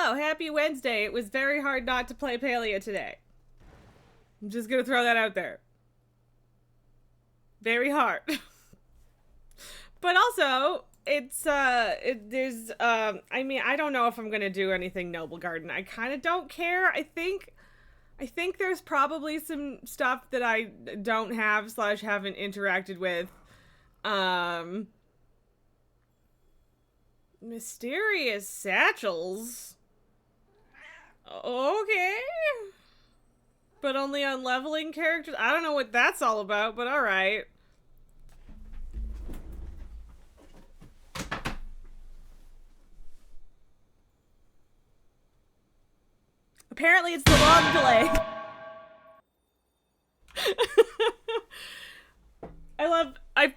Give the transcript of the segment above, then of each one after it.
hello, happy Wednesday. It was very hard not to play Palia today. I'm just gonna throw that out there. Very hard. But also, I mean, I don't know if I'm gonna do anything Noble Garden. I kind of don't care. I think there's probably some stuff that I don't have / haven't interacted with. Mysterious satchels. Okay. But only on leveling characters? I don't know what that's all about, but alright. Apparently it's the long delay.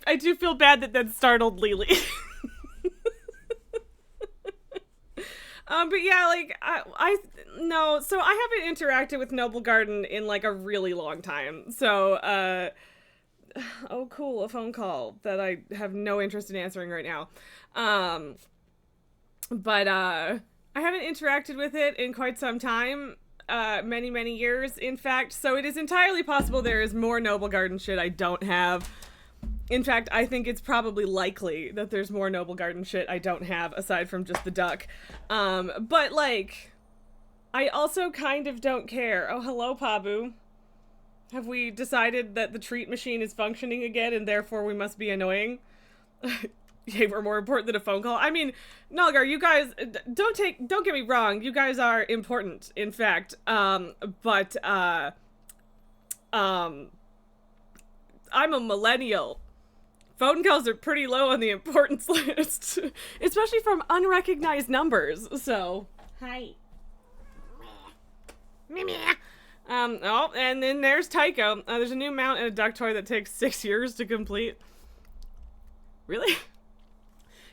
I do feel bad that startled Lily. But yeah, like, so I haven't interacted with Noble Garden in, like, a really long time. So, oh cool, a phone call that I have no interest in answering right now. But I haven't interacted with it in quite some time. Many years, in fact, so it is entirely possible there is more Noble Garden shit I don't have. In fact, I think it's probably likely that there's more Noble Garden shit I don't have, aside from just the duck. But, like, I also kind of don't care. Oh, hello, Pabu. Have we decided that the treat machine is functioning again, and therefore we must be annoying? Yay, we're more important than a phone call. I mean, Nalgar, you guys, don't get me wrong, you guys are important, in fact. But I'm a millennial. Phone calls are pretty low on the importance list, especially from unrecognized numbers, so. Hi. Oh, and then there's Tycho. There's a new mount and a duck toy that takes 6 years to complete. Really?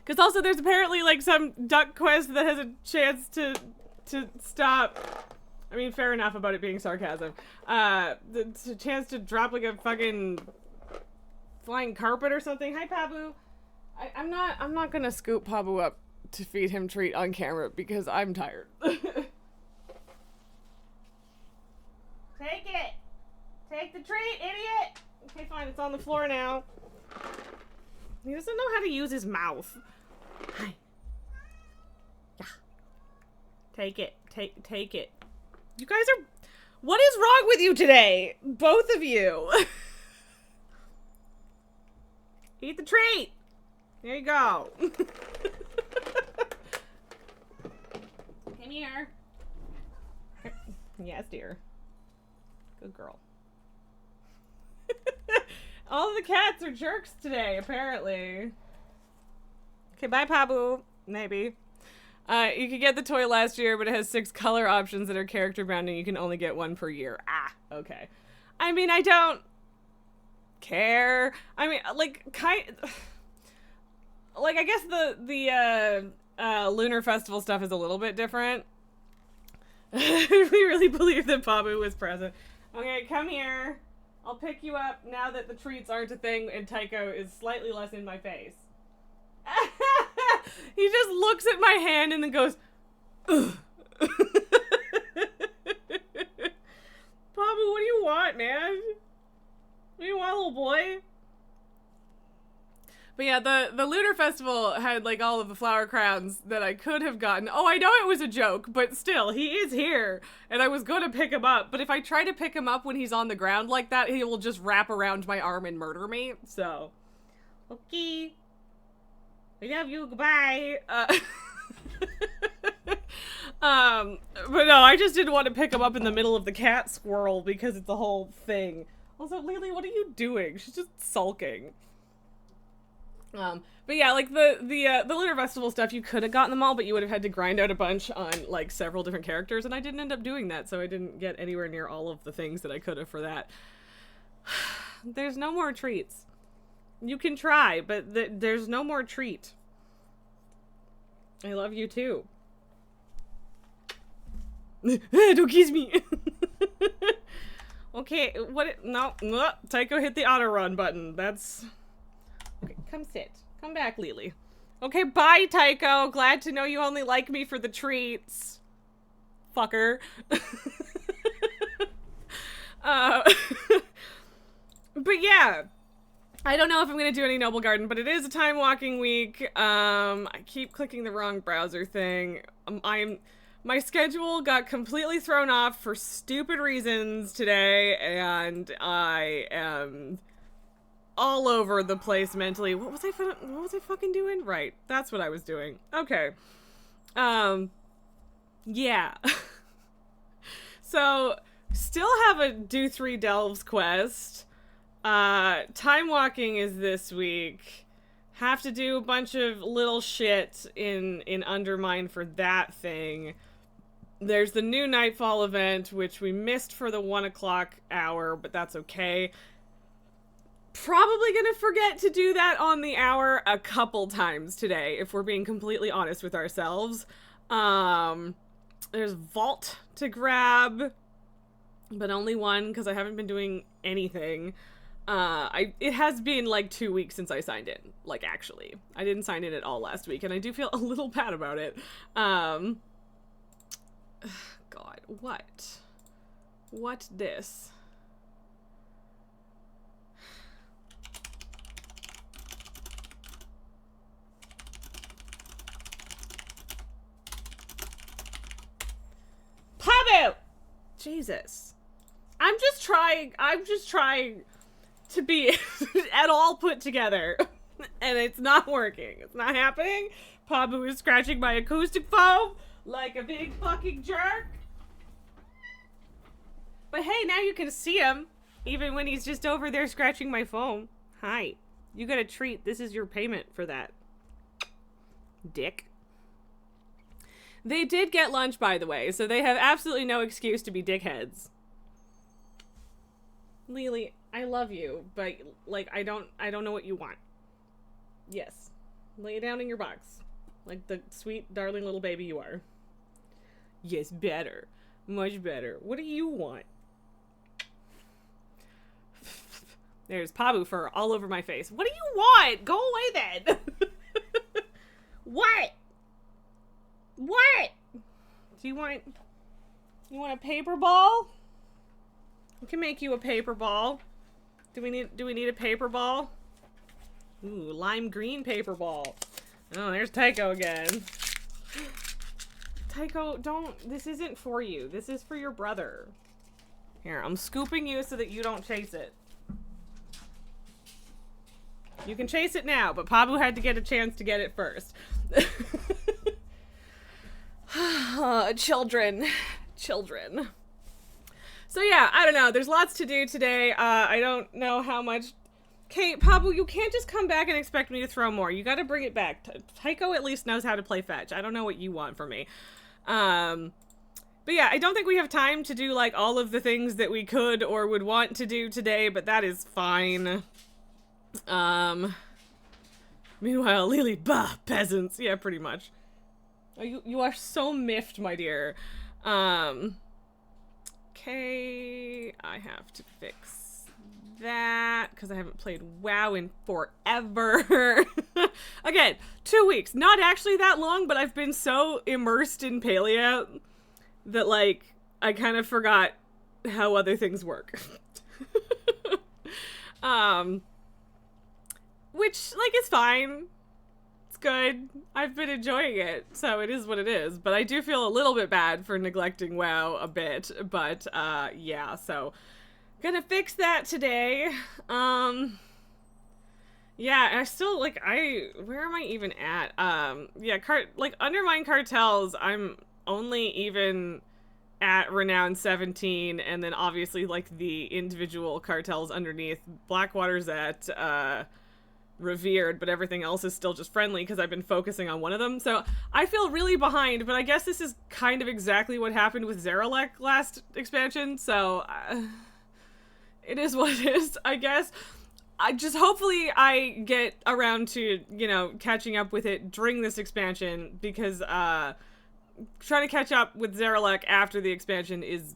Because also there's apparently, like, some duck quest that has a chance to stop. I mean, fair enough about it being sarcasm. The chance to drop, like, a fucking flying carpet or something. Hi, Pabu. I'm not gonna scoop Pabu up to feed him treat on camera because I'm tired. Take it! Take the treat, idiot! Okay, fine, it's on the floor now. He doesn't know how to use his mouth. Hi. Yeah. Take it. Take it. You guys are... What is wrong with you today? Both of you. Eat the treat. There you go. Come here. Yes, dear. Good girl. All the cats are jerks today, apparently. Okay, bye, Pabu. Maybe. You could get the toy last year, but it has 6 color options that are character bound, and you can only get 1 per year. Ah, okay. I mean, I don't care. I mean, like, I guess the Lunar Festival stuff is a little bit different. We really believe that Pabu was present. Okay, come here. I'll pick you up now that the treats aren't a thing and Tycho is slightly less in my face. He just looks at my hand and then goes, ugh. Papa, what do you want, man? What do you want, little boy? But yeah, the Lunar Festival had, like, all of the flower crowns that I could have gotten. Oh, I know it was a joke, but still, he is here. And I was going to pick him up, but if I try to pick him up when he's on the ground like that, he will just wrap around my arm and murder me, so. Okay. I love you, goodbye. But no, I just didn't want to pick him up in the middle of the cat squirrel because it's a whole thing. Also, Lily, what are you doing? She's just sulking. But yeah, like the Lunar Festival stuff, you could have gotten them all, but you would have had to grind out a bunch on, like, several different characters, and I didn't end up doing that, so I didn't get anywhere near all of the things that I could have for that. There's no more treats. You can try, but there's no more treat. I love you too. Don't kiss me. Okay, no, Tycho hit the auto run button. That's... Okay, come sit. Come back, Lily. Okay, bye, Tycho. Glad to know you only like me for the treats. fucker. uh, but yeah, I don't know if I'm going to do any Noble Garden, but it is a time walking week. I keep clicking the wrong browser thing. My schedule got completely thrown off for stupid reasons today, and I am all over the place mentally. What was I fucking doing? Right. That's what I was doing. Okay. Yeah. So, still have a do 3 delves quest. Time walking is this week. Have to do a bunch of little shit in Undermine for that thing. There's the new Nightfall event, which we missed for the 1 o'clock hour, but that's okay. Probably gonna forget to do that on the hour a couple times today, if we're being completely honest with ourselves. There's Vault to grab, but only one, because I haven't been doing anything. It has been like 2 weeks since I signed in. Like, actually. I didn't sign in at all last week, and I do feel a little bad about it. God, what? What this? Pabu! Jesus. I'm just trying to be at all put together. And it's not working. It's not happening. Pabu is scratching my acoustic foam like a big fucking jerk. But hey, now you can see him, even when he's just over there scratching my foam. Hi. You got a treat. This is your payment for that. Dick. They did get lunch, by the way, so they have absolutely no excuse to be dickheads. Lily, I love you, but, like, I don't know what you want. Yes. Lay it down in your box. Like the sweet, darling little baby you are. Yes, better. Much better. What do you want? There's Pabu fur all over my face. What do you want? Go away then. What? What? Do you want a paper ball? We can make you a paper ball. Do we need a paper ball? Ooh, lime green paper ball. Oh, there's Tycho again. Tycho, this isn't for you. This is for your brother. Here, I'm scooping you so that you don't chase it. You can chase it now, but Pabu had to get a chance to get it first. Children. So yeah, I don't know. There's lots to do today. I don't know how much. Okay, Pabu, you can't just come back and expect me to throw more. You gotta bring it back. Tycho at least knows how to play fetch. I don't know what you want from me. But yeah, I don't think we have time to do, like, all of the things that we could or would want to do today, but that is fine. Meanwhile, Lily, bah, peasants. Yeah, pretty much. Oh, you are so miffed, my dear. Okay, I have to fix that, because I haven't played WoW in forever. Again, 2 weeks. Not actually that long, but I've been so immersed in Palia that, like, I kind of forgot how other things work. Which, like, is fine. It's good. I've been enjoying it, so it is what it is. But I do feel a little bit bad for neglecting WoW a bit. But, yeah, so gonna fix that today. Yeah, and I still, like, where am I even at? Yeah, Undermine Cartels, I'm only even at Renown 17, and then obviously, like, the individual cartels underneath. Blackwater's at, Revered, but everything else is still just friendly because I've been focusing on one of them. So I feel really behind, but I guess this is kind of exactly what happened with Zaralek last expansion, so it is what it is, I guess. Hopefully I get around to, you know, catching up with it during this expansion, because trying to catch up with Zaralek after the expansion is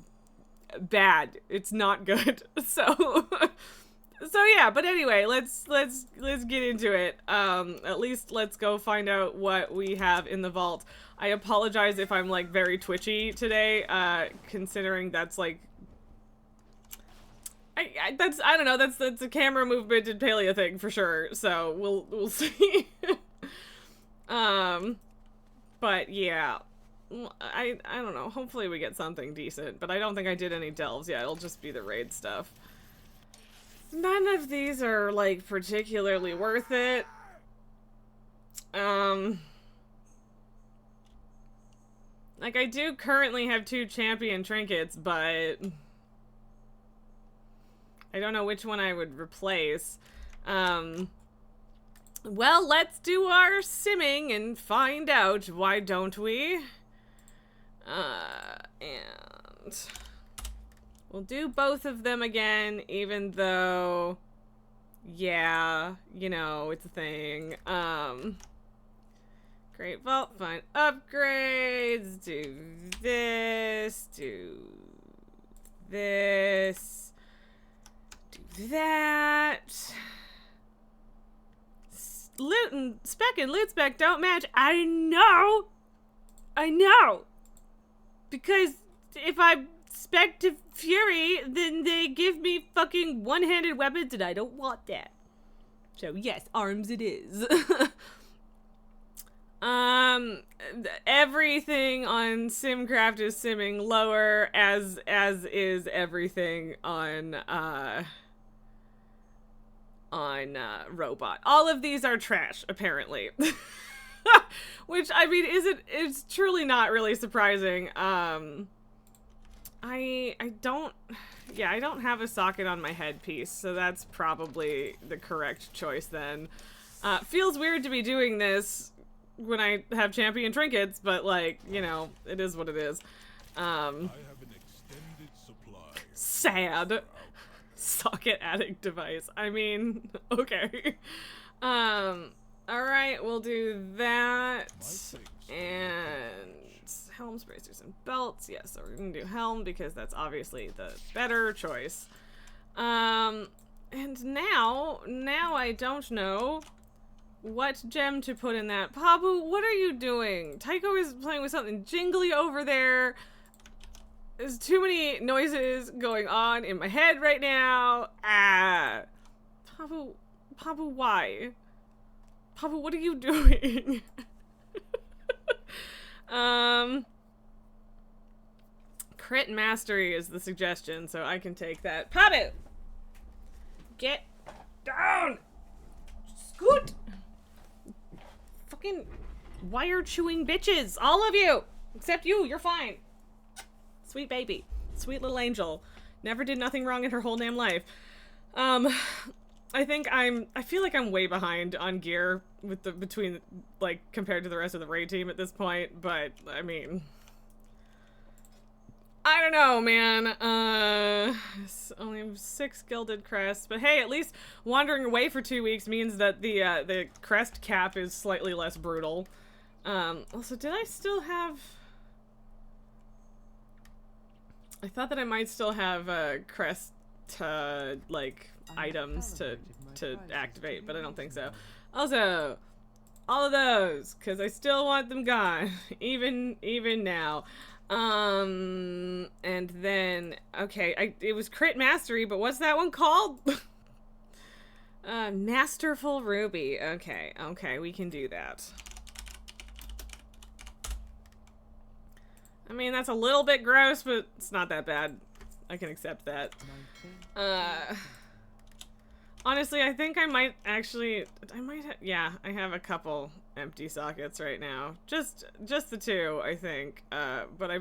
bad. It's not good. So So yeah, but anyway, let's get into it. At least let's go find out what we have in the vault. I apologize if I'm like very twitchy today, considering that's like I don't know, that's a camera movement and paleo thing for sure. So we'll see. But yeah, I don't know. Hopefully we get something decent, but I don't think I did any delves yet. It'll just be the raid stuff. None of these are, like, particularly worth it. Like, I do currently have 2 champion trinkets, but I don't know which one I would replace. Well, let's do our simming and find out, why don't we? And we'll do both of them again, even though, yeah, you know, it's a thing. Great vault, find upgrades, do this, do that. Loot and spec and loot spec don't match. I know! Because if I spec to Fury, then they give me fucking one-handed weapons and I don't want that. So yes, arms it is. Everything on Simcraft is simming lower, as is everything on Robot. All of these are trash, apparently. Which, I mean, it's truly not really surprising. I don't have a socket on my headpiece, so that's probably the correct choice then. Feels weird to be doing this when I have champion trinkets, but, like, you know, it is what it is. I have an extended supply. Sad. Socket addict device. I mean, okay. Alright, we'll do that. And helms, bracers, and belts. Yes, so we're gonna do helm because that's obviously the better choice. And now I don't know what gem to put in that. Pabu, what are you doing? Tycho is playing with something jingly over there. There's too many noises going on in my head right now. Ah. Pabu, why? Pabu, what are you doing? Crit mastery is the suggestion, so I can take that. Pabu! Get down! Scoot! Fucking wire chewing bitches! All of you! Except you, you're fine. Sweet baby. Sweet little angel. Never did nothing wrong in her whole damn life. I feel like I'm way behind on gear with compared to the rest of the raid team at this point, but, I mean, I don't know, man. Only 6 gilded crests, but hey, at least wandering away for 2 weeks means that the crest cap is slightly less brutal. Also, did I still have... I thought that I might still have crest items to activate, but I don't think so. Also, all of those, because I still want them gone, even now. And then, okay, it was crit mastery, but what's that one called? Masterful Ruby. Okay, we can do that. I mean, that's a little bit gross, but it's not that bad. I can accept that. Honestly, I think I might actually, yeah, I have a couple empty sockets right now. Just the 2, I think. But I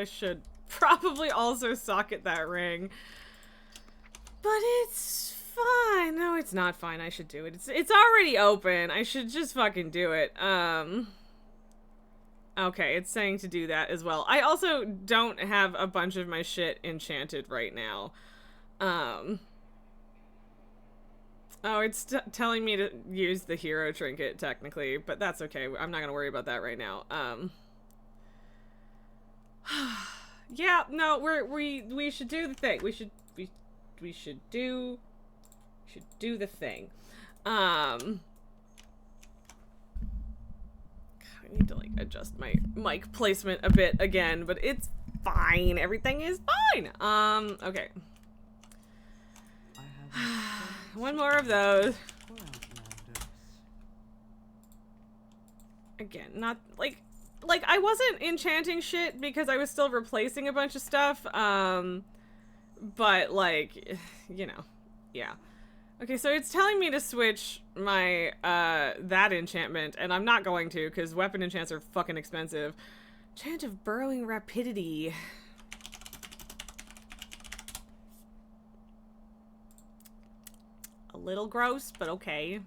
should probably also socket that ring. But it's fine. No, it's not fine. I should do it. It's already open. I should just fucking do it. Okay, it's saying to do that as well. I also don't have a bunch of my shit enchanted right now. Oh, it's telling me to use the hero trinket, technically, but that's okay. I'm not gonna worry about that right now. Yeah, no, we should do the thing. We should do Should do the thing. I need to like adjust my mic placement a bit again, but it's fine. Everything is fine. Okay. One more of those. Again, not like I wasn't enchanting shit because I was still replacing a bunch of stuff. But like, you know, yeah. Okay, so it's telling me to switch my, that enchantment, and I'm not going to, because weapon enchants are fucking expensive. Chant of Burrowing Rapidity. A little gross, but okay.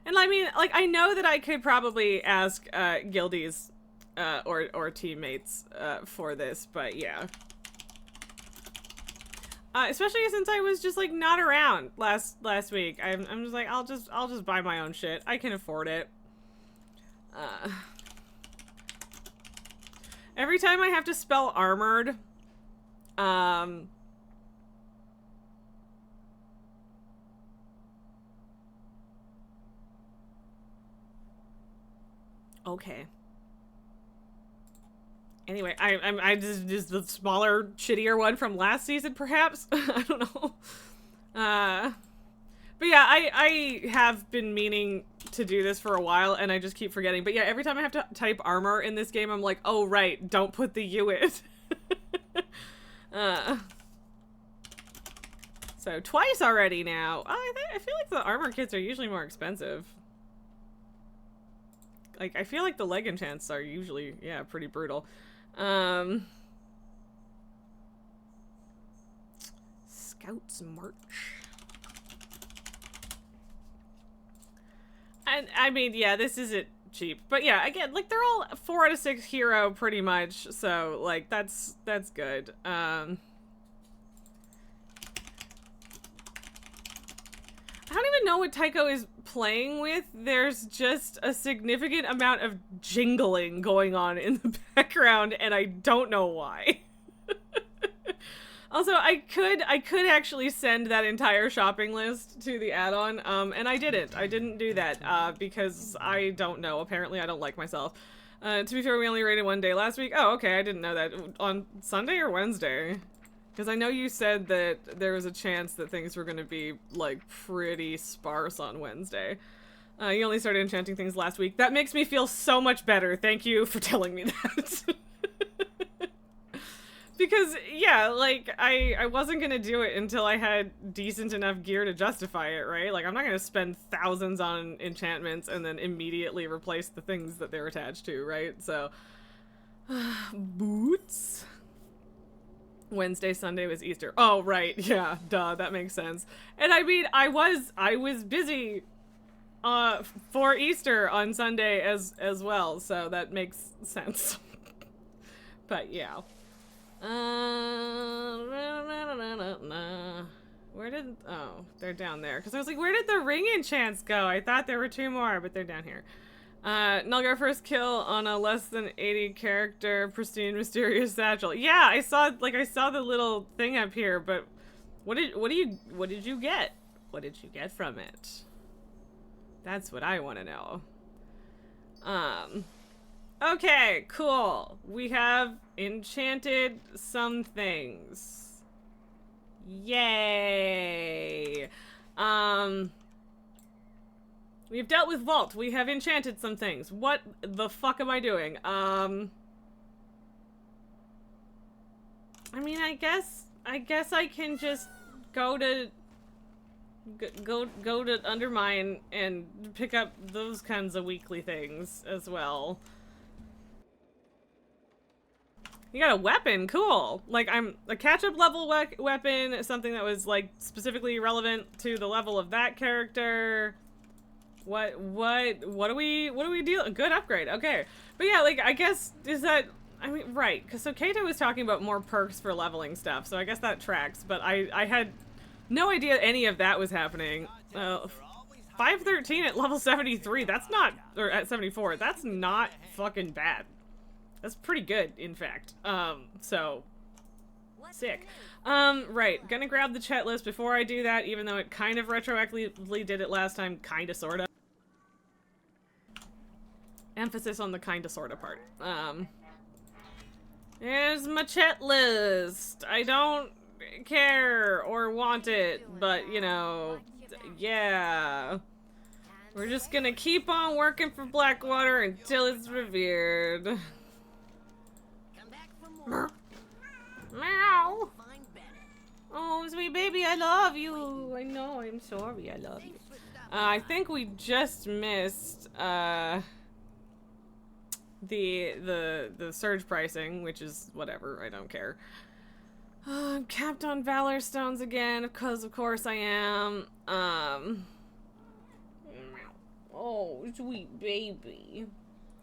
And I mean, like, I know that I could probably ask, guildies, or teammates, for this, but yeah. Especially since I was just like not around last week. I'm just like, I'll just buy my own shit. I can afford it. Every time I have to spell armored, okay. Anyway, I just the smaller, shittier one from last season, perhaps? I don't know. But yeah, I have been meaning to do this for a while, and I just keep forgetting. But yeah, every time I have to type armor in this game, I'm like, oh right, don't put the U in. So twice already now. I feel like the armor kits are usually more expensive. Like, I feel like the leg enchants are usually, yeah, pretty brutal. Scouts March. And I mean, yeah, this isn't cheap, but yeah, again, like they're all 4 out of 6 hero pretty much, so like that's good. I don't even know what Tycho is playing with. There's just a significant amount of jingling going on in the background, and I don't know why. Also, I could actually send that entire shopping list to the add-on, and I didn't. I didn't do that, because I don't know. Apparently, I don't like myself. To be fair, we only raided one day last week. Oh, okay, I didn't know that. On Sunday or Wednesday? Because I know you said that there was a chance that things were going to be, like, pretty sparse on Wednesday. You only started enchanting things last week. That makes me feel so much better. Thank you for telling me that. Because, yeah, like, I wasn't going to do it until I had decent enough gear to justify it, right? Like, I'm not going to spend thousands on enchantments and then immediately replace the things that they're attached to, right? So, boots. Wednesday, Sunday was Easter. Oh, right. Yeah, duh, that makes sense. And I mean, I was busy for Easter on Sunday as well, so that makes sense. But yeah. Where did, oh, they're down there. Because I was like, where did the ring enchants go? I thought there were 2 more, but they're down here. Nulgar first kill on a less than 80 character pristine mysterious satchel. Yeah, I saw the little thing up here, but what did you get? What did you get from it? That's what I want to know. Okay, cool. We have enchanted some things. Yay. We've dealt with Vault. We have enchanted some things. What the fuck am I doing? I mean, I guess I can just go to Undermine and pick up those kinds of weekly things as well. You got a weapon, cool. Like, I'm a catch-up level weapon, something that was like specifically relevant to the level of that character. What do we deal? A good upgrade, okay. But yeah, like, I guess, is that, I mean, right, because so Kato was talking about more perks for leveling stuff, so I guess that tracks, but I had no idea any of that was happening. 513 at level 73, that's not, or at 74, that's not fucking bad. That's pretty good, in fact. So, Sick. Right. Gonna grab the chat list before I do that, even though it kind of retroactively did it last time. Kinda, sorta. Emphasis on the kinda, sorta part. Here's my chat list. I don't care or want it, but, you know, yeah. We're just gonna keep on working for Blackwater until it's revered. Meow. Oh, sweet baby, I love you. I know, I'm sorry, I love you. I think we just missed, the surge pricing, which is whatever, I don't care. I'm capped on Valor Stones again, because of course I am. Oh, sweet baby.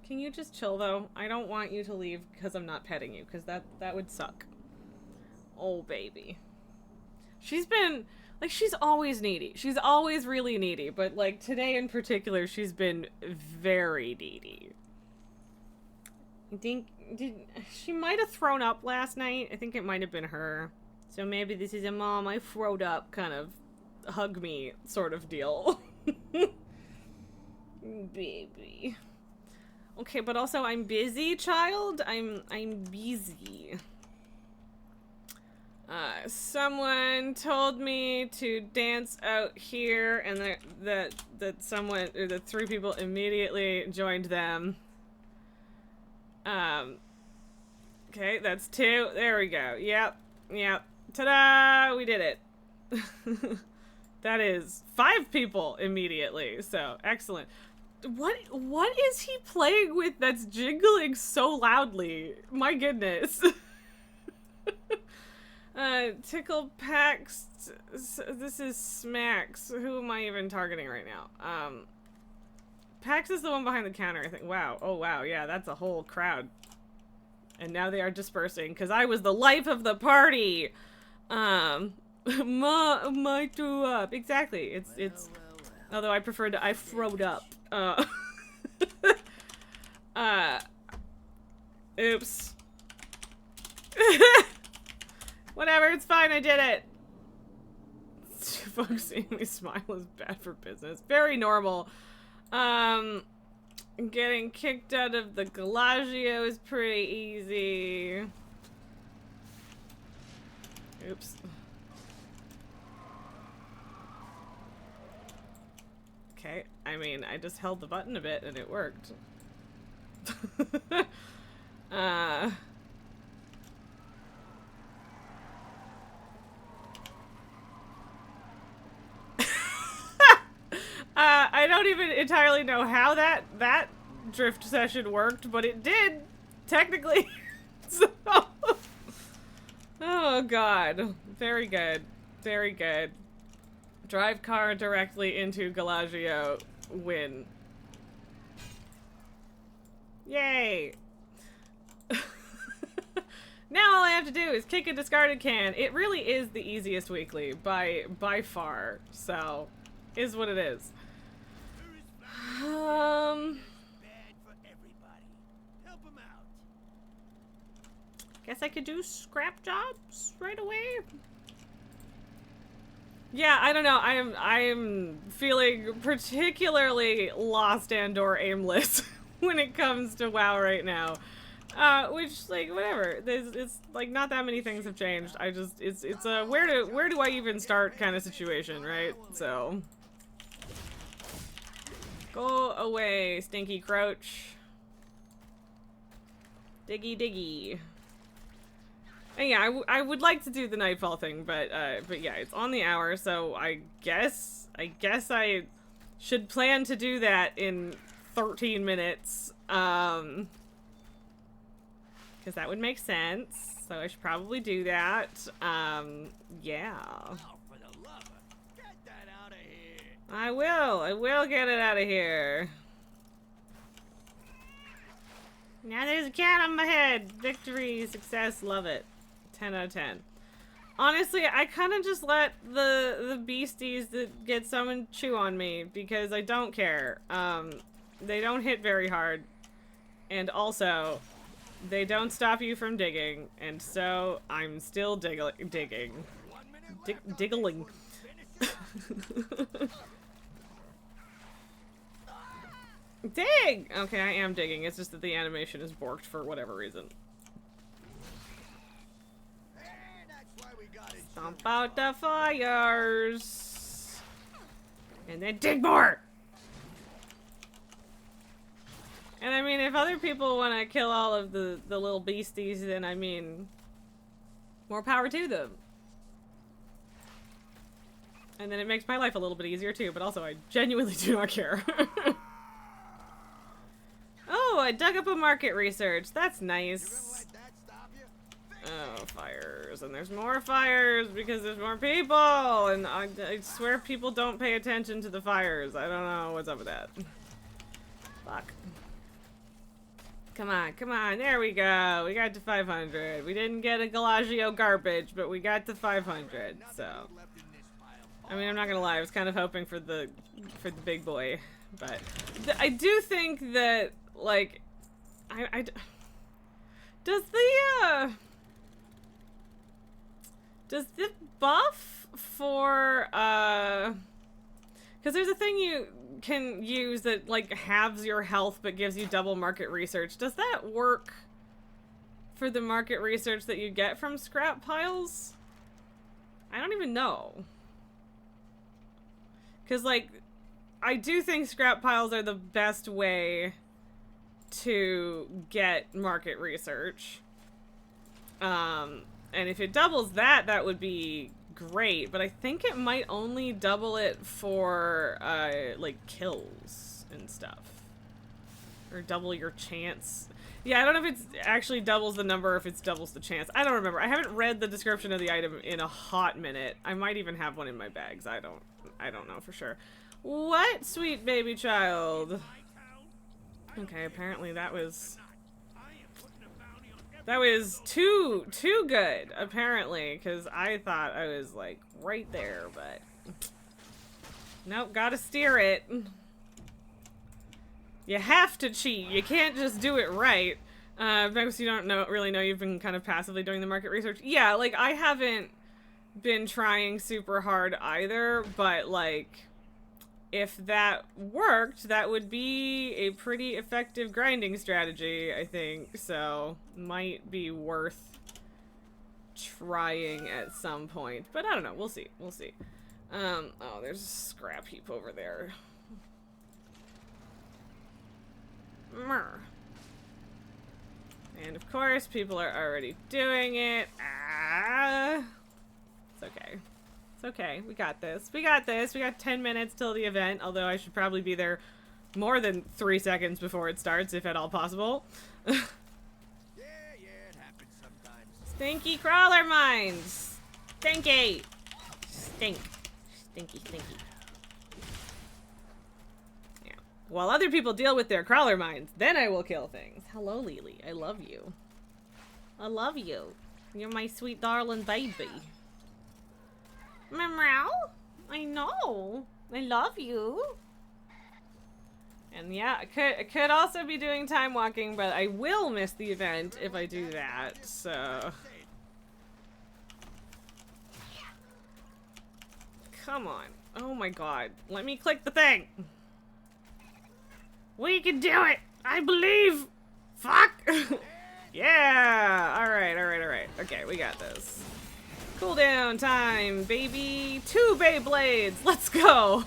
Can you just chill, though? I don't want you to leave because I'm not petting you, because that would suck. Oh, baby. She's been, like, she's always needy. She's always really needy, but, like, today in particular, she's been very needy. I think, she might have thrown up last night. I think it might have been her. So maybe this is a mom, I throwed up kind of hug me sort of deal. Baby. Okay, but also I'm busy, child. I'm busy. Someone told me to dance out here, and that someone, or the 3 people immediately joined them. Okay, that's 2. There we go. Yep. Ta-da! We did it. That is 5 people immediately, so excellent. What is he playing with that's jingling so loudly? My goodness. Tickle Pax, this is Smacks. Who am I even targeting right now? Pax is the one behind the counter, I think. Wow. Oh, wow. Yeah, that's a whole crowd. And now they are dispersing, because I was the life of the party! My threw up. Exactly. It's... Although I prefer to... I throwed up. Oops. Whatever, it's fine, I did it! Folks seeing me smile is bad for business. Very normal. Getting kicked out of the Galagio is pretty easy. Oops. Okay, I mean, I just held the button a bit and it worked. I don't even entirely know how that drift session worked, but it did, technically. So, oh god. Very good. Very good. Drive car directly into Galagio. Win. Yay! Now all I have to do is kick a discarded can. It really is the easiest weekly by far. So, is what it is. Guess I could do scrap jobs right away. Yeah, I don't know. I'm feeling particularly lost and/or aimless when it comes to WoW right now. Which, like, whatever. It's like not that many things have changed. It's a where do I even start kind of situation, right? So go away, stinky crouch. Diggy diggy. And yeah, I would like to do the nightfall thing, but yeah, it's on the hour, so I guess I should plan to do that in 13 minutes, because that would make sense, so I should probably do that, yeah. I will get it out of here. Now there's a cat on my head. Victory, success, love it. 10 out of 10. Honestly, I kind of just let the beasties that get summoned chew on me because I don't care. They don't hit very hard. And also, They don't stop you from digging, and so I'm still digging. Diggling. Dig! Okay, I am digging. It's just that the animation is borked for whatever reason. Stomp out the fires! And then dig more! And I mean, if other people want to kill all of the little beasties, then I mean, more power to them. And then it makes my life a little bit easier too, but also I genuinely do not care. Oh, I dug up a market research. That's nice. Oh, fires. And there's more fires because there's more people. And I swear people don't pay attention to the fires. I don't know what's up with that. Fuck. Come on, come on. There we go. We got to 500. We didn't get a Galagio garbage, but we got to 500. So, I mean, I'm not gonna lie. I was kind of hoping for the big boy, but I do think that, like, does the buff for because there's a thing you can use that like halves your health but gives you double market research. Does that work for the market research that you get from scrap piles? I don't even know. Because, like, I do think scrap piles are the best way to get market research. And if it doubles that, that would be great. But I think it might only double it for, like, kills and stuff. Or double your chance. Yeah, I don't know if it actually doubles the number or if it doubles the chance. I don't remember. I haven't read the description of the item in a hot minute. I might even have one in my bags. I don't know for sure. What, sweet baby child? Okay, apparently that was too good, apparently, because I thought I was, like, right there, but nope, gotta steer it. You have to cheat. You can't just do it right. Because you don't really know you've been kind of passively doing the market research. Yeah, like, I haven't been trying super hard either, but, like, if that worked, that would be a pretty effective grinding strategy, I think. So, might be worth trying at some point. But I don't know. We'll see. We'll see. Oh, there's a scrap heap over there. And of course, people are already doing it. Ah. It's okay. It's okay. We got this. We got this. We got 10 minutes till the event, although I should probably be there more than 3 seconds before it starts, if at all possible. Yeah, it happens sometimes. Stinky crawler mines! Stinky! Stink. Stinky, stinky. Yeah. While other people deal with their crawler mines, then I will kill things. Hello, Lily. I love you. I love you. You're my sweet darling baby. Meow. I know. I love you. And yeah, I could also be doing time walking, but I will miss the event if I do that, so. Come on. Oh my god. Let me click the thing. We can do it! I believe! Fuck! Yeah! Alright, alright, alright. Okay, we got this. Cooldown time, baby! 2 Beyblades! Let's go!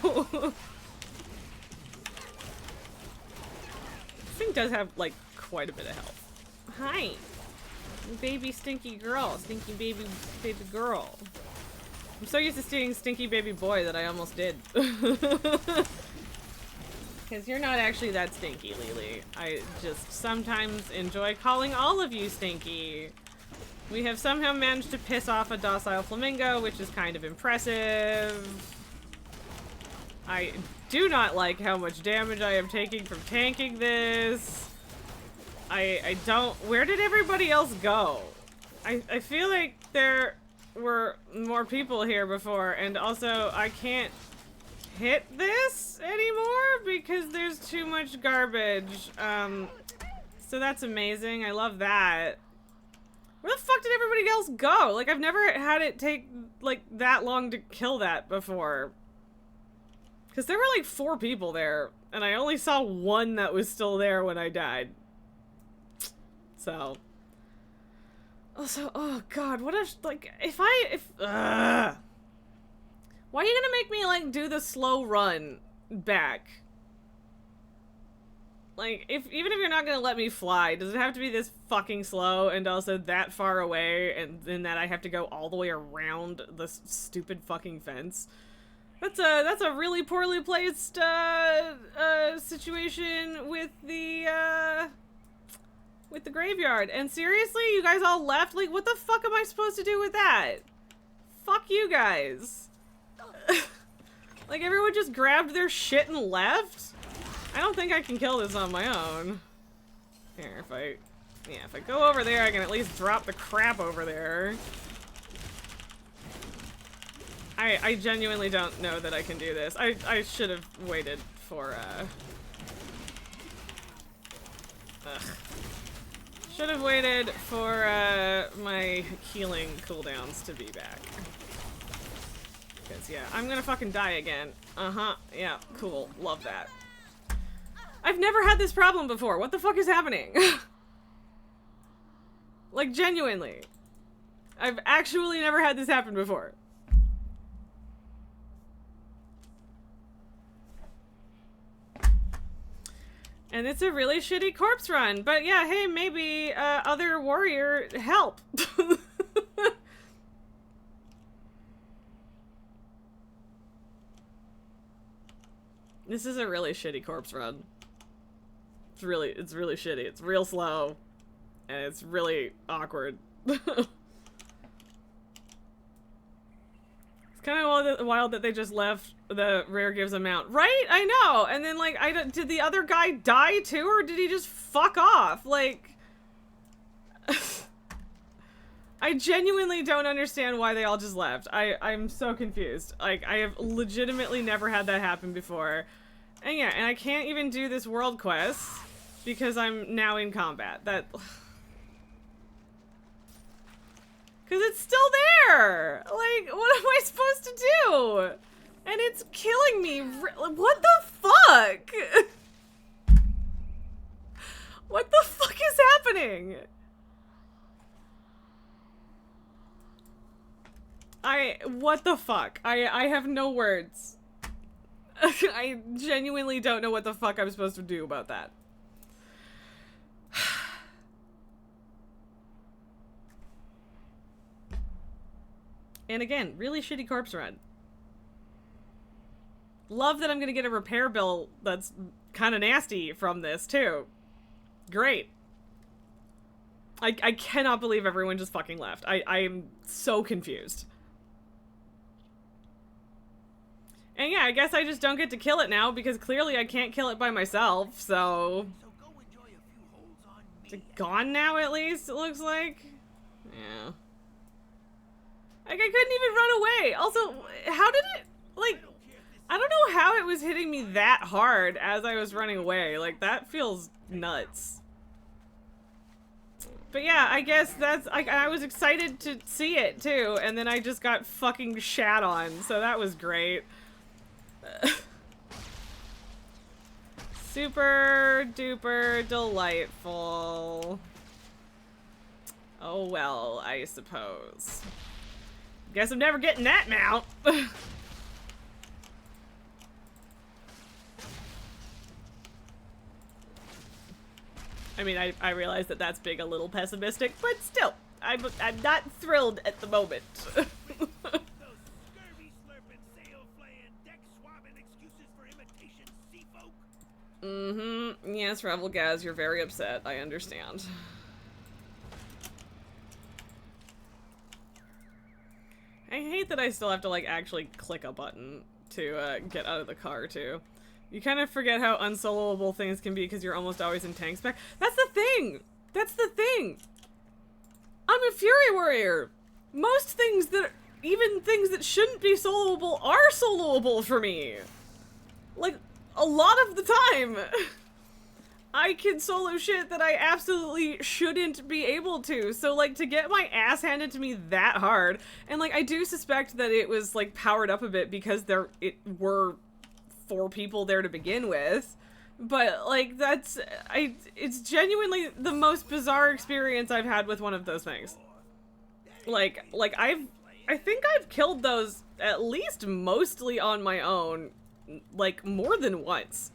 This thing does have, like, quite a bit of health. Hi! Baby stinky girl. Stinky baby girl. I'm so used to seeing stinky baby boy that I almost did. Because you're not actually that stinky, Lily. I just sometimes enjoy calling all of you stinky. We have somehow managed to piss off a docile flamingo, which is kind of impressive. I do not like how much damage I am taking from tanking this. I don't... Where did everybody else go? I feel like there were more people here before, and also I can't hit this anymore because there's too much garbage. So that's amazing. I love that. Where the fuck did everybody else go? Like, I've never had it take, like, that long to kill that before. Because there were, like, 4 people there, and I only saw 1 that was still there when I died. So. Also, oh god, what if, like, why are you gonna make me, like, do the slow run back? Like, even if you're not gonna let me fly, does it have to be this fucking slow and also that far away and then that I have to go all the way around the stupid fucking fence? That's a really poorly placed, situation with the graveyard. And seriously, you guys all left? Like, what the fuck am I supposed to do with that? Fuck you guys. Like, everyone just grabbed their shit and left? I don't think I can kill this on my own. Here, if I go over there, I can at least drop the crap over there. I genuinely don't know that I can do this. I should have waited for, should have waited for, my healing cooldowns to be back. Because, yeah, I'm gonna fucking die again. Uh-huh, yeah, cool, love that. I've never had this problem before. What the fuck is happening? Like, genuinely. I've actually never had this happen before. And it's a really shitty corpse run. But yeah, hey, maybe other warrior help. This is a really shitty corpse run. It's really shitty. It's real slow. And it's really awkward. It's kind of wild that they just left the rare gives amount. Right? I know! And then, like, did the other guy die too, or did he just fuck off? Like... I genuinely don't understand why they all just left. I'm so confused. Like, I have legitimately never had that happen before. And yeah, and I can't even do this world quest because I'm now in combat. That... Because it's still there! Like, what am I supposed to do? And it's killing me. What the fuck? What the fuck is happening? What the fuck? I have no words. I genuinely don't know what the fuck I'm supposed to do about that. And again, really shitty corpse run. Love that I'm gonna get a repair bill that's kind of nasty from this, too. Great. I cannot believe everyone just fucking left. I'm so confused. And yeah, I guess I just don't get to kill it now because clearly I can't kill it by myself, so... Is it gone now, at least, it looks like? Yeah. Like, I couldn't even run away. Also, how did it, like, I don't know how it was hitting me that hard as I was running away. Like, that feels nuts. But yeah, I guess that's, I was excited to see it, too, and then I just got fucking shat on, so that was great. Super duper delightful. Oh well, I suppose. Guess I'm never getting that mount. I mean, I realize that that's being a little pessimistic, but still, I'm not thrilled at the moment. Mm-hmm. Yes, Rebel Gaz, you're very upset. I understand. I hate that I still have to, like, actually click a button to, get out of the car, too. You kind of forget how unsoloable things can be because you're almost always in tank spec. That's the thing! That's the thing! I'm a Fury Warrior! Most things that, even things that shouldn't be soloable are soloable for me! Like, a lot of the time! I can solo shit that I absolutely shouldn't be able to. So, like, to get my ass handed to me that hard, and, like, I do suspect that it was, like, powered up a bit because it were 4 people there to begin with. But, like, it's genuinely the most bizarre experience I've had with one of those things. Like, I think I've killed those at least mostly on my own, like, more than once.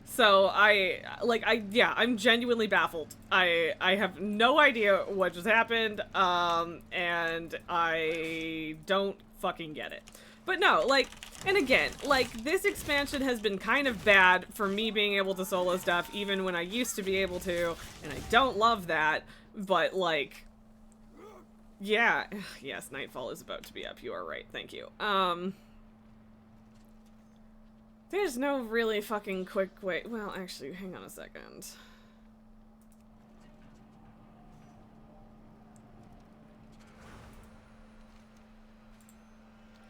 So I'm genuinely baffled. I have no idea what just happened, and I don't fucking get it. But no, like, and again, like, this expansion has been kind of bad for me being able to solo stuff, even when I used to be able to, and I don't love that, but, like, yeah, yes, Nightfall is about to be up, you are right, thank you. There's no really fucking quick way. Well, actually, hang on a second.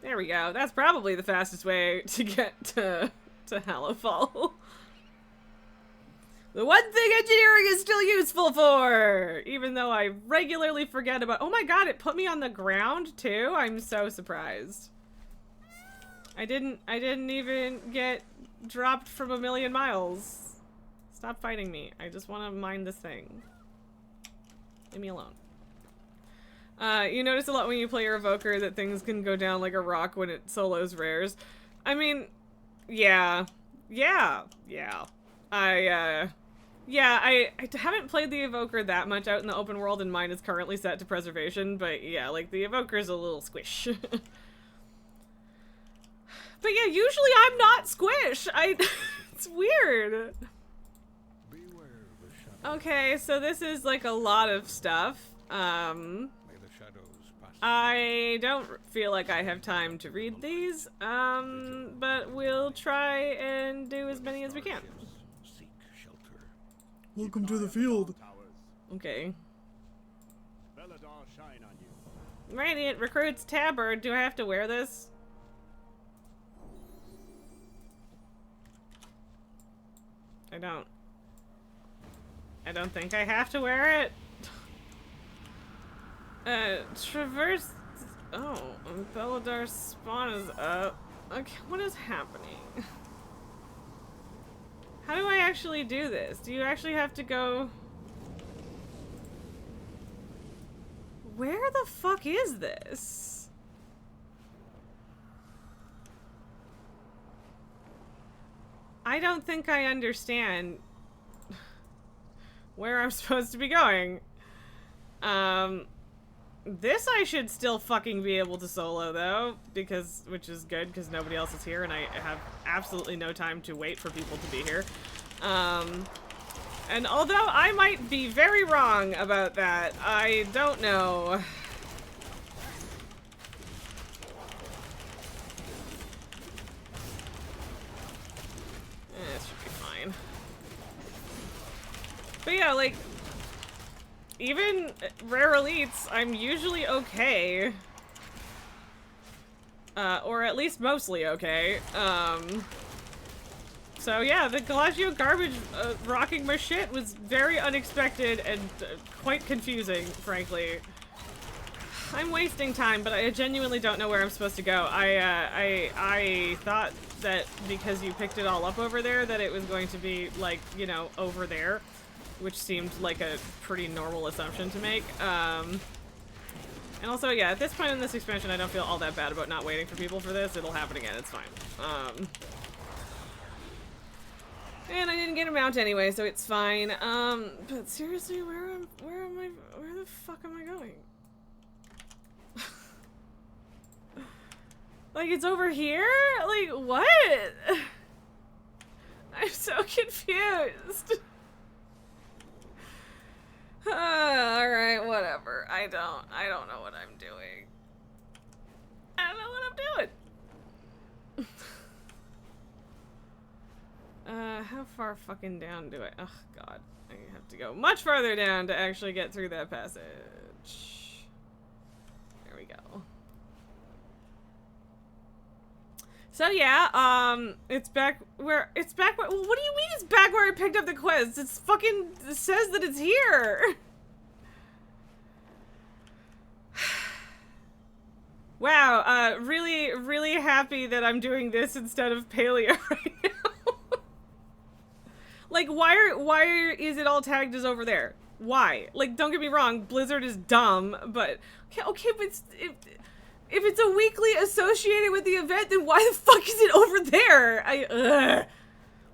There we go. That's probably the fastest way to get to Hallowfall. The one thing engineering is still useful for! Even though I regularly forget about— oh my god, it put me on the ground too? I'm so surprised. I didn't even get dropped from a million miles. Stop fighting me. I just want to mine this thing. Leave me alone. You notice a lot when you play your evoker that things can go down like a rock when it solos rares. I mean, yeah. I haven't played the evoker that much out in the open world, and mine is currently set to preservation, but yeah, like, the evoker's a little squish. But yeah, usually I'm not squish. It's weird. Okay, so this is like a lot of stuff. I don't feel like I have time to read these, but we'll try and do as many as we can. Welcome to the field. Okay. Radiant recruits tabard. Do I have to wear this? I don't think I have to wear it. Traverse. Oh, Belladar's spawn is up. Okay, what is happening? How do I actually do this? Do you actually have to go? Where the fuck is this? I don't think I understand where I'm supposed to be going. This I should still fucking be able to solo though, which is good because nobody else is here and I have absolutely no time to wait for people to be here. And although I might be very wrong about that, I don't know. It should be fine. But yeah, like, even rare elites, I'm usually okay. Or at least mostly okay. So yeah, the Galagio garbage rocking my shit was very unexpected and quite confusing, frankly. I'm wasting time, but I genuinely don't know where I'm supposed to go. I thought that because you picked it all up over there that it was going to be, like, you know, over there, which seemed like a pretty normal assumption to make. And also, yeah, at this point in this expansion, I don't feel all that bad about not waiting for people for this. It'll happen again, it's fine. And I didn't get a mount anyway, so it's fine. But seriously, where the fuck am I going? Like, it's over here? Like, what? I'm so confused. Alright, whatever. I don't know what I'm doing. I don't know what I'm doing. How far fucking down do I? Oh god. I have to go much farther down to actually get through that passage. There we go. So yeah, it's back where, what do you mean it's back where I picked up the quest? It says that it's here. Wow, really, really happy that I'm doing this instead of Palia right now. Like, why is it all tagged as over there? Why? Like, don't get me wrong, Blizzard is dumb, but okay, but if it's a weekly associated with the event, then why the fuck is it over there?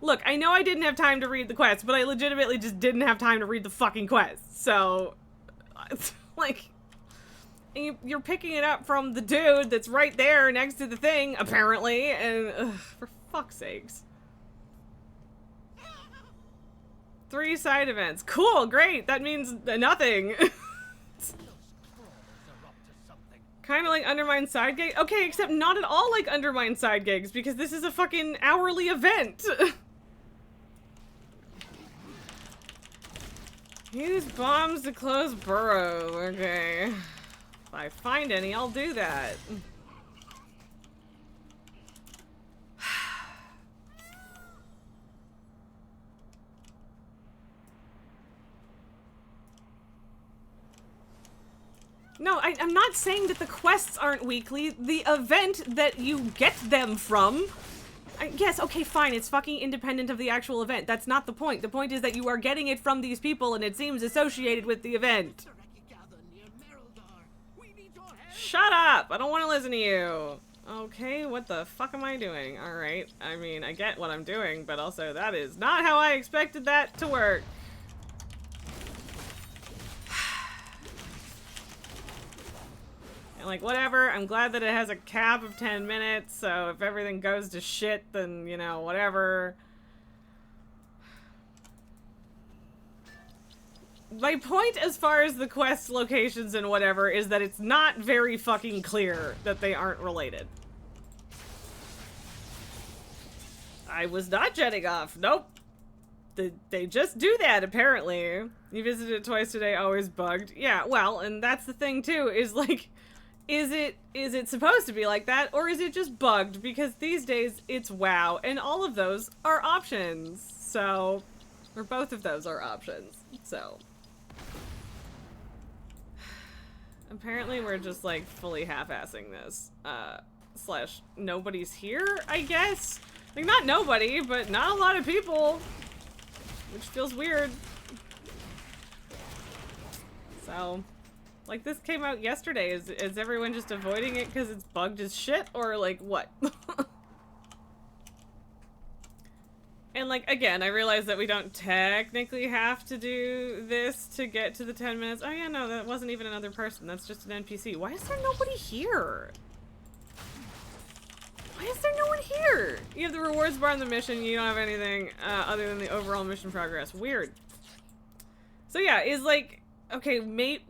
Look, I know I didn't have time to read the quest, but I legitimately just didn't have time to read the fucking quest. So, like, you're picking it up from the dude that's right there next to the thing, apparently, and for fuck's sakes. 3 side events. Cool, great. That means nothing. Kind of like Undermine side gigs. Okay, except not at all like Undermine side gigs, because this is a fucking hourly event. Use bombs to close burrow. Okay. If I find any, I'll do that. No, I'm not saying that the quests aren't weekly. The event that you get them from... yes, okay, fine, it's fucking independent of the actual event. That's not the point. The point is that you are getting it from these people and it seems associated with the event. Shut up! I don't want to listen to you. Okay, what the fuck am I doing? Alright, I mean, I get what I'm doing, but also that is not how I expected that to work. And like, whatever, I'm glad that it has a cap of 10 minutes, so if everything goes to shit, then, you know, whatever. My point as far as the quest locations and whatever is that it's not very fucking clear that they aren't related. I was not jetting off. Nope. They just do that, apparently. You visited it twice today, always bugged. Yeah, well, and that's the thing, too, is like... Is it supposed to be like that, or is it just bugged? Because these days, it's WoW, and all of those are options. So, or both of those are options. So. Apparently we're just, like, fully half-assing this. Slash, nobody's here, I guess? Like, not nobody, but not a lot of people. Which feels weird. So... Like, this came out yesterday. Is everyone just avoiding it because it's bugged as shit? Or, like, what? And, like, again, I realize that we don't technically have to do this to get to the 10 minutes. Oh, yeah, no, that wasn't even another person. That's just an NPC. Why is there nobody here? Why is there no one here? You have the rewards bar in the mission. You don't have anything other than the overall mission progress. Weird. So, yeah, is, like... Okay,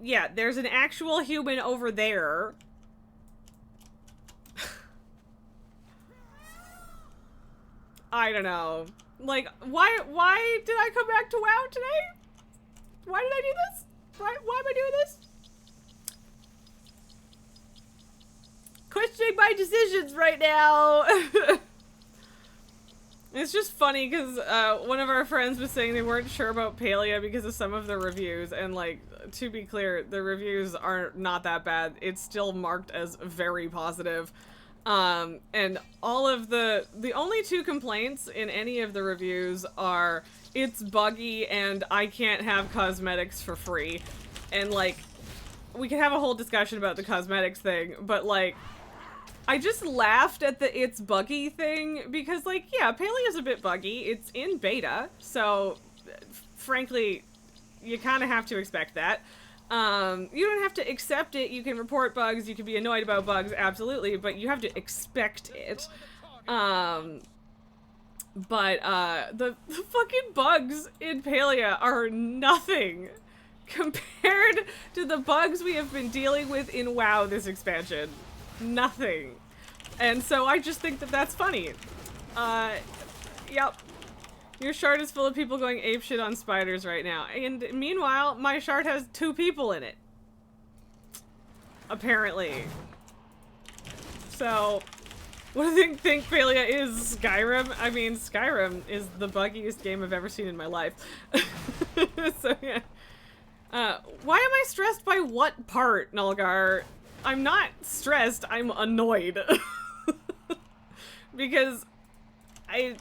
yeah, there's an actual human over there. I don't know. Like, why did I come back to WoW today? Why did I do this? Why am I doing this? Questioning my decisions right now. It's just funny because one of our friends was saying they weren't sure about Palia because of some of the reviews, and like, to be clear, the reviews are not that bad. It's still marked as very positive. And all of the only 2 complaints in any of the reviews are it's buggy and I can't have cosmetics for free. And like, we could have a whole discussion about the cosmetics thing, but like, I just laughed at the it's buggy thing because, like, yeah, Palia's a bit buggy. It's in beta, so frankly, you kind of have to expect that. You don't have to accept it. You can report bugs. You can be annoyed about bugs, absolutely, but you have to expect it. The fucking bugs in Palia are nothing compared to the bugs we have been dealing with in WoW this expansion. Nothing. And so I just think that that's funny. Yep. Your shard is full of people going apeshit on spiders right now. And meanwhile, my shard has 2 people in it. Apparently. So, What do you think Palia is? Skyrim? I mean, Skyrim is the buggiest game I've ever seen in my life. So, yeah. Why am I stressed by what part, Nulgar? I'm not stressed, I'm annoyed. Because I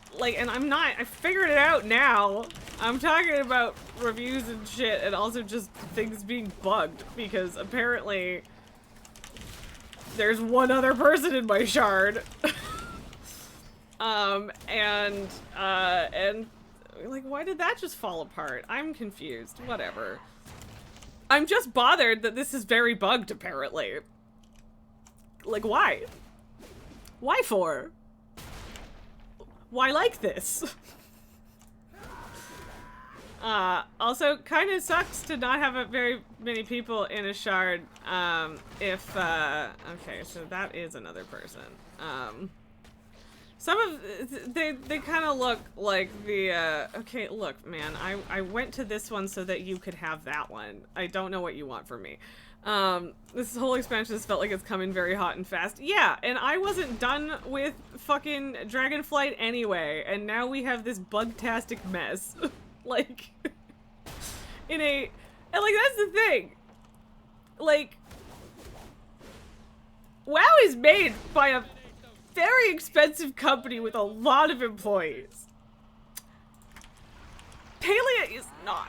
figured it out now. I'm talking about reviews and shit, and also just things being bugged, because apparently there's one other person in my shard. And like, why did that just fall apart? I'm confused. Whatever. I'm just bothered that this is very bugged, apparently. Like, why? Why for? Why like this? Also, kind of sucks to not have very many people in a shard, okay, so that is another person. Some of, they kind of look like the, okay, look, man, I went to this one so that you could have that one. I don't know what you want from me. This whole expansion has felt like it's coming very hot and fast. Yeah, and I wasn't done with fucking Dragonflight anyway, and now we have this bug-tastic mess. Like, and like, that's the thing. Like, WoW is made by a very expensive company with a lot of employees. Palia is not.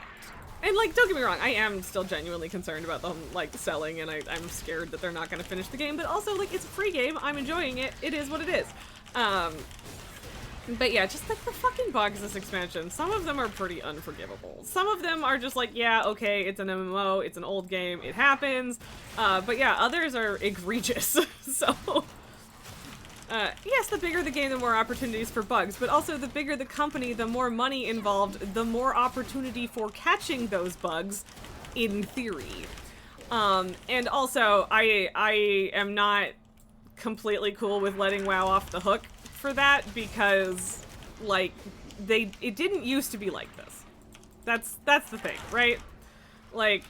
And, like, don't get me wrong, I am still genuinely concerned about them, like, selling, and I'm scared that they're not gonna finish the game, but also, like, it's a free game, I'm enjoying it, it is what it is. But yeah, just, like, the fucking bugs this expansion, some of them are pretty unforgivable. Some of them are just like, yeah, okay, it's an MMO, it's an old game, it happens, but yeah, others are egregious, so... yes, the bigger the game, the more opportunities for bugs, but also the bigger the company, the more money involved, the more opportunity for catching those bugs, in theory. And also, I am not completely cool with letting WoW off the hook for that, because, like, it didn't used to be like this. That's the thing, right? Like,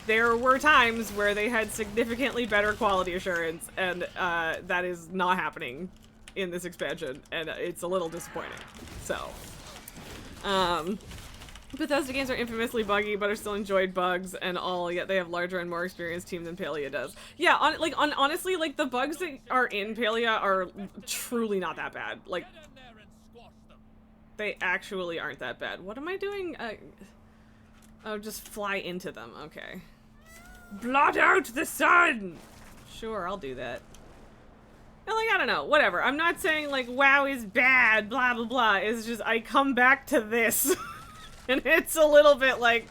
there were times where they had significantly better quality assurance, and that is not happening in this expansion, and it's a little disappointing. So, Bethesda games are infamously buggy, but are still enjoyed bugs and all, yet they have larger and more experienced team than Palia does. Yeah, honestly, like, the bugs that are in Palia are truly not that bad. Like, they actually aren't that bad. What am I doing? Oh, just fly into them. Okay. Blot out the sun! Sure, I'll do that. And, like, I don't know. Whatever. I'm not saying, like, WoW is bad, blah, blah, blah. It's just, I come back to this. And it's a little bit like...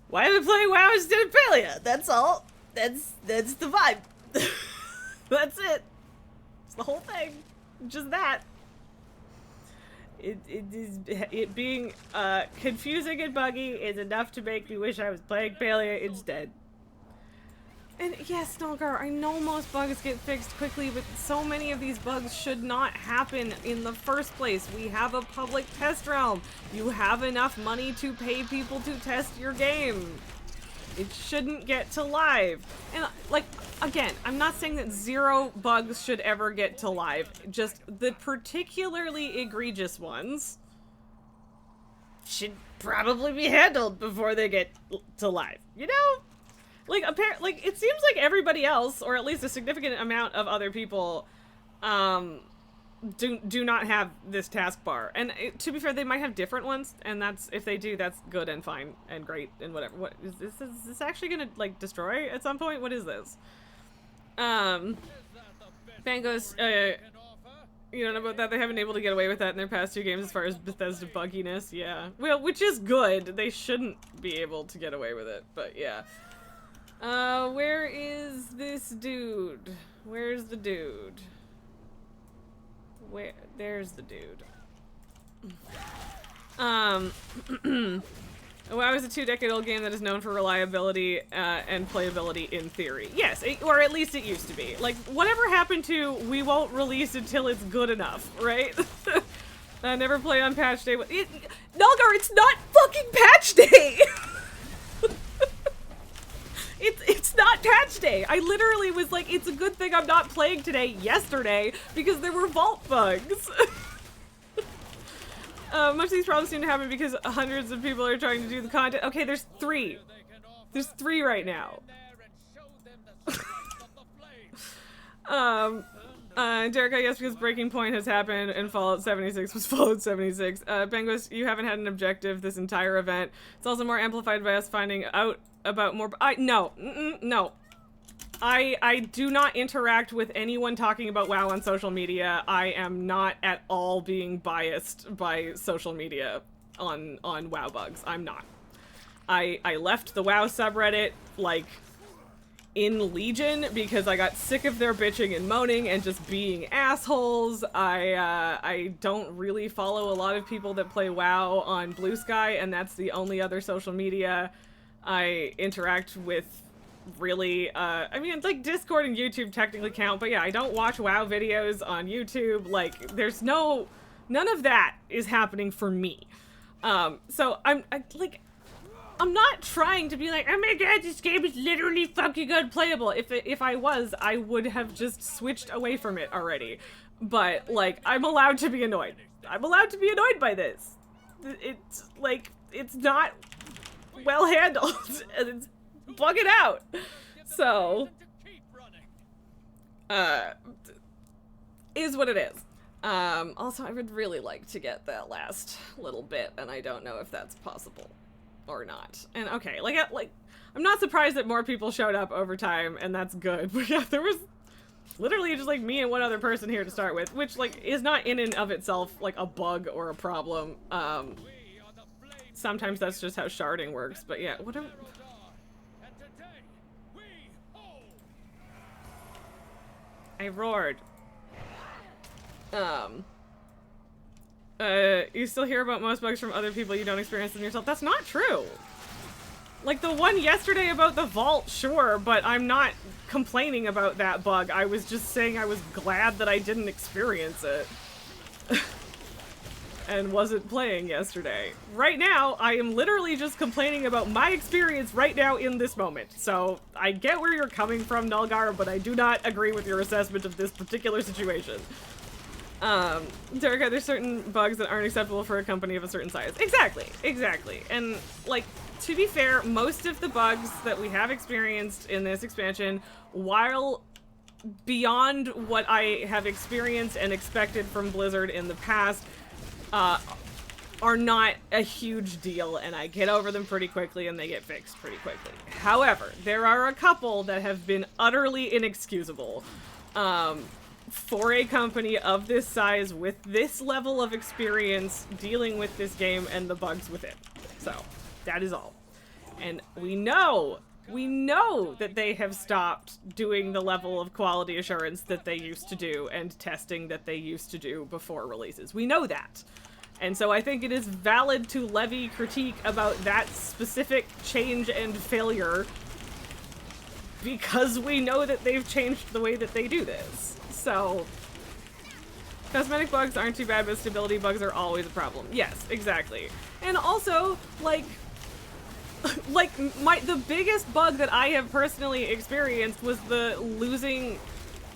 Why am I playing WoW instead of Palia? That's all. That's the vibe. That's it. It's the whole thing. Just that. It being confusing and buggy is enough to make me wish I was playing Palia instead. And yes, Nulgar, I know most bugs get fixed quickly, but so many of these bugs should not happen in the first place. We have a public test realm. You have enough money to pay people to test your game. It shouldn't get to live. And, like, again, I'm not saying that zero bugs should ever get to live. Just the particularly egregious ones should probably be handled before they get to live. You know? Like, it seems like everybody else, or at least a significant amount of other people, do not have this taskbar. And to be fair, they might have different ones, and that's, if they do, that's good and fine and great and whatever. What is this actually gonna, like, destroy at some point? What is this? Bangos, you don't know about that? They haven't been able to get away with that in their past two games as far as Bethesda bugginess, yeah. Well, which is good. They shouldn't be able to get away with it, but yeah. Where is this dude? Where's the dude? There's the dude. WoW is a 2-decade-old game that is known for reliability, and playability in theory. Yes, or at least it used to be. Like, whatever happened to, we won't release until it's good enough, right? Never play on patch day. Nulgar, it's not fucking patch day! It's not patch Wednesday. I literally was like, it's a good thing I'm not playing today yesterday because there were vault bugs. Much of these problems seem to happen because hundreds of people are trying to do the content. Okay, there's 3. There's 3 right now. Derek, I guess because Breaking Point has happened and Fallout 76 was Fallout 76. Bengos, you haven't had an objective this entire event. It's also more amplified by us finding out about more. No. I do not interact with anyone talking about WoW on social media. I am not at all being biased by social media on WoW bugs. I'm not. I left the WoW subreddit, like, in Legion because I got sick of their bitching and moaning and just being assholes. I don't really follow a lot of people that play WoW on Blue Sky, and that's the only other social media I interact with, really. I mean, like, Discord and YouTube technically count, but yeah, I don't watch WoW videos on YouTube. Like, there's none of that is happening for me. So I'm not trying to be like, oh my god, this game is literally fucking unplayable. If I was, I would have just switched away from it already. But, like, I'm allowed to be annoyed. I'm allowed to be annoyed by this. It's, like, it's not well handled, and it's bugging out. So, is what it is. Also, I would really like to get that last little bit, and I don't know if that's possible or not. And okay, like I'm not surprised that more people showed up over time, and that's good. But yeah, there was literally just like me and one other person here to start with, which like is not in and of itself like a bug or a problem. Sometimes that's just how sharding works, but yeah, whatever. I roared. You still hear about most bugs from other people, you don't experience them yourself. That's not true. Like, the one yesterday about the vault, sure, but I'm not complaining about that bug. I was just saying I was glad that I didn't experience it. And wasn't playing yesterday. Right now, I am literally just complaining about my experience right now in this moment. So, I get where you're coming from, Nulgar, but I do not agree with your assessment of this particular situation. Derek, there's certain bugs that aren't acceptable for a company of a certain size. Exactly. And, like, to be fair, most of the bugs that we have experienced in this expansion, while beyond what I have experienced and expected from Blizzard in the past, are not a huge deal, and I get over them pretty quickly and they get fixed pretty quickly. However, there are a couple that have been utterly inexcusable. For a company of this size with this level of experience dealing with this game and the bugs with it. So, that is all. And we know that they have stopped doing the level of quality assurance that they used to do and testing that they used to do before releases. We know that. And so I think it is valid to levy critique about that specific change and failure because we know that they've changed the way that they do this. So, cosmetic bugs aren't too bad, but stability bugs are always a problem. Yes, exactly. And also, like the biggest bug that I have personally experienced was the losing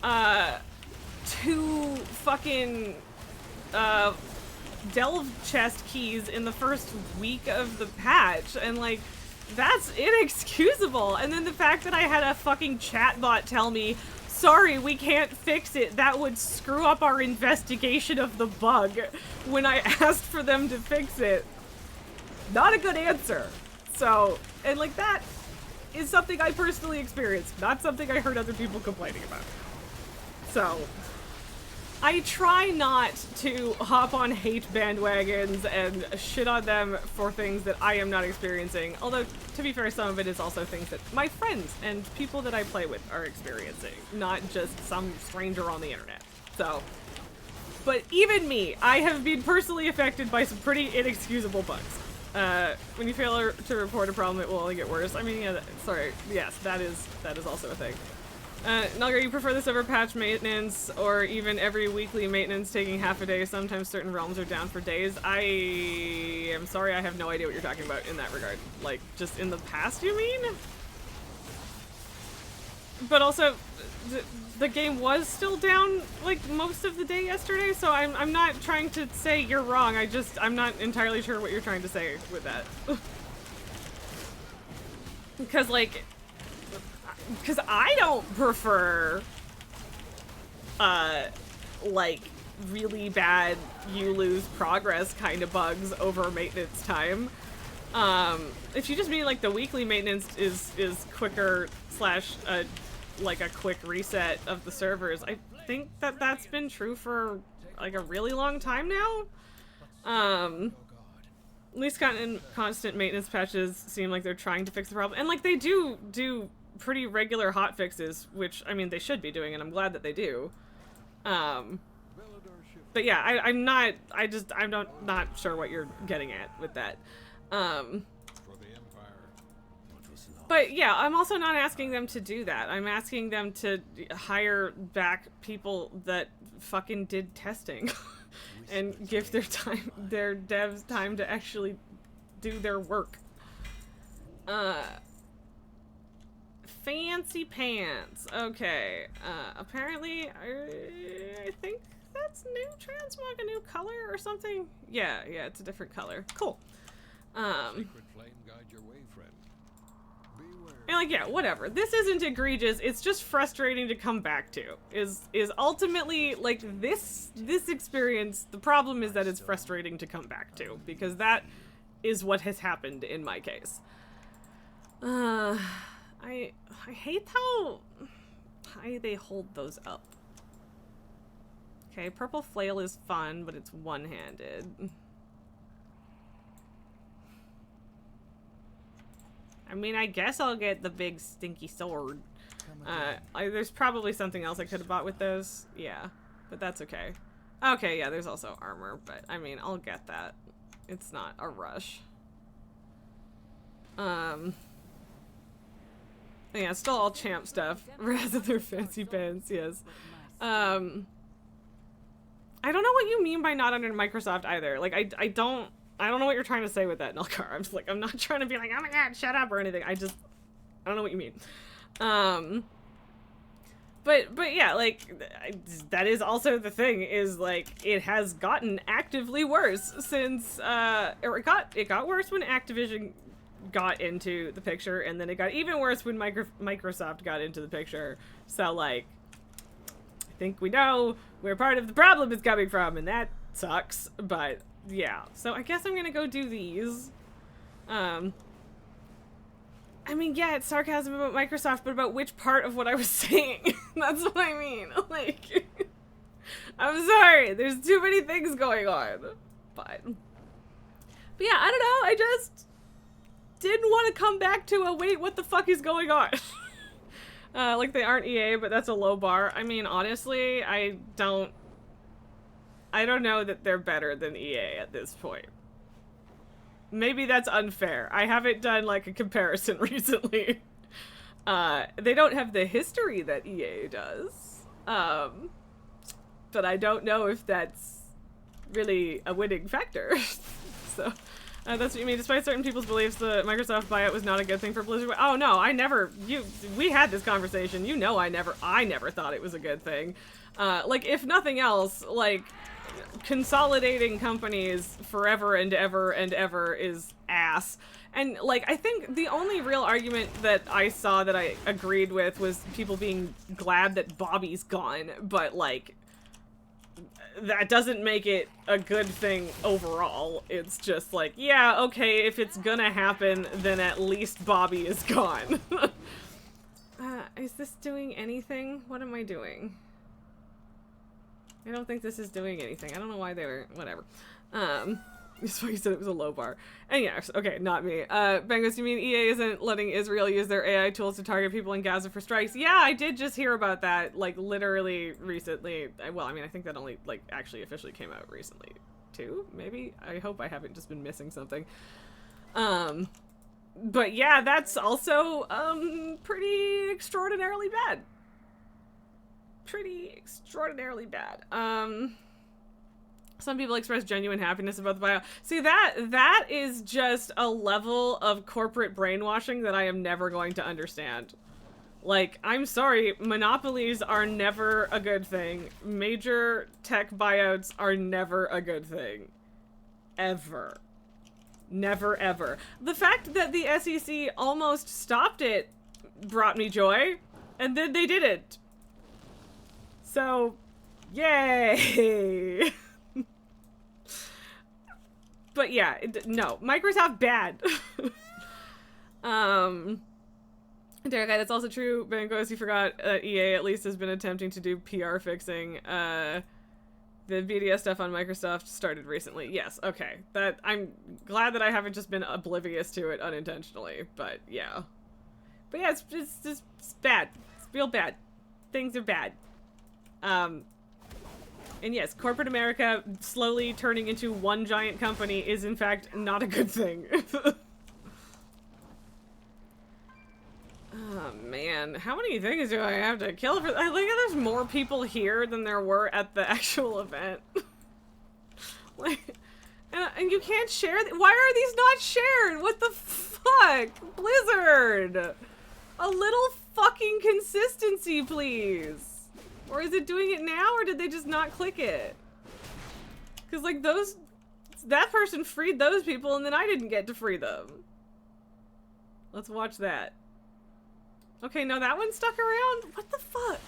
2 fucking delve chest keys in the first week of the patch, and like that's inexcusable. And then the fact that I had a fucking chatbot tell me, sorry, we can't fix it, that would screw up our investigation of the bug when I asked for them to fix it. Not a good answer. So, and like that is something I personally experienced, not something I heard other people complaining about. So, I try not to hop on hate bandwagons and shit on them for things that I am not experiencing. Although, to be fair, some of it is also things that my friends and people that I play with are experiencing, not just some stranger on the internet. So, but even me, I have been personally affected by some pretty inexcusable bugs. When you fail to report a problem, it will only get worse. I mean, yeah, sorry, yes, that is also a thing. Nulgar, you prefer this over patch maintenance, or even every weekly maintenance taking half a day? Sometimes certain realms are down for days. I am sorry, I have no idea what you're talking about in that regard. Like, just in the past, you mean? but also, the game was still down, like, most of the day yesterday, so I'm not trying to say you're wrong, I'm not entirely sure what you're trying to say with that. Because, like, because I don't prefer, like, really bad you lose progress kind of bugs over maintenance time. If you just mean, like, the weekly maintenance is quicker slash, like, a quick reset of the servers, I think that that's been true for, like, a really long time now. At least constant maintenance patches seem like they're trying to fix the problem. And, like, they do pretty regular hot fixes, which, I mean, they should be doing, and I'm glad that they do. But yeah, I'm not sure what you're getting at with that. But yeah, I'm also not asking them to do that. I'm asking them to hire back people that fucking did testing and give their devs time to actually do their work. Fancy pants. Okay. Apparently, I think that's new transmog, a new color or something? Yeah, it's a different color. Cool. Secret flame guide your way, friend. Beware. And like, yeah, whatever. This isn't egregious. It's just frustrating to come back to. Is ultimately, like, this experience, the problem is that it's frustrating to come back to, because that is what has happened in my case. I hate how high they hold those up. Okay, purple flail is fun, but it's one-handed. I mean, I guess I'll get the big stinky sword. There's probably something else I could have bought with those. Yeah, but that's okay. Okay, yeah, there's also armor, but I mean, I'll get that. It's not a rush. Yeah, it's still all champ stuff rather than fancy pants, yes. I don't know what you mean by not under Microsoft either. Like, I don't know what you're trying to say with that, Nilkar. I'm just like, I'm not trying to be like, oh my god, shut up or anything. I don't know what you mean. But yeah, like, that is also the thing, is like, it has gotten actively worse since, or it got worse when Activision got into the picture, and then it got even worse when Microsoft got into the picture. So, like, I think we know where part of the problem is coming from, and that sucks, but yeah. So I guess I'm gonna go do these. I mean, yeah, it's sarcasm about Microsoft, but about which part of what I was saying? That's what I mean. Like, I'm sorry, there's too many things going on. But yeah, I don't know, I just didn't want to come back to a wait, what the fuck is going on? Like, they aren't EA, but that's a low bar. I mean, honestly, I don't know that they're better than EA at this point. Maybe that's unfair. I haven't done, like, a comparison recently. They don't have the history that EA does. But I don't know if that's really a winning factor. So, that's what you mean. Despite certain people's beliefs, the Microsoft buyout was not a good thing for Blizzard. Oh no, we had this conversation. You know, I never thought it was a good thing. Like, if nothing else, like, consolidating companies forever and ever is ass. And, like, I think the only real argument that I saw that I agreed with was people being glad that Bobby's gone, but, like, that doesn't make it a good thing overall. It's just like, yeah, okay, if it's gonna happen, then at least Bobby is gone. Is this doing anything? What am I doing? I don't think this is doing anything. I don't know why they were, whatever. That's why you said it was a low bar. And yes, okay, not me. Bengals, you mean EA isn't letting Israel use their AI tools to target people in Gaza for strikes? Yeah, I did just hear about that, like, literally recently. Well, I mean, I think that only, like, actually officially came out recently, too, maybe? I hope I haven't just been missing something. But yeah, that's also, pretty extraordinarily bad. Pretty extraordinarily bad. Some people express genuine happiness about the buyout. See, that is just a level of corporate brainwashing that I am never going to understand. Like, I'm sorry, monopolies are never a good thing. Major tech buyouts are never a good thing. Ever. Never, ever. The fact that the SEC almost stopped it brought me joy, and then they didn't. So, yay! But yeah, no. Microsoft bad. Derek, that's also true. Bangos, you forgot EA at least has been attempting to do PR fixing. The BDS stuff on Microsoft started recently. Yes, okay. That I'm glad that I haven't just been oblivious to it unintentionally, but yeah. But yeah, it's bad. It's real bad. Things are bad. And yes, corporate America slowly turning into one giant company is in fact not a good thing. Oh man, how many things do I have to kill for? I think there's more people here than there were at the actual event. Like, and you can't share. Why are these not shared? What the fuck, Blizzard? A little fucking consistency, please. Or is it doing it now, or did they just not click it? Because like that person freed those people, and then I didn't get to free them. Let's watch that. Okay, no, that one stuck around? What the fuck?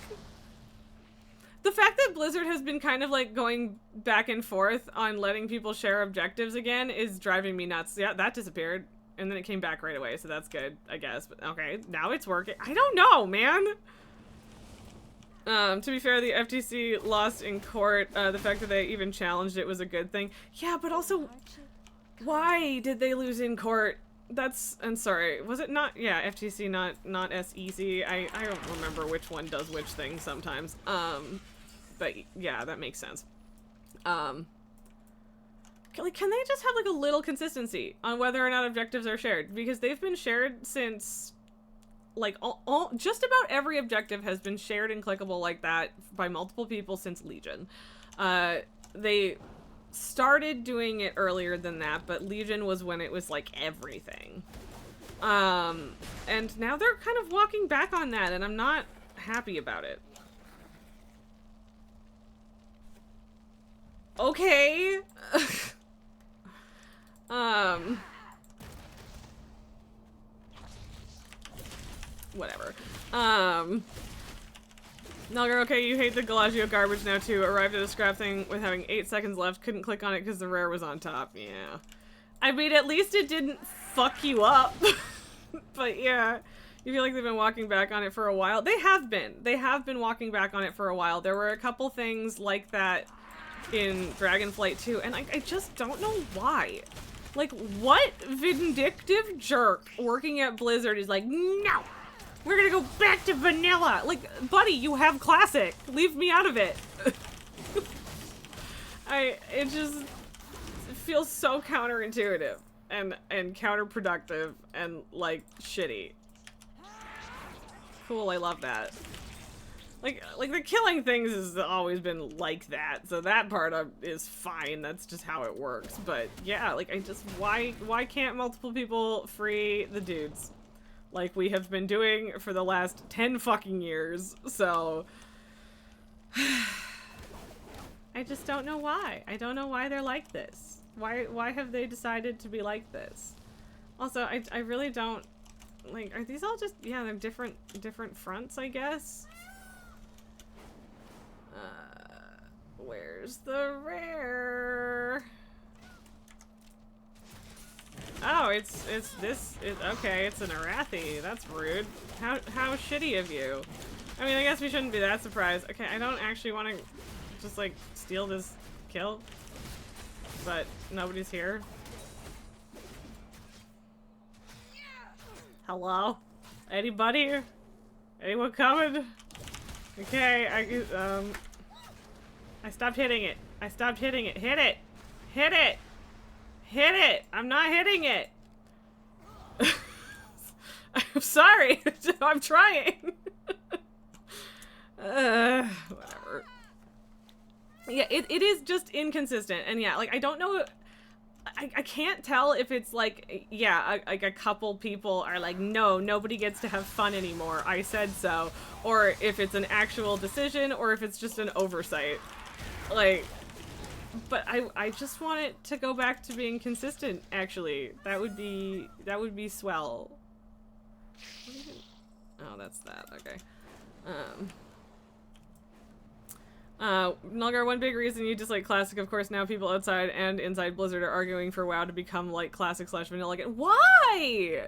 The fact that Blizzard has been kind of like going back and forth on letting people share objectives again is driving me nuts. Yeah, that disappeared. And then it came back right away, so that's good, I guess. But okay, now it's working. I don't know, man! To be fair, the FTC lost in court. The fact that they even challenged it was a good thing. Yeah, but also, why did they lose in court? I'm sorry, was it not, yeah, FTC, not SEC, I don't remember which one does which thing sometimes, but yeah, that makes sense. Can they just have like a little consistency on whether or not objectives are shared, because they've been shared since, like, just about every objective has been shared and clickable like that by multiple people since Legion. They started doing it earlier than that, but Legion was when it was like everything. And now they're kind of walking back on that, and I'm not happy about it. Okay. Whatever. Nalgar, okay, you hate the Galagio garbage now too. Arrived at a scrap thing with having 8 seconds left. Couldn't click on it because the rare was on top. Yeah. I mean, at least it didn't fuck you up. But yeah, you feel like they've been walking back on it for a while. They have been. They have been walking back on it for a while. There were a couple things like that in Dragonflight 2, and I just don't know why. Like, what vindictive jerk working at Blizzard is like, no! We're gonna go back to vanilla! Like, buddy, you have classic! Leave me out of it! It just feels so counterintuitive and counterproductive and, like, shitty. Cool, I love that. Like the killing things has always been like that, so that part is fine, that's just how it works. But yeah, like, why can't multiple people free the dudes? Like we have been doing for the last 10 fucking years, so... I just don't know why. I don't know why they're like this. Why have they decided to be like this? Also, I really don't... Like, are these all just... Yeah, they're different fronts, I guess? Where's the rare? Oh, it's this. Okay, it's an Arathi. That's rude. How shitty of you. I mean, I guess we shouldn't be that surprised. Okay, I don't actually want to just, like, steal this kill. But nobody's here. Hello? Anybody? Anyone coming? Okay, I stopped hitting it. I stopped hitting it. Hit it! Hit it! Hit it! I'm not hitting it! I'm sorry! I'm trying! Whatever. Yeah, it is just inconsistent. And yeah, like, I don't know... I can't tell if it's like, yeah, like a couple people are like, no, nobody gets to have fun anymore, I said so, or if it's an actual decision, or if it's just an oversight. Like, but I just want it to go back to being consistent, actually. That would be swell. Oh, that's that, okay. Nulgar, one big reason you dislike Classic, of course, now people outside and inside Blizzard are arguing for WoW to become like Classic / vanilla again. Why?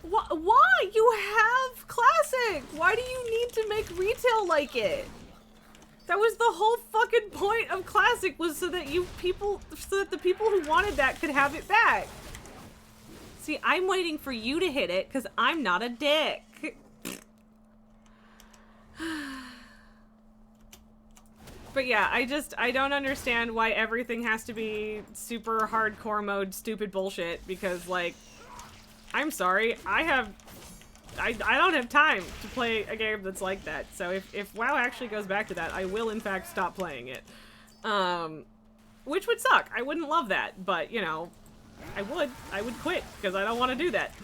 Why? You have Classic! Why do you need to make retail like it? That was the whole fucking point of Classic, was so that the people who wanted that could have it back. See, I'm waiting for you to hit it, because I'm not a dick. But yeah, I don't understand why everything has to be super hardcore mode stupid bullshit, because, like, I'm sorry, I don't have time to play a game that's like that. So if WoW actually goes back to that, I will in fact stop playing it. Which would suck. I wouldn't love that, but, you know, I would quit, because I don't want to do that.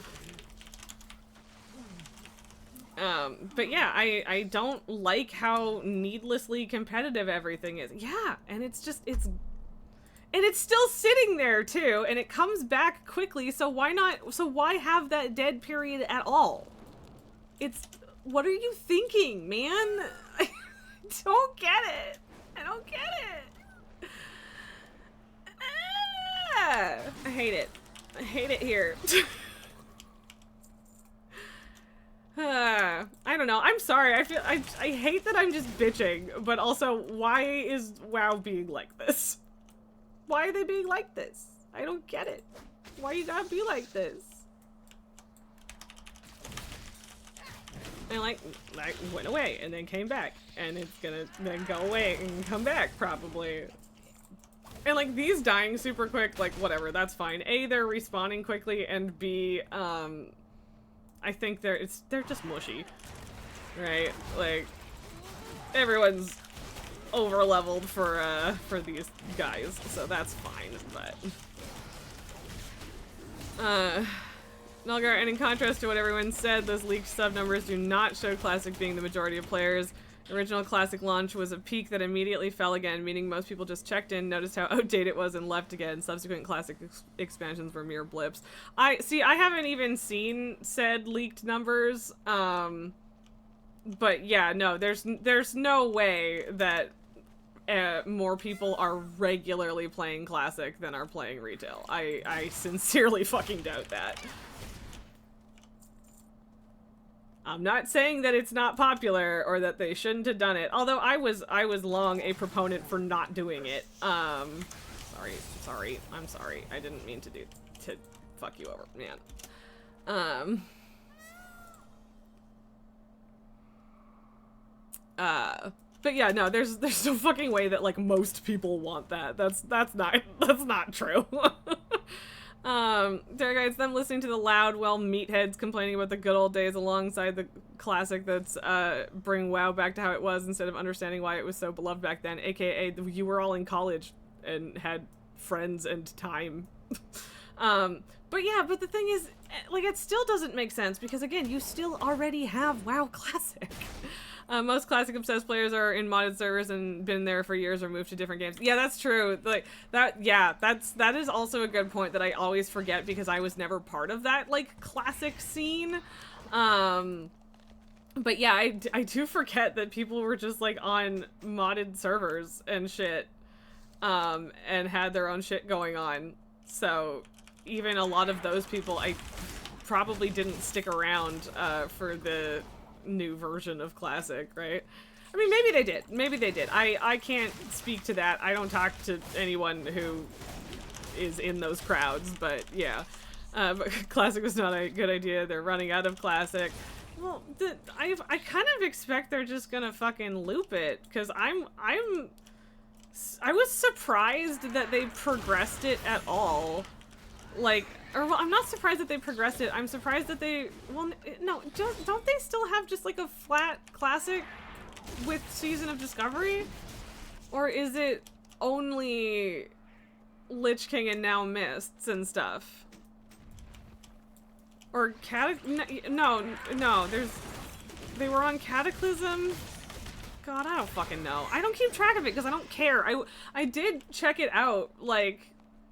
But yeah, I don't like how needlessly competitive everything is. Yeah, and it's still sitting there too, and it comes back quickly, so why have that dead period at all? What are you thinking, man? I don't get it. I don't get it. I hate it. I hate it here. I don't know. I'm sorry. I hate that I'm just bitching, but also, why is WoW being like this? Why are they being like this? I don't get it. Why you gotta be like this? And like went away and then came back, and it's gonna then go away and come back probably. And like these dying super quick, like whatever, that's fine. A, they're respawning quickly, and B, I think they're just mushy, right? Like everyone's over leveled for these guys, so that's fine. But Nulgar, and in contrast to what everyone said, those leaked sub numbers do not show Classic being the majority of players. Original Classic launch was a peak that immediately fell again, meaning most people just checked in, noticed how outdated it was, and left again. Subsequent Classic expansions were mere blips. I haven't even seen said leaked numbers, but yeah, no, there's no way that more people are regularly playing Classic than are playing retail. I sincerely fucking doubt that. I'm not saying that it's not popular or that they shouldn't have done it, although I was long a proponent for not doing it. I'm sorry. I didn't mean to fuck you over, man. But yeah, no, there's no fucking way that like most people want that. That's not true. There guys, them listening to the loud, meatheads complaining about the good old days alongside the Classic that's bring WoW back to how it was instead of understanding why it was so beloved back then, aka you were all in college and had friends and time. But yeah, but the thing is, like, it still doesn't make sense because again, you still already have WoW Classic. Most Classic obsessed players are in modded servers and been there for years or moved to different games. Yeah, that's true. Like that. Yeah, that is also a good point that I always forget because I was never part of that like Classic scene. But yeah, I do forget that people were just like on modded servers and shit, and had their own shit going on. So even a lot of those people, I probably didn't stick around for the new version of Classic, right? I mean, maybe they did. Maybe they did. I can't speak to that. I don't talk to anyone who is in those crowds, but yeah. But Classic was not a good idea. They're running out of Classic. Well, I kind of expect they're just gonna fucking loop it, because I was surprised that they progressed it at all. Like, or well, I'm not surprised that they progressed it. I'm surprised that they, well, no, don't they still have just like a flat Classic with Season of Discovery? Or is it only Lich King and now Mists and stuff. Or no, they were on Cataclysm. God, I don't fucking know. I don't keep track of it because I don't care. I did check it out, like,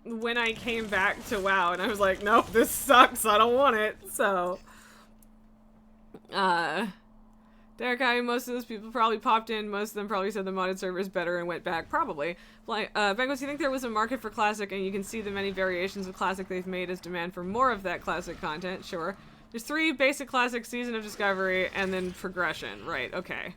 when I came back to WoW, and I was like, nope, this sucks, I don't want it, so. Derek, most of those people probably popped in, most of them probably said the modded server is better and went back, probably. Bengals, you think there was a market for Classic, and you can see the many variations of Classic they've made as demand for more of that Classic content? Sure. There's 3 basic Classic, Season of Discovery, and then Progression. Right, okay.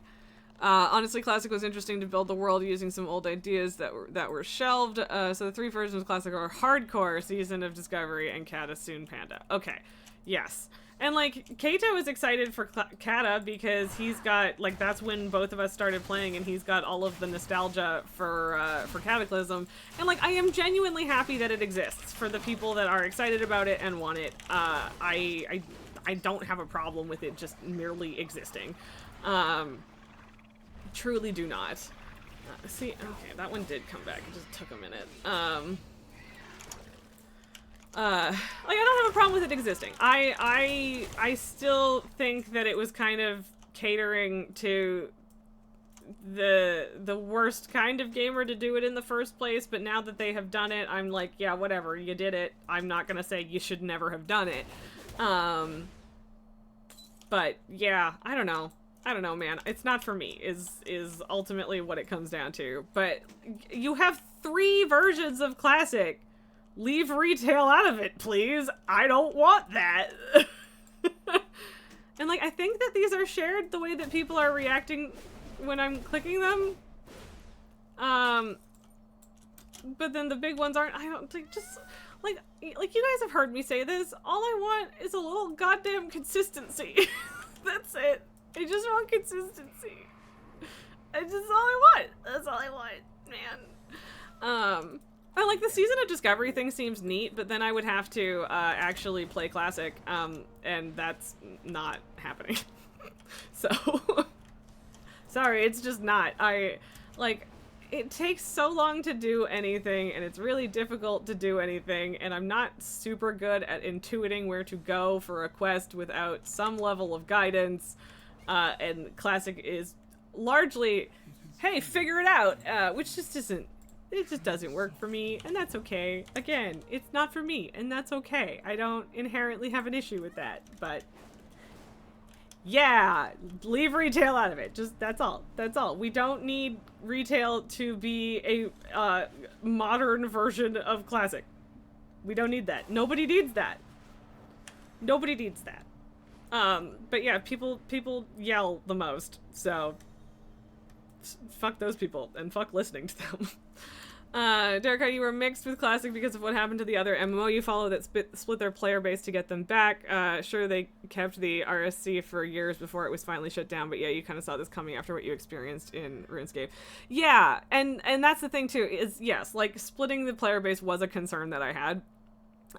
Honestly, Classic was interesting to build the world using some old ideas that were shelved. So the 3 versions of Classic are Hardcore, Season of Discovery, and Kata Soon Panda. Okay, yes. And, like, Kato is excited for Kata because he's got, like, that's when both of us started playing, and he's got all of the nostalgia for Cataclysm. And, like, I am genuinely happy that it exists for the people that are excited about it and want it. I don't have a problem with it just merely existing. Truly do not. See, okay, that one did come back. It just took a minute. Like, I don't have a problem with it existing. I still think that it was kind of catering to the worst kind of gamer to do it in the first place, but now that they have done it, I'm like, yeah, whatever, you did it. I'm not gonna say you should never have done it. But yeah, I don't know. I don't know, man. It's not for me, is ultimately what it comes down to. But you have 3 versions of Classic. Leave retail out of it, please. I don't want that. And, like, I think that these are shared the way that people are reacting when I'm clicking them. But then the big ones aren't. I don't think, just, like you guys have heard me say this. All I want is a little goddamn consistency. That's it. I just want consistency. That's all I want. That's all I want, man. I like the Season of Discovery thing seems neat, but then I would have to actually play Classic, and that's not happening. So, sorry, it's just not. It takes so long to do anything, and it's really difficult to do anything, and I'm not super good at intuiting where to go for a quest without some level of guidance. And Classic is largely, hey, figure it out, which just isn't, it just doesn't work for me, and that's okay. Again, it's not for me, and that's okay. I don't inherently have an issue with that, but yeah, leave retail out of it. Just, that's all. That's all. We don't need retail to be a modern version of Classic. We don't need that. Nobody needs that. Nobody needs that. But yeah, people yell the most, so fuck those people, and fuck listening to them. Derek, you were mixed with Classic because of what happened to the other MMO you follow that split their player base to get them back. Sure, they kept the RSC for years before it was finally shut down, but yeah, you kind of saw this coming after what you experienced in RuneScape. Yeah, and that's the thing too, is yes, like, splitting the player base was a concern that I had.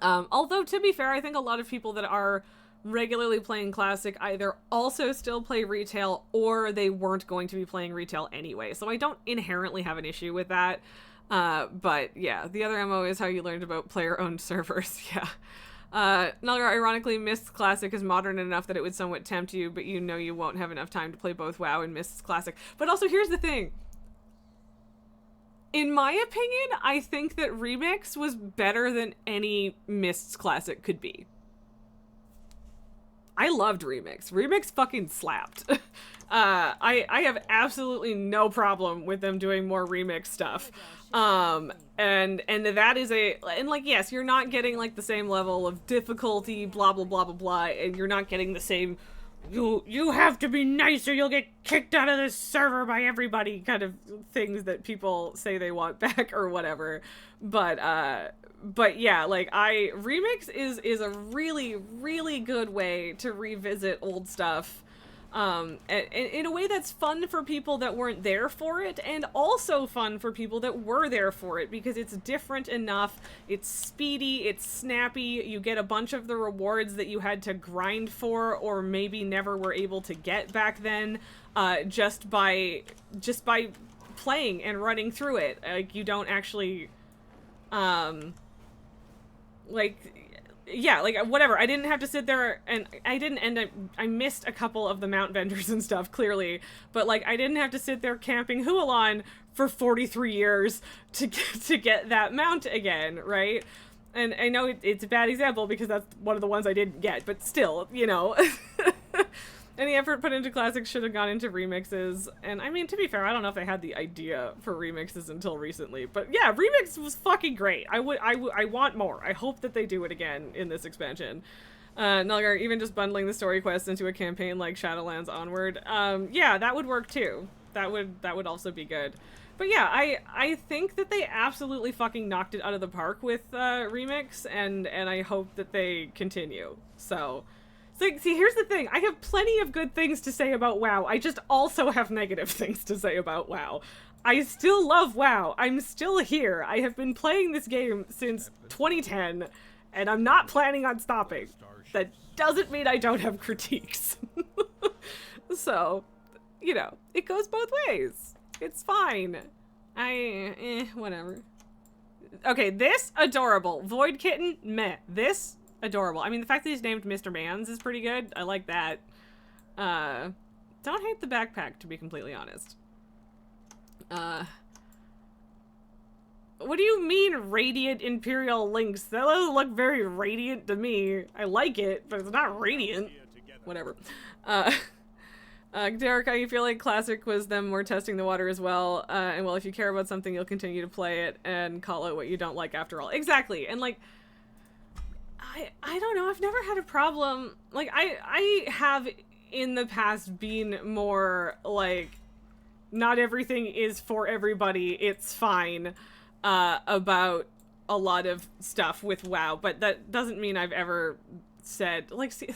Although, to be fair, I think a lot of people that are regularly playing Classic either also still play retail or they weren't going to be playing retail anyway, so I don't inherently have an issue with that. But yeah, the other MO is how you learned about player-owned servers. Yeah. Nalgar, ironically, Mist's Classic is modern enough that it would somewhat tempt you, but you know you won't have enough time to play both WoW and Mist's Classic. But also, here's the thing. In my opinion, I think that Remix was better than any Mist's Classic could be. I loved Remix. Remix fucking slapped. I have absolutely no problem with them doing more Remix stuff. And that is and like, yes, you're not getting like the same level of difficulty, blah, blah, blah, blah, blah, and you're not getting the same, you have to be nice or you'll get kicked out of this server by everybody kind of things that people say they want back or whatever. But yeah, like, Remix is a really, really good way to revisit old stuff, and in a way that's fun for people that weren't there for it, and also fun for people that were there for it, because it's different enough, it's speedy, it's snappy, you get a bunch of the rewards that you had to grind for, or maybe never were able to get back then, just by playing and running through it. Like, you don't actually Like, yeah, like, whatever. I didn't have to sit there, and I didn't end up, I missed a couple of the mount vendors and stuff, clearly, but, like, I didn't have to sit there camping Hualon for 43 years to get that mount again, right? And I know it's a bad example because that's one of the ones I didn't get, but still, you know. Any effort put into classics should have gone into remixes. And I mean, to be fair, I don't know if they had the idea for remixes until recently, but yeah, remix was fucking great. I want more. I hope that they do it again in this expansion. Nulgar, even just bundling the story quests into a campaign like Shadowlands Onward. Yeah, that would work too. That would also be good. But yeah, I think that they absolutely fucking knocked it out of the park with remix, and I hope that they continue. So see, here's the thing. I have plenty of good things to say about WoW. I just also have negative things to say about WoW. I still love WoW. I'm still here. I have been playing this game since 2010, and I'm not planning on stopping. That doesn't mean I don't have critiques. So, you know, it goes both ways. It's fine. Whatever. Okay, this, adorable. Void Kitten, meh. This, adorable. I mean, the fact that he's named Mr. Mans is pretty good. I like that. Don't hate the backpack, to be completely honest. What do you mean, radiant Imperial Links? That doesn't look very radiant to me. I like it, but it's not radiant. Whatever. Derek, I feel like Classic was them more testing the water as well. And well, if you care about something, you'll continue to play it and call it what you don't like after all. Exactly. And like, I don't know. I've never had a problem. Like, I have in the past been more like, not everything is for everybody. It's fine, about a lot of stuff with WoW. But that doesn't mean I've ever said, like, see,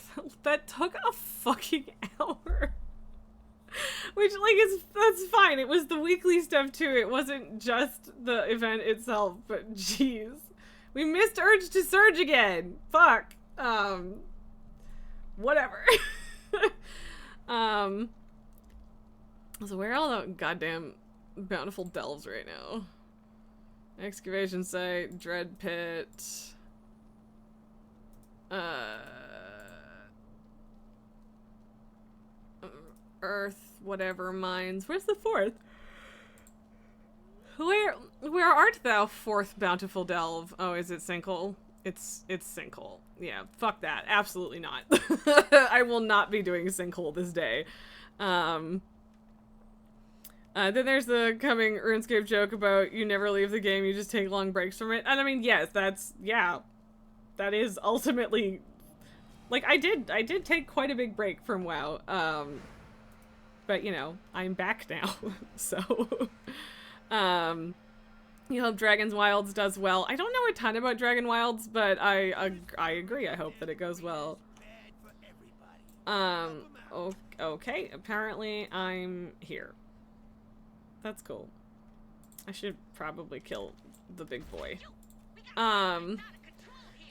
that took a fucking hour. Which, like, that's fine. It was the weekly stuff, too. It wasn't just the event itself, but jeez. We missed Urge to Surge again. Fuck. Whatever. So where are all the goddamn bountiful delves right now? Excavation site, Dread Pit. Earth, whatever, mines. Where's the fourth? Where art thou, fourth bountiful delve? Oh, is it Sinkhole? It's Sinkhole. Yeah, fuck that. Absolutely not. I will not be doing Sinkhole this day. Then there's the coming RuneScape joke about you never leave the game, you just take long breaks from it. And I mean, yes, yeah. That is ultimately, like, I did take quite a big break from WoW. But, you know, I'm back now, so, you hope Dragon's Wilds does well. I don't know a ton about Dragon Wilds, but I agree. I hope that it goes well. Okay, apparently I'm here. That's cool. I should probably kill the big boy.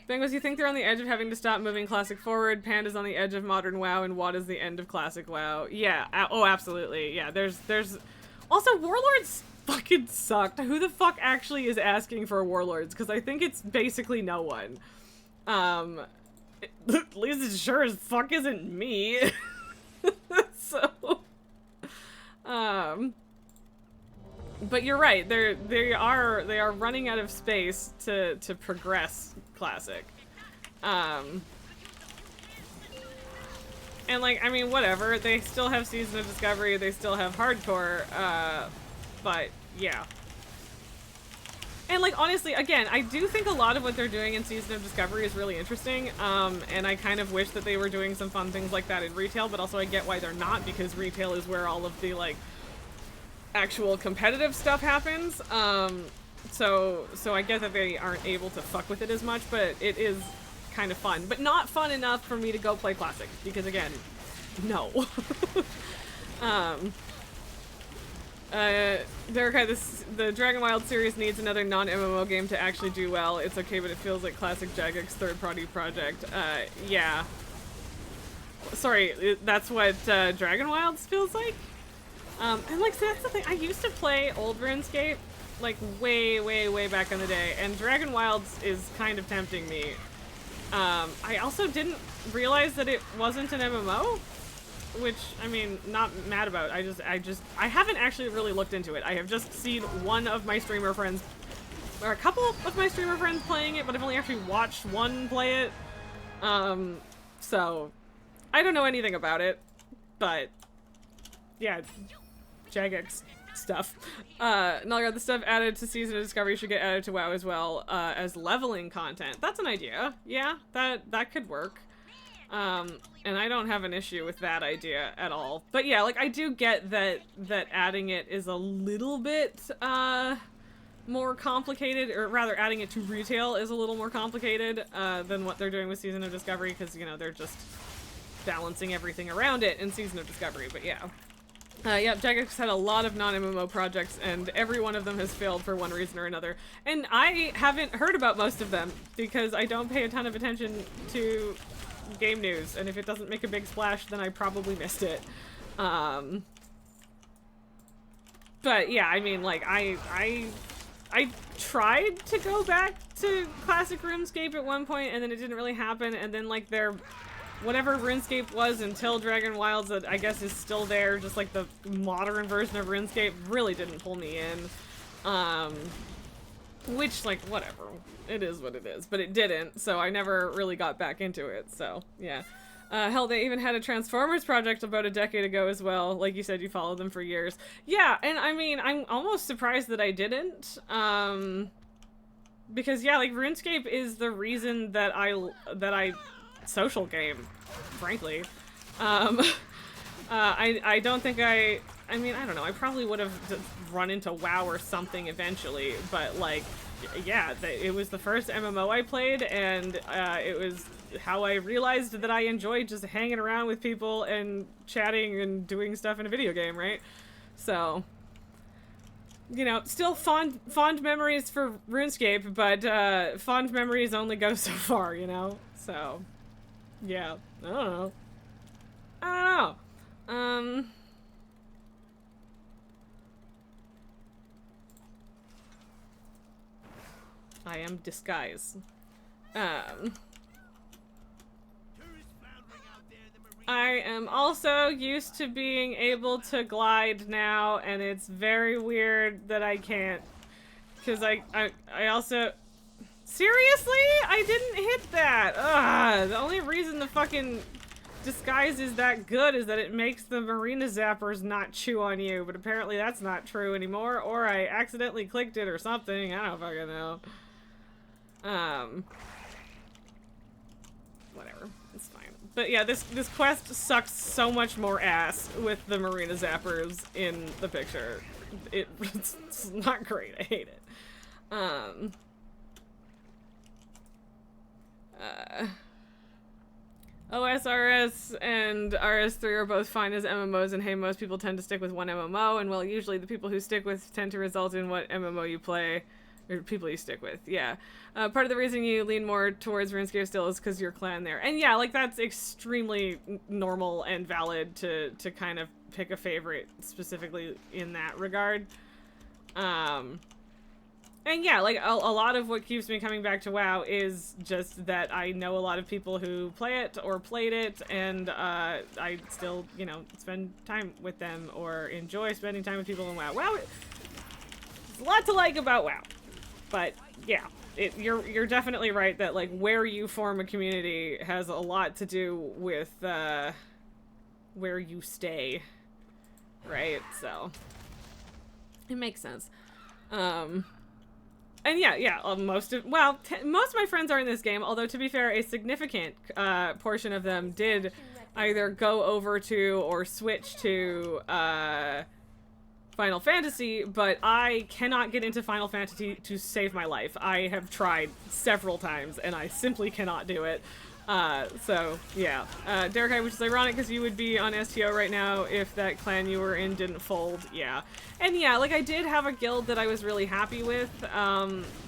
Bengals, you think they're on the edge of having to stop moving Classic forward? Panda's on the edge of modern WoW, and WoD is the end of Classic WoW. Yeah, oh, absolutely. Yeah, there's... Also, Warlords fucking sucked. Who the fuck actually is asking for Warlords? Because I think it's basically no one. At least it sure as fuck isn't me. So... But you're right. They are running out of space to progress Classic. And like, I mean, whatever. They still have Season of Discovery. They still have Hardcore. But yeah. And like, honestly, again, I do think a lot of what they're doing in Season of Discovery is really interesting. And I kind of wish that they were doing some fun things like that in retail, but also I get why they're not, because retail is where all of the like actual competitive stuff happens. So I get that they aren't able to fuck with it as much, but it is kind of fun. But not fun enough for me to go play Classic, because again, no. Derek, the Dragon Wild series needs another non-MMO game to actually do well. It's okay, but it feels like classic Jagex's third-party project. Yeah. Sorry, that's what Dragon Wilds feels like? And like, so that's the thing. I used to play old RuneScape, like way back in the day, and Dragon Wilds is kind of tempting me. I also didn't realize that it wasn't an MMO, which, I mean, not mad about. I haven't actually really looked into it. I have just seen one of my streamer friends, or a couple of my streamer friends playing it, but I've only actually watched one play it. So I don't know anything about it, but yeah, Jagex stuff. Nalgar, the stuff added to Season of Discovery should get added to WoW as well, as leveling content. That's an idea. Yeah, that could work. And I don't have an issue with that idea at all. But yeah, like, I do get that adding it is a little bit, more complicated, or rather adding it to retail is a little more complicated, than what they're doing with Season of Discovery, because, you know, they're just balancing everything around it in Season of Discovery, but yeah. Yep, Jagex had a lot of non-MMO projects, and every one of them has failed for one reason or another. And I haven't heard about most of them, because I don't pay a ton of attention to game news, and if it doesn't make a big splash, then I probably missed it. But yeah, I mean, like, I tried to go back to Classic RuneScape at one point, and then it didn't really happen, and then, like, whatever RuneScape was until Dragon Wilds, that I guess is still there, just like the modern version of RuneScape, really didn't pull me in. Which, like, whatever. It is what it is. But it didn't, so I never really got back into it, so, yeah. Hell, they even had a Transformers project about a decade ago as well. Like you said, you followed them for years. Yeah, and I mean, I'm almost surprised that I didn't. Because, yeah, like, RuneScape is the reason that I social game, frankly. I don't think I mean, I don't know, I probably would have run into WoW or something eventually, but, like, yeah, it was the first MMO I played, and it was how I realized that I enjoyed just hanging around with people and chatting and doing stuff in a video game, right? So, you know, still fond memories for RuneScape, but fond memories only go so far, you know? So, yeah, I don't know. I am disguise. I am also used to being able to glide now, and it's very weird that I can't. Because I also... Seriously? I didn't hit that! Ugh, the only reason the fucking disguise is that good is that it makes the marina zappers not chew on you, but apparently that's not true anymore, or I accidentally clicked it or something, I don't fucking know. Whatever, it's fine. But yeah, this quest sucks so much more ass with the marina zappers in the picture. It's not great, I hate it. OSRS and RS3 are both fine as MMOs, and hey, most people tend to stick with one MMO, and well, usually the people who stick with tend to result in what MMO you play, or people you stick with, yeah. Part of the reason you lean more towards RuneScape still is because your clan there. And yeah, like, that's extremely normal and valid to kind of pick a favorite specifically in that regard. And yeah, like, a lot of what keeps me coming back to WoW is just that I know a lot of people who play it or played it, and I still, you know, spend time with them or enjoy spending time with people in WoW. WoW, there's a lot to like about WoW, but yeah, you're definitely right that, like, where you form a community has a lot to do with where you stay, right? So it makes sense. And yeah, most of my friends are in this game, although to be fair, a significant portion of them did either go over to or switch to Final Fantasy, but I cannot get into Final Fantasy to save my life. I have tried several times, and I simply cannot do it. So, yeah. Derek, which is ironic because you would be on STO right now if that clan you were in didn't fold. Yeah. And yeah, like, I did have a guild that I was really happy with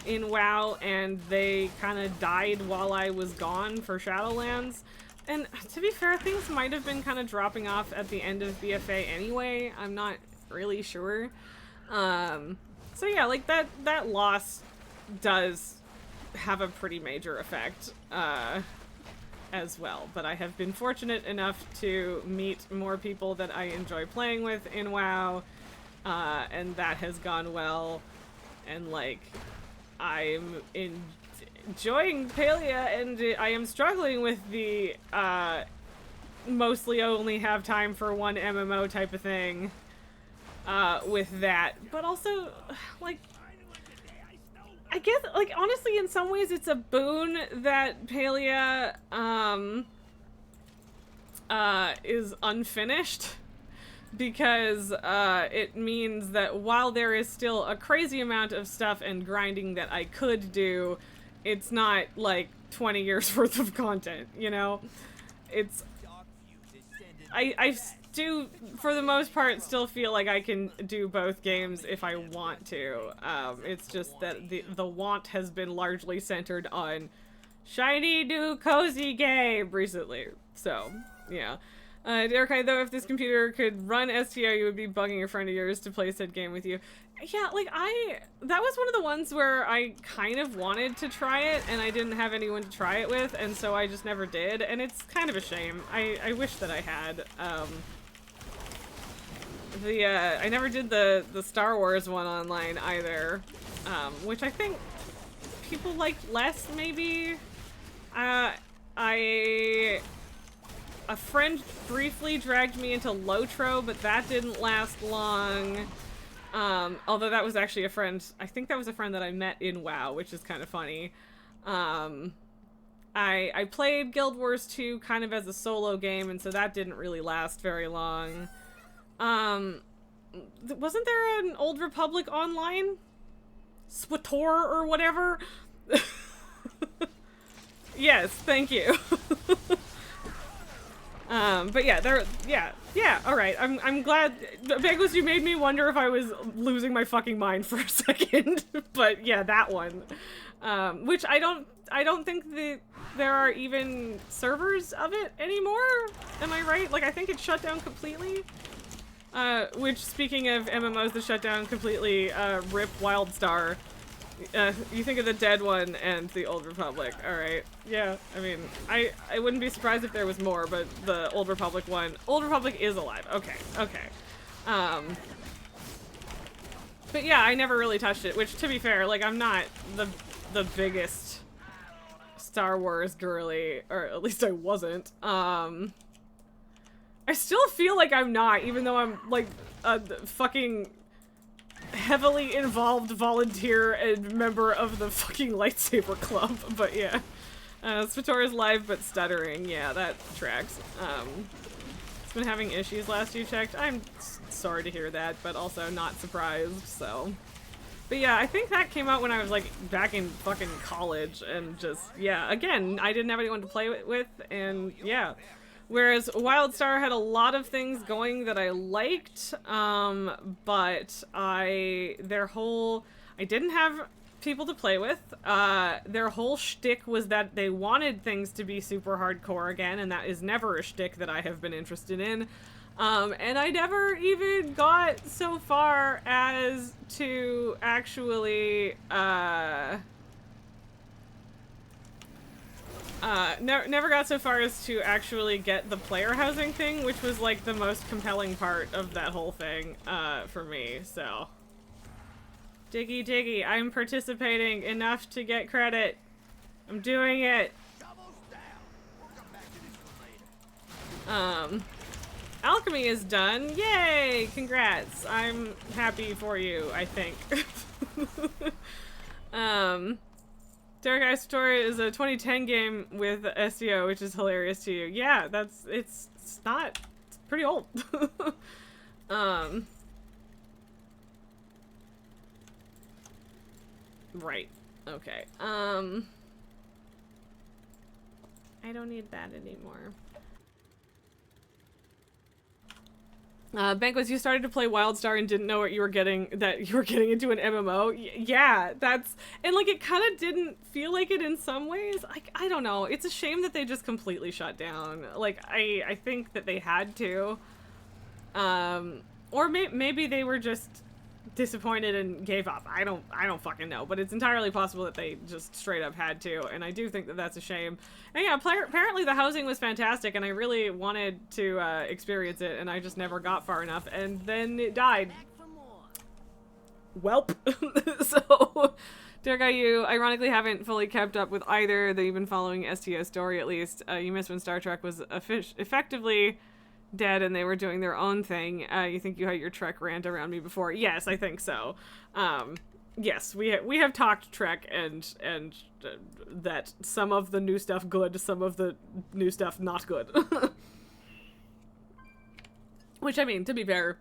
in WoW, and they kind of died while I was gone for Shadowlands. And to be fair, things might have been kind of dropping off at the end of BFA anyway. I'm not really sure. So yeah, like that loss does have a pretty major effect as well. But I have been fortunate enough to meet more people that I enjoy playing with in WoW, and that has gone well. And like, I'm enjoying Palia, and I am struggling with the mostly only have time for one MMO type of thing with that. But also, like, I guess, like, honestly, in some ways it's a boon that Palia is unfinished, because it means that while there is still a crazy amount of stuff and grinding that I could do, it's not like 20 years worth of content, you know? It's... I do, for the most part, still feel like I can do both games if I want to. It's just that the want has been largely centered on shiny new cozy game recently. So, yeah. Derek, though, if this computer could run STO, you would be bugging a friend of yours to play said game with you. Yeah, like, that was one of the ones where I kind of wanted to try it, and I didn't have anyone to try it with, and so I just never did, and it's kind of a shame. I wish that I had. I never did the Star Wars one online either, which I think people liked less, maybe. A friend briefly dragged me into Lotro, but that didn't last long. Although that was actually a friend, I think that was a friend that I met in WoW, which is kind of funny. I played Guild Wars 2 kind of as a solo game, and so that didn't really last very long. Wasn't there an Old Republic online? SWTOR or whatever? Yes, thank you. But yeah, alright, I'm glad. Bagels, you made me wonder if I was losing my fucking mind for a second. But yeah, that one. Which I don't think there are even servers of it anymore. Am I right? Like, I think it's shut down completely. Which, speaking of MMOs that shut down completely, RIP WildStar. You think of the dead one and the Old Republic. Alright. Yeah, I mean, I wouldn't be surprised if there was more, but the Old Republic one... Old Republic is alive. Okay, okay. But yeah, I never really touched it, which, to be fair, like, I'm not the biggest Star Wars girly, or at least I wasn't. I still feel like I'm not, even though I'm, like, a fucking heavily involved volunteer and member of the fucking lightsaber club. But yeah. SWTOR is live but stuttering. Yeah, that tracks. It's been having issues last you checked. I'm sorry to hear that, but also not surprised, so. But yeah, I think that came out when I was, like, back in fucking college, and just, yeah, again, I didn't have anyone to play with, and yeah. Whereas WildStar had a lot of things going that I liked, but I didn't have people to play with. Their whole shtick was that they wanted things to be super hardcore again, and that is never a shtick that I have been interested in. And I never even got so far as to actually, never got so far as to actually get the player housing thing, which was like the most compelling part of that whole thing, for me, so. Diggy diggy, I'm participating enough to get credit. I'm doing it. Alchemy is done. Yay! Congrats. I'm happy for you, I think. Derek Ice Story is a 2010 game with SEO, which is hilarious to you. Yeah, it's pretty old. Right. Okay. I don't need that anymore. Banquets, you started to play WildStar and didn't know what you were getting, that you were getting into an MMO. Yeah, and like it kind of didn't feel like it in some ways. Like, I don't know. It's a shame that they just completely shut down. Like, I think that they had to. Or maybe they were just disappointed and gave up. I don't fucking know, but it's entirely possible that they just straight up had to, and I do think that that's a shame. And yeah, apparently the housing was fantastic, and I really wanted to experience it, and I just never got far enough, and then it died. Welp. So, dear guy, you ironically haven't fully kept up with either. That you've been following STO story at least. You missed when Star Trek was effectively dead and they were doing their own thing. You think you had your Trek rant around me before? Yes, I think so. Yes, we have talked Trek and that some of the new stuff good, some of the new stuff not good. Which, I mean, to be fair,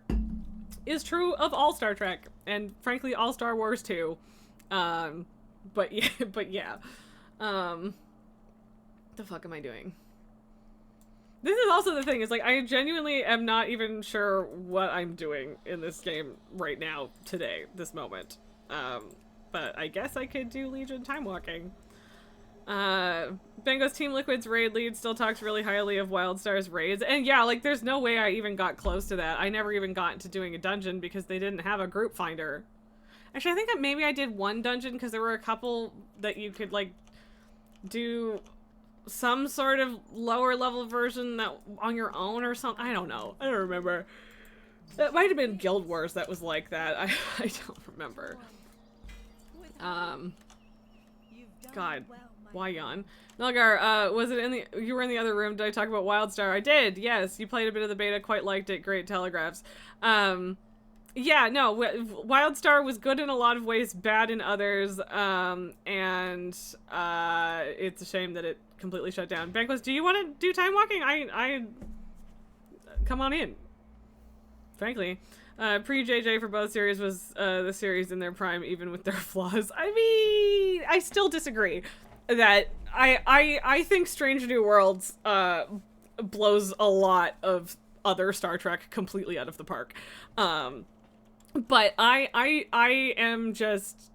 is true of all Star Trek, and frankly, all Star Wars too. But yeah. The fuck am I doing? This is also the thing, is like, I genuinely am not even sure what I'm doing in this game right now, today, this moment. But I guess I could do Legion time walking. Bango's Team Liquid's raid lead still talks really highly of Wildstar's raids, and yeah, like, there's no way I even got close to that. I never even got into doing a dungeon because they didn't have a group finder. Actually, I think that maybe I did one dungeon because there were a couple that you could, like, do some sort of lower level version that on your own or something. I don't know. I don't remember. That might have been Guild Wars that was like that. I don't remember. God. Why yawn? Melgar, was it in the, you were in the other room, did I talk about Wildstar? I did, yes. You played a bit of the beta, quite liked it, great telegraphs. Yeah, no, Wildstar was good in a lot of ways, bad in others, and it's a shame that it completely shut down. Banquos, do you want to do time walking? I come on in. Frankly. Pre-JJ for both series was the series in their prime, even with their flaws. I mean, I still disagree that I think Strange New Worlds blows a lot of other Star Trek completely out of the park. But I am just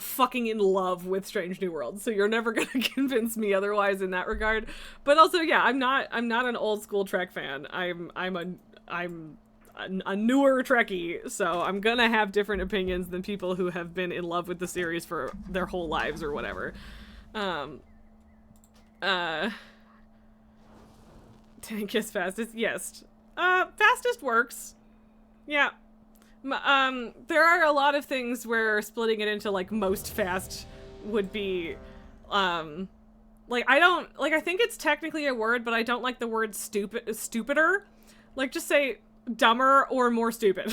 fucking in love with Strange New Worlds, so you're never gonna convince me otherwise in that regard. But also, yeah, I'm not an old school Trek fan. I'm a newer Trekkie, so I'm gonna have different opinions than people who have been in love with the series for their whole lives or whatever. Tank is fastest, yes. Fastest works. Yeah. There are a lot of things where splitting it into, like, most fast would be, like, I think it's technically a word, but I don't like the word stupider. Like, just say dumber or more stupid.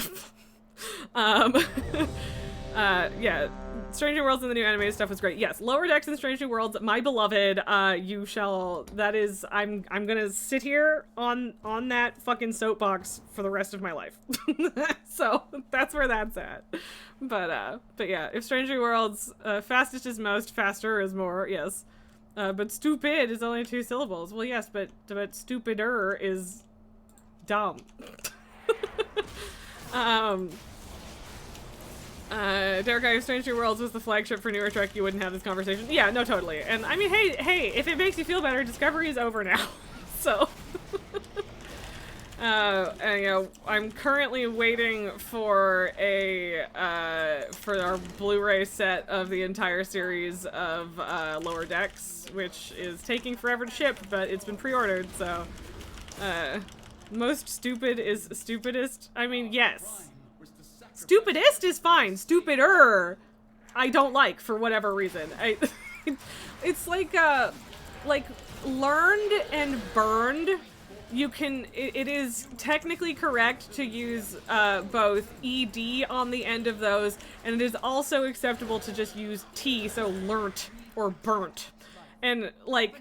Yeah, Strange New Worlds and the new animated stuff was great. Yes, Lower Decks and Strange New Worlds, my beloved, you shall, that is, I'm gonna sit here on that fucking soapbox for the rest of my life. So, that's where that's at. But yeah, if Strange New Worlds, fastest is most, faster is more, yes. But stupid is only 2 syllables. Well, yes, but stupider is dumb. Derek, if Strange New Worlds was the flagship for newer Trek, you wouldn't have this conversation. Yeah, no, totally. And I mean, hey, if it makes you feel better, Discovery is over now. So, and, you know, I'm currently waiting for for our Blu-ray set of the entire series of, Lower Decks, which is taking forever to ship, but it's been pre-ordered, so, most stupid is stupidest. I mean, yes. Stupidest is fine. Stupider, I don't like for whatever reason. It's like learned and burned. You can. It is technically correct to use both ed on the end of those, and it is also acceptable to just use t. So learnt or burnt, and like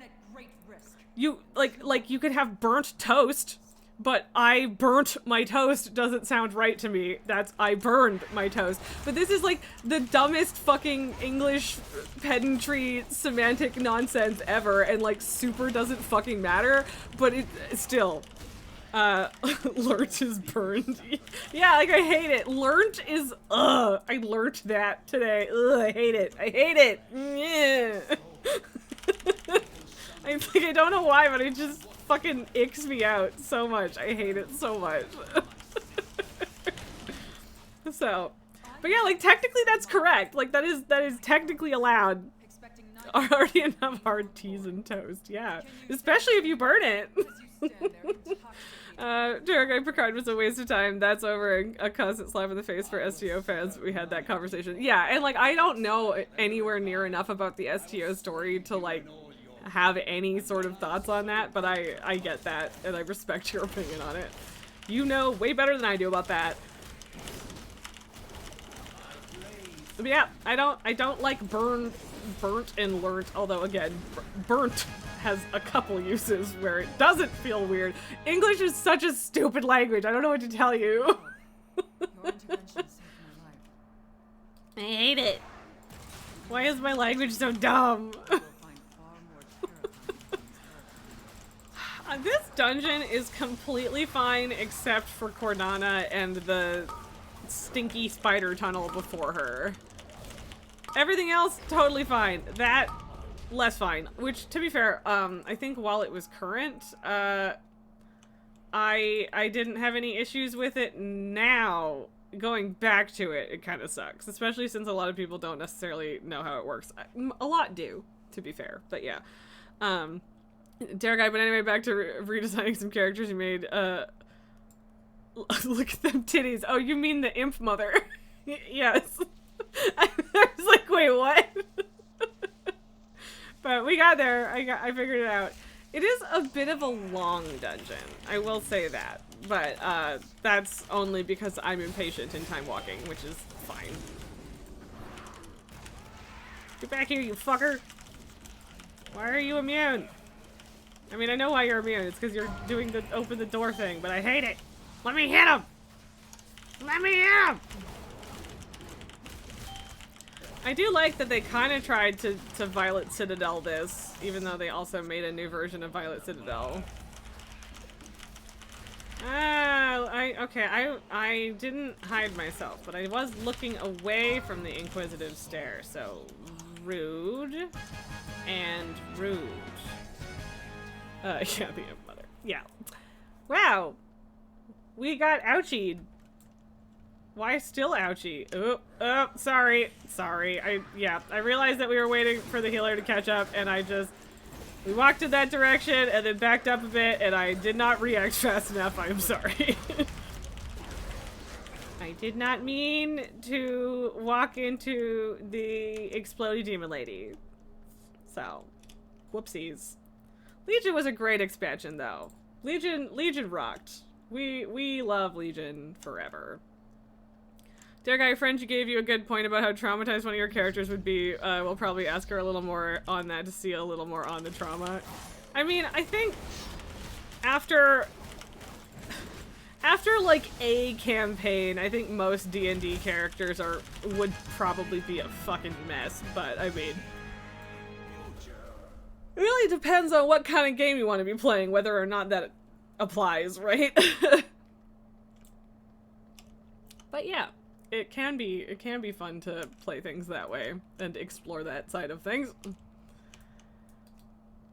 you you could have burnt toast. But I burnt my toast doesn't sound right to me. That's I burned my toast. But this is like the dumbest fucking English pedantry semantic nonsense ever, and like super doesn't fucking matter, but it still learnt is burned. Yeah, like I hate it. Learnt is I learnt that today. I hate it. I hate it. Yeah. I don't know why, but it just fucking icks me out so much. I hate it so much. So, But yeah, like, technically that's correct. Like, that is technically allowed. Already enough hard teas and toast, yeah. Especially if you burn it. Derek, I Picard was a waste of time. That's over a constant slap in the face for STO fans. We had that conversation. Yeah, and like, I don't know anywhere near enough about the STO story to like have any sort of thoughts on that, but I get that, and I respect your opinion on it. You know way better than I do about that. But yeah, I don't like burnt and learnt, although again, burnt has a couple uses where it doesn't feel weird. English is such a stupid language, I don't know what to tell you. I hate it. Why is my language so dumb? This dungeon is completely fine except for Cornana and the stinky spider tunnel before her. Everything else, totally fine. That, less fine. Which, to be fair, I think while it was current, I didn't have any issues with it. Now, going back to it, it kind of sucks. Especially since a lot of people don't necessarily know how it works. A lot do, to be fair. But yeah. Derek, but anyway, back to redesigning some characters you made. Look at them titties. Oh, you mean the imp mother? Yes. I was like, wait, what? But we got there. I figured it out. It is a bit of a long dungeon. I will say that. But that's only because I'm impatient in time walking, which is fine. Get back here, you fucker. Why are you immune? I mean, I know why you're immune. It's because you're doing the open the door thing, but I hate it. Let me hit him! Let me hit him! I do like that they kind of tried to Violet Citadel this, even though they also made a new version of Violet Citadel. I didn't hide myself, but I was looking away from the Inquisitive stare, so rude and rude. Yeah, the mother. Yeah. Wow. We got ouchied. Why still ouchie? Oh, sorry. Sorry. I realized that we were waiting for the healer to catch up, and we walked in that direction and then backed up a bit, and I did not react fast enough. I'm sorry. I did not mean to walk into the explodey demon lady. So, whoopsies. Legion was a great expansion, though. Legion rocked. We love Legion forever. Dear guy, friend, you gave you a good point about how traumatized one of your characters would be. We'll probably ask her a little more on that to see a little more on the trauma. I mean, I think after like a campaign, I think most D&D characters would probably be a fucking mess. But I mean, it really depends on what kind of game you want to be playing, whether or not that applies, right? But yeah. It can be fun to play things that way and explore that side of things.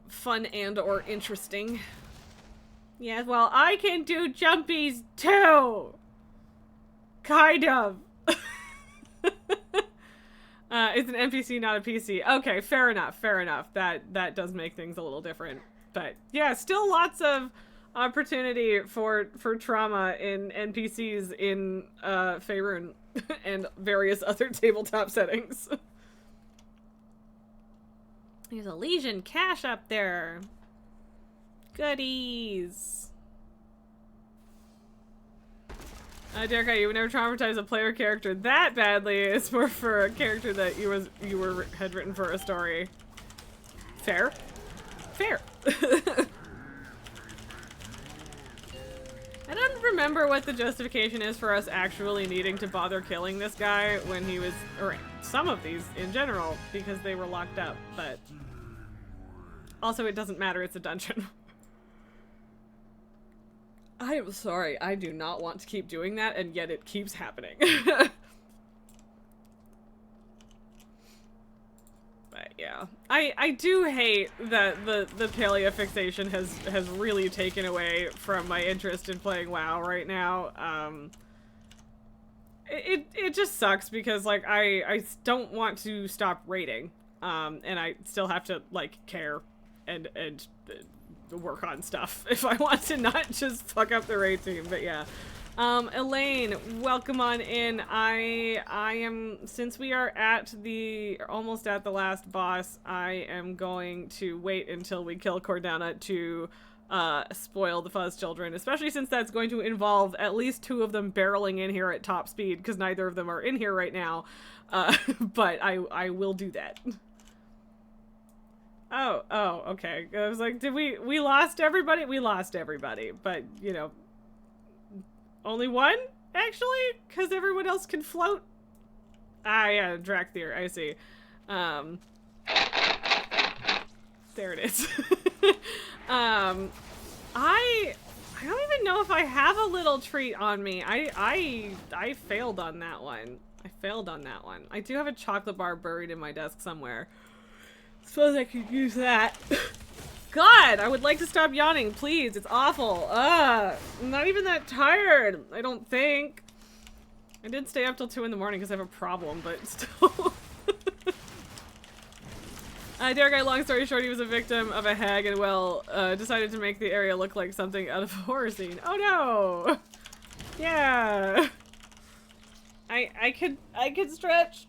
Fun and or interesting. Yeah, well, I can do jumpies too! Kind of. It's an NPC, not a PC. Okay, fair enough. That does make things a little different. But yeah, still lots of opportunity for trauma in NPCs in Faerun and various other tabletop settings. There's a Legion cache up there. Goodies. Derek, you would never traumatize a player character that badly. It's more for a character that you had written for a story. Fair. I don't remember what the justification is for us actually needing to bother killing this guy when he was, or some of these in general, because they were locked up, but also it doesn't matter, it's a dungeon. I am sorry, I do not want to keep doing that, and yet it keeps happening. But yeah, I do hate that the paleo fixation has really taken away from my interest in playing WoW right now. it just sucks because like I don't want to stop raiding, and I still have to like care and work on stuff if I want to not just fuck up the raid team. But yeah, Elaine, welcome on in. I am, since we are at almost at the last boss, I am going to wait until we kill Cordana to spoil the Fuzz children, especially since that's going to involve at least 2 of them barreling in here at top speed, because neither of them are in here right now. But I will do that. Oh, okay. I was like, did we lost everybody? We lost everybody, but, you know, only one, actually? Because everyone else can float? Ah, yeah, Drakthir, I see. There it is. I don't even know if I have a little treat on me. I failed on that one. I do have a chocolate bar buried in my desk somewhere. Suppose I could use that. God, I would like to stop yawning, please. It's awful. I'm not even that tired, I don't think. I did stay up till 2 in the morning because I have a problem, but still. Dare guy, long story short, he was a victim of a hag and, well, decided to make the area look like something out of a horror scene. Oh no! Yeah! I could stretch.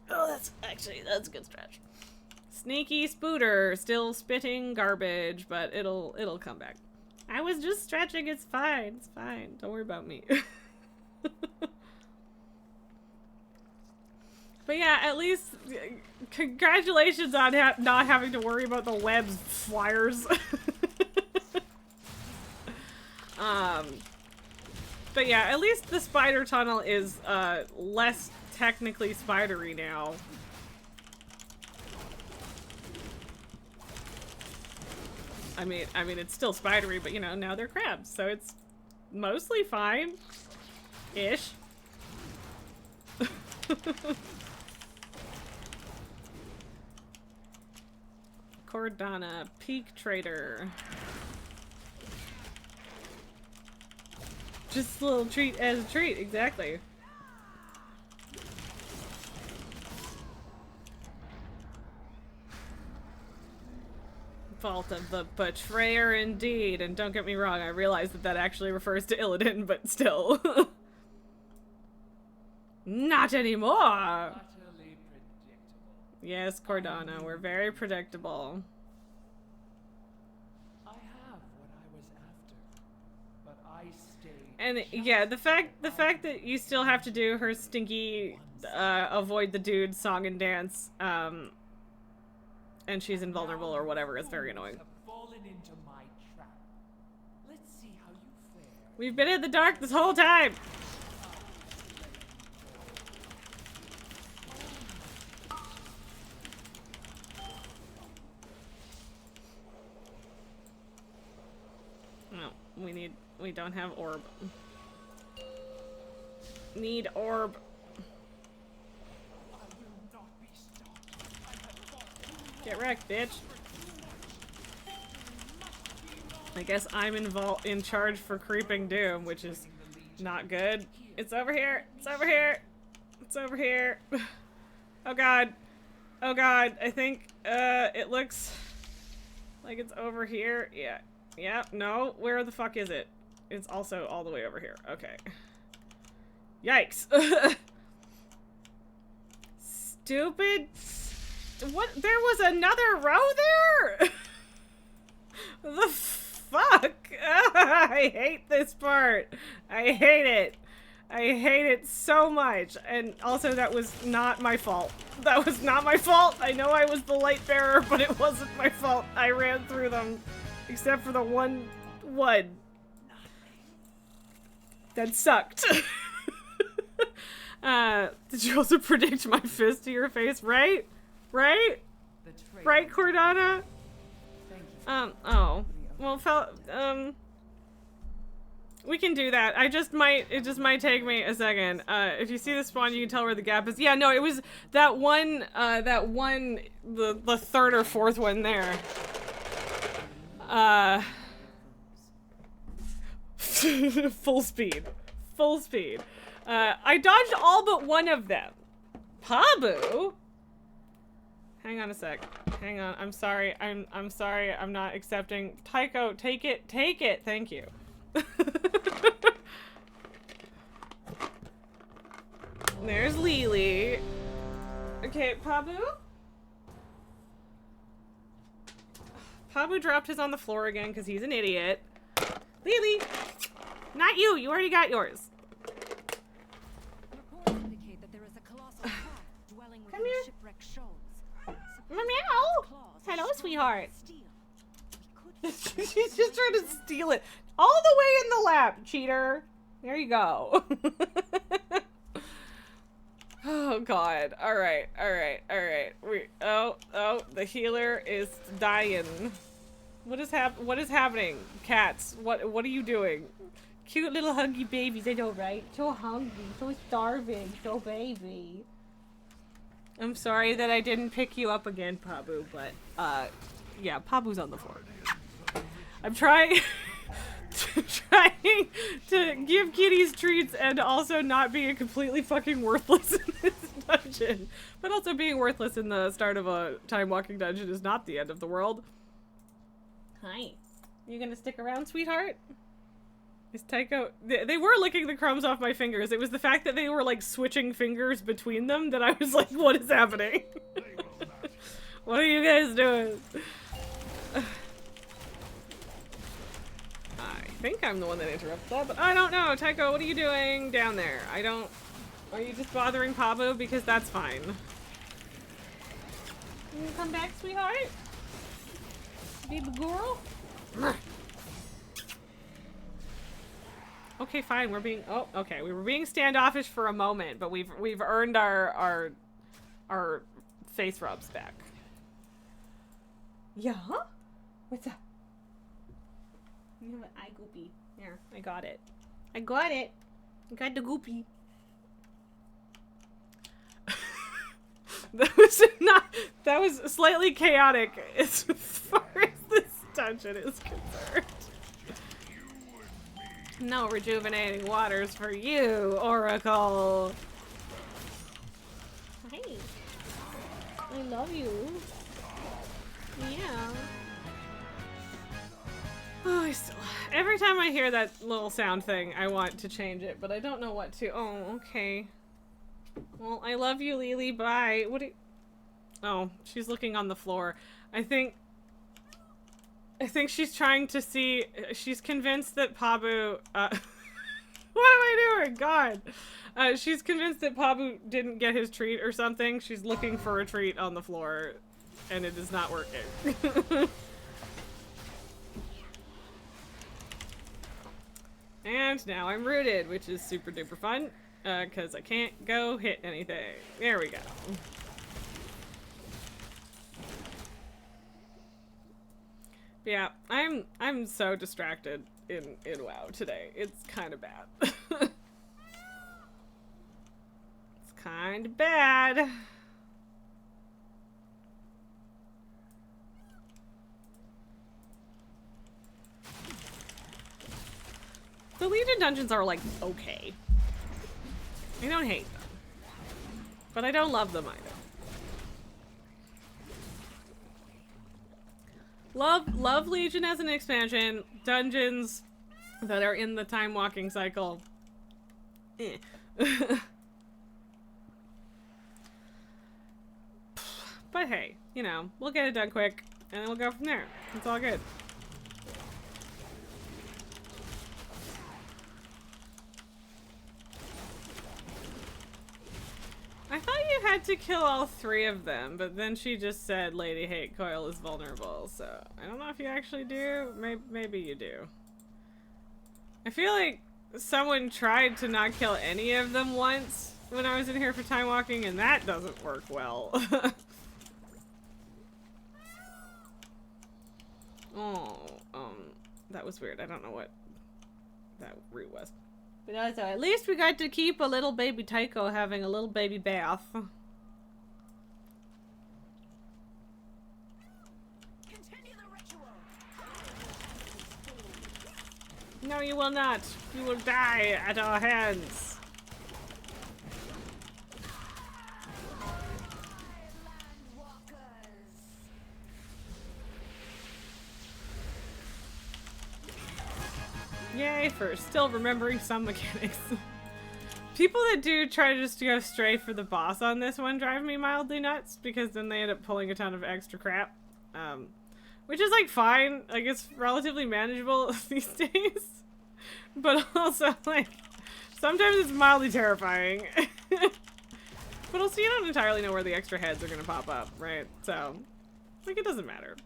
Oh, that's a good stretch. Sneaky Spooter, still spitting garbage, but it'll come back. I was just stretching, it's fine, don't worry about me. But yeah, at least congratulations on not having to worry about the web's flyers. But yeah, at least the spider tunnel is less technically spidery now. I mean it's still spidery, but you know, now they're crabs, so it's mostly fine-ish. Cordana, Peak Trader. Just a little treat as a treat, exactly. Fault of the betrayer indeed, and don't get me wrong, I realize that actually refers to Illidan, but still. Not anymore! Yes, Cordana, we're very predictable. I have what I was after, but I stayed. And yeah, the fact that you still have to do her stinky avoid the dude song and dance, and she's invulnerable or whatever is very annoying. We've been in the dark this whole time. No, we don't have orb. Need orb. Get wrecked, bitch. I guess I'm in charge for creeping doom, which is not good. It's over here. It's over here. It's over here. Oh god. Oh god. I think it looks like it's over here. Yeah. Yeah. No. Where the fuck is it? It's also all the way over here. Okay. Yikes. Stupid. What? There was another row there? The fuck? I hate this part. I hate it. I hate it so much. And also, that was not my fault. That was not my fault. I know I was the light bearer, but it wasn't my fault. I ran through them. Except for the one. That sucked. Did you also predict my fist to your face? Right? Right? Right, Cordana? Oh. Well, we can do that. It just might take me a second. If you see the spawn, you can tell where the gap is. Yeah, no, it was that one, the third or fourth one there. Full speed. Full speed. I dodged all but one of them. Pabu? Hang on a sec. Hang on. I'm sorry. I'm sorry. I'm not accepting. Tycho, take it. Take it. Thank you. There's Lily. Okay, Pabu? Pabu dropped his on the floor again because he's an idiot. Lily! Not you! You already got yours. Reports indicate that there is a colossal cat dwelling within here. the shipwreck shoals. Meow! Claws Hello, are strong sweetheart. as steel. We could She's just trying to steal it. All the way in the lap, cheater. There you go. Oh god. Alright, alright, alright. Oh, the healer is dying. What is happening? Cats, what are you doing? Cute little hungry babies, I know, right? So hungry, so starving, so baby. I'm sorry that I didn't pick you up again, Pabu, but yeah, Pabu's on the floor. I'm trying to give kitties treats and also not being completely fucking worthless in this dungeon. But also being worthless in the start of a time walking dungeon is not the end of the world. Hi. You gonna stick around, sweetheart? Is Tycho... They were licking the crumbs off my fingers. It was the fact that they were like switching fingers between them that I was like, what is happening? What are you guys doing? I think I'm the one that interrupted that, but I don't know. Tycho, what are you doing down there? I don't... Are you just bothering Pabu? Because that's fine. Can you come back, sweetheart? Baby girl? Okay, fine. We're being... Oh, okay. We were being standoffish for a moment, but we've earned our face rubs back. Yeah? What's up? You have an eye goopy. There, I got it. I got it. I got the goopy. That was slightly chaotic as far as this dungeon is concerned. No rejuvenating waters for you, Oracle. Hi. I love you. Yeah. Oh, every time I hear that little sound thing, I want to change it, but I don't know what to. Oh, okay. Well, I love you, Lily. Bye. What do you... Oh, she's looking on the floor. I think she's trying to see... She's convinced that Pabu... what am I doing? God. She's convinced that Pabu didn't get his treat or something. She's looking for a treat on the floor, and it is not working. And now I'm rooted, which is super duper fun, because I can't go hit anything. There we go. But yeah, I'm so distracted in WoW today. It's kind of bad. It's kind of bad. The Legion dungeons are, like, okay. I don't hate them. But I don't love them either. Love Legion as an expansion. Dungeons that are in the time walking cycle. Eh. But hey, you know, we'll get it done quick, and then we'll go from there. It's all good. I thought you had to kill all 3 of them, but then she just said Lady Hate Coil is vulnerable, so I don't know if you actually do. Maybe you do. I feel like someone tried to not kill any of them once when I was in here for time walking, and that doesn't work well. Oh, that was weird. I don't know what that root was. But also, at least we got to keep a little baby Tycho having a little baby bath. Continue the ritual. No, you will not. You will die at our hands. Yay for still remembering some mechanics. People that do try to just go straight for the boss on this one drive me mildly nuts, because then they end up pulling a ton of extra crap. Which is like fine, I guess relatively manageable these days. But also like, sometimes it's mildly terrifying. But also you don't entirely know where the extra heads are gonna pop up, right? So, like it doesn't matter.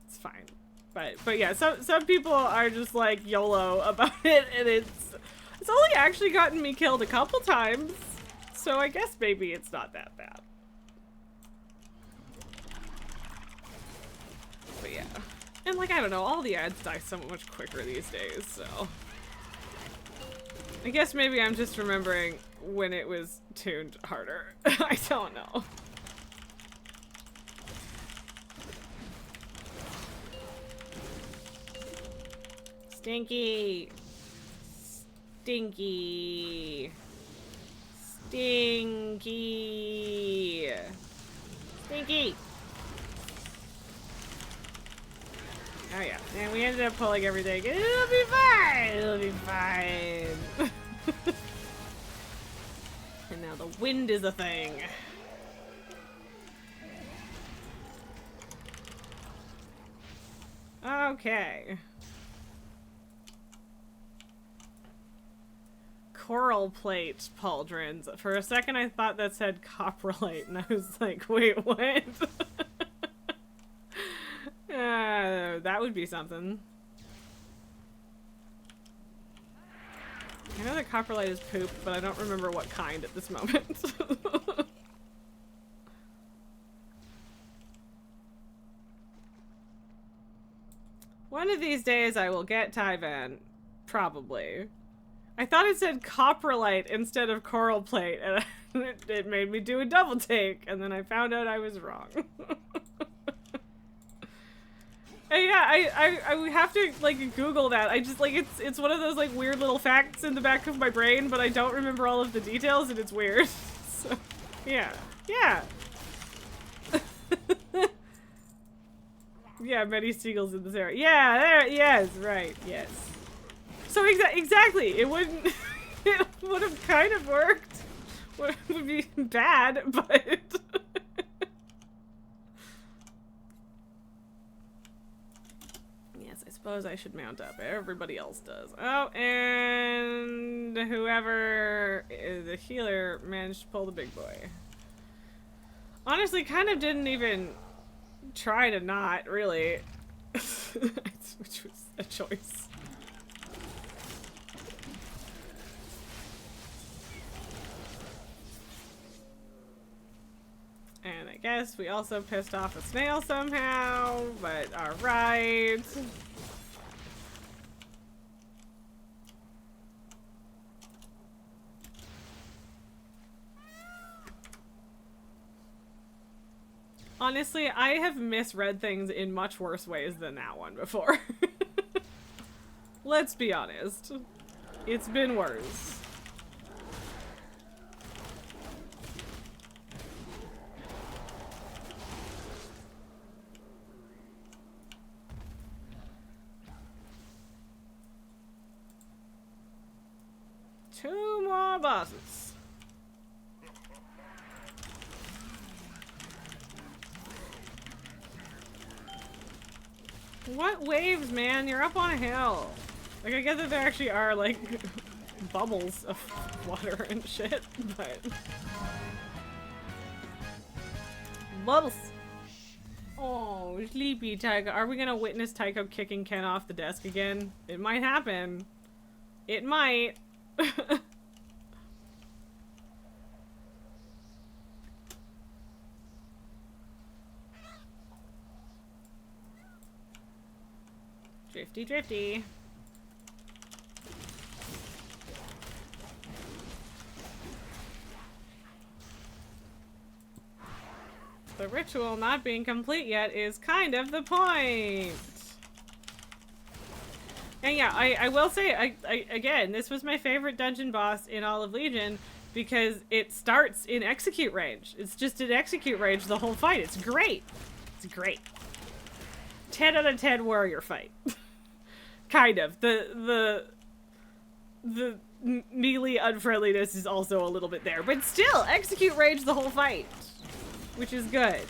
It's fine. But yeah, some people are just like YOLO about it, and it's only actually gotten me killed a couple times, so I guess maybe it's not that bad. But yeah. And like, I don't know, all the ads die so much quicker these days, so. I guess maybe I'm just remembering when it was tuned harder. I don't know. Stinky. Stinky. Stinky. Stinky. Oh yeah, and we ended up pulling everything. It'll be fine. It'll be fine. And now the wind is a thing. Okay. Coral plate pauldrons. For a second I thought that said coprolite, and I was like, wait, what? That would be something. I know that coprolite is poop, but I don't remember what kind at this moment. One of these days I will get Tyvan. Probably. I thought it said coprolite instead of coral plate, and it made me do a double take, and then I found out I was wrong. And yeah, I would have to like Google that. I just like it's one of those like weird little facts in the back of my brain, but I don't remember all of the details, and it's weird. So yeah, yeah. Yeah, many seagulls in this area. Yeah, there. Yes, right. Yes. So exactly, it wouldn't. It would have kind of worked. Would be bad, but. I suppose I should mount up. Everybody else does. Oh, and whoever is the healer managed to pull the big boy. Honestly, kind of didn't even try to not, really. Which was a choice. And I guess we also pissed off a snail somehow, but alright. Honestly, I have misread things in much worse ways than that one before. Let's be honest. It's been worse. Two more bosses. What waves, man? You're up on a hill. Like, I get that there actually are, like, bubbles of water and shit, but... Bubbles! Oh, sleepy Tycho. Are we gonna witness Tycho kicking Ken off the desk again? It might happen. It might. Drifty, drifty. The ritual not being complete yet is kind of the point. And yeah, I will say, again, this was my favorite dungeon boss in all of Legion because it starts in execute range. It's just in execute range the whole fight. It's great. It's great. 10 out of 10 warrior fight. Kind of. The the melee unfriendliness is also a little bit there. But still, execute rage the whole fight, which is good.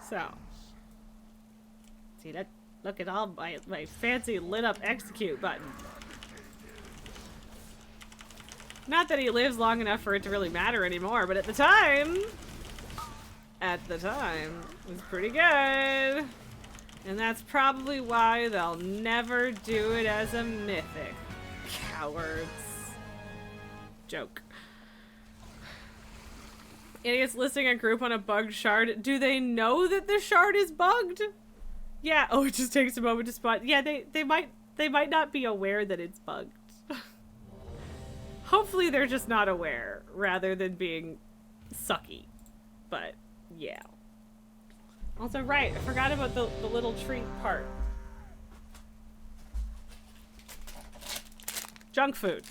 So, see that? Look at all my fancy lit up execute button. Not that he lives long enough for it to really matter anymore, but at the time, it was pretty good. And that's probably why they'll never do it as a mythic. Cowards. Joke. Idiots listing a group on a bugged shard. Do they know that the shard is bugged? Yeah. Oh, it just takes a moment to spot. Yeah, they might not be aware that it's bugged. Hopefully they're just not aware rather than being sucky. But yeah. Also, right, I forgot about the little treat part. Junk food.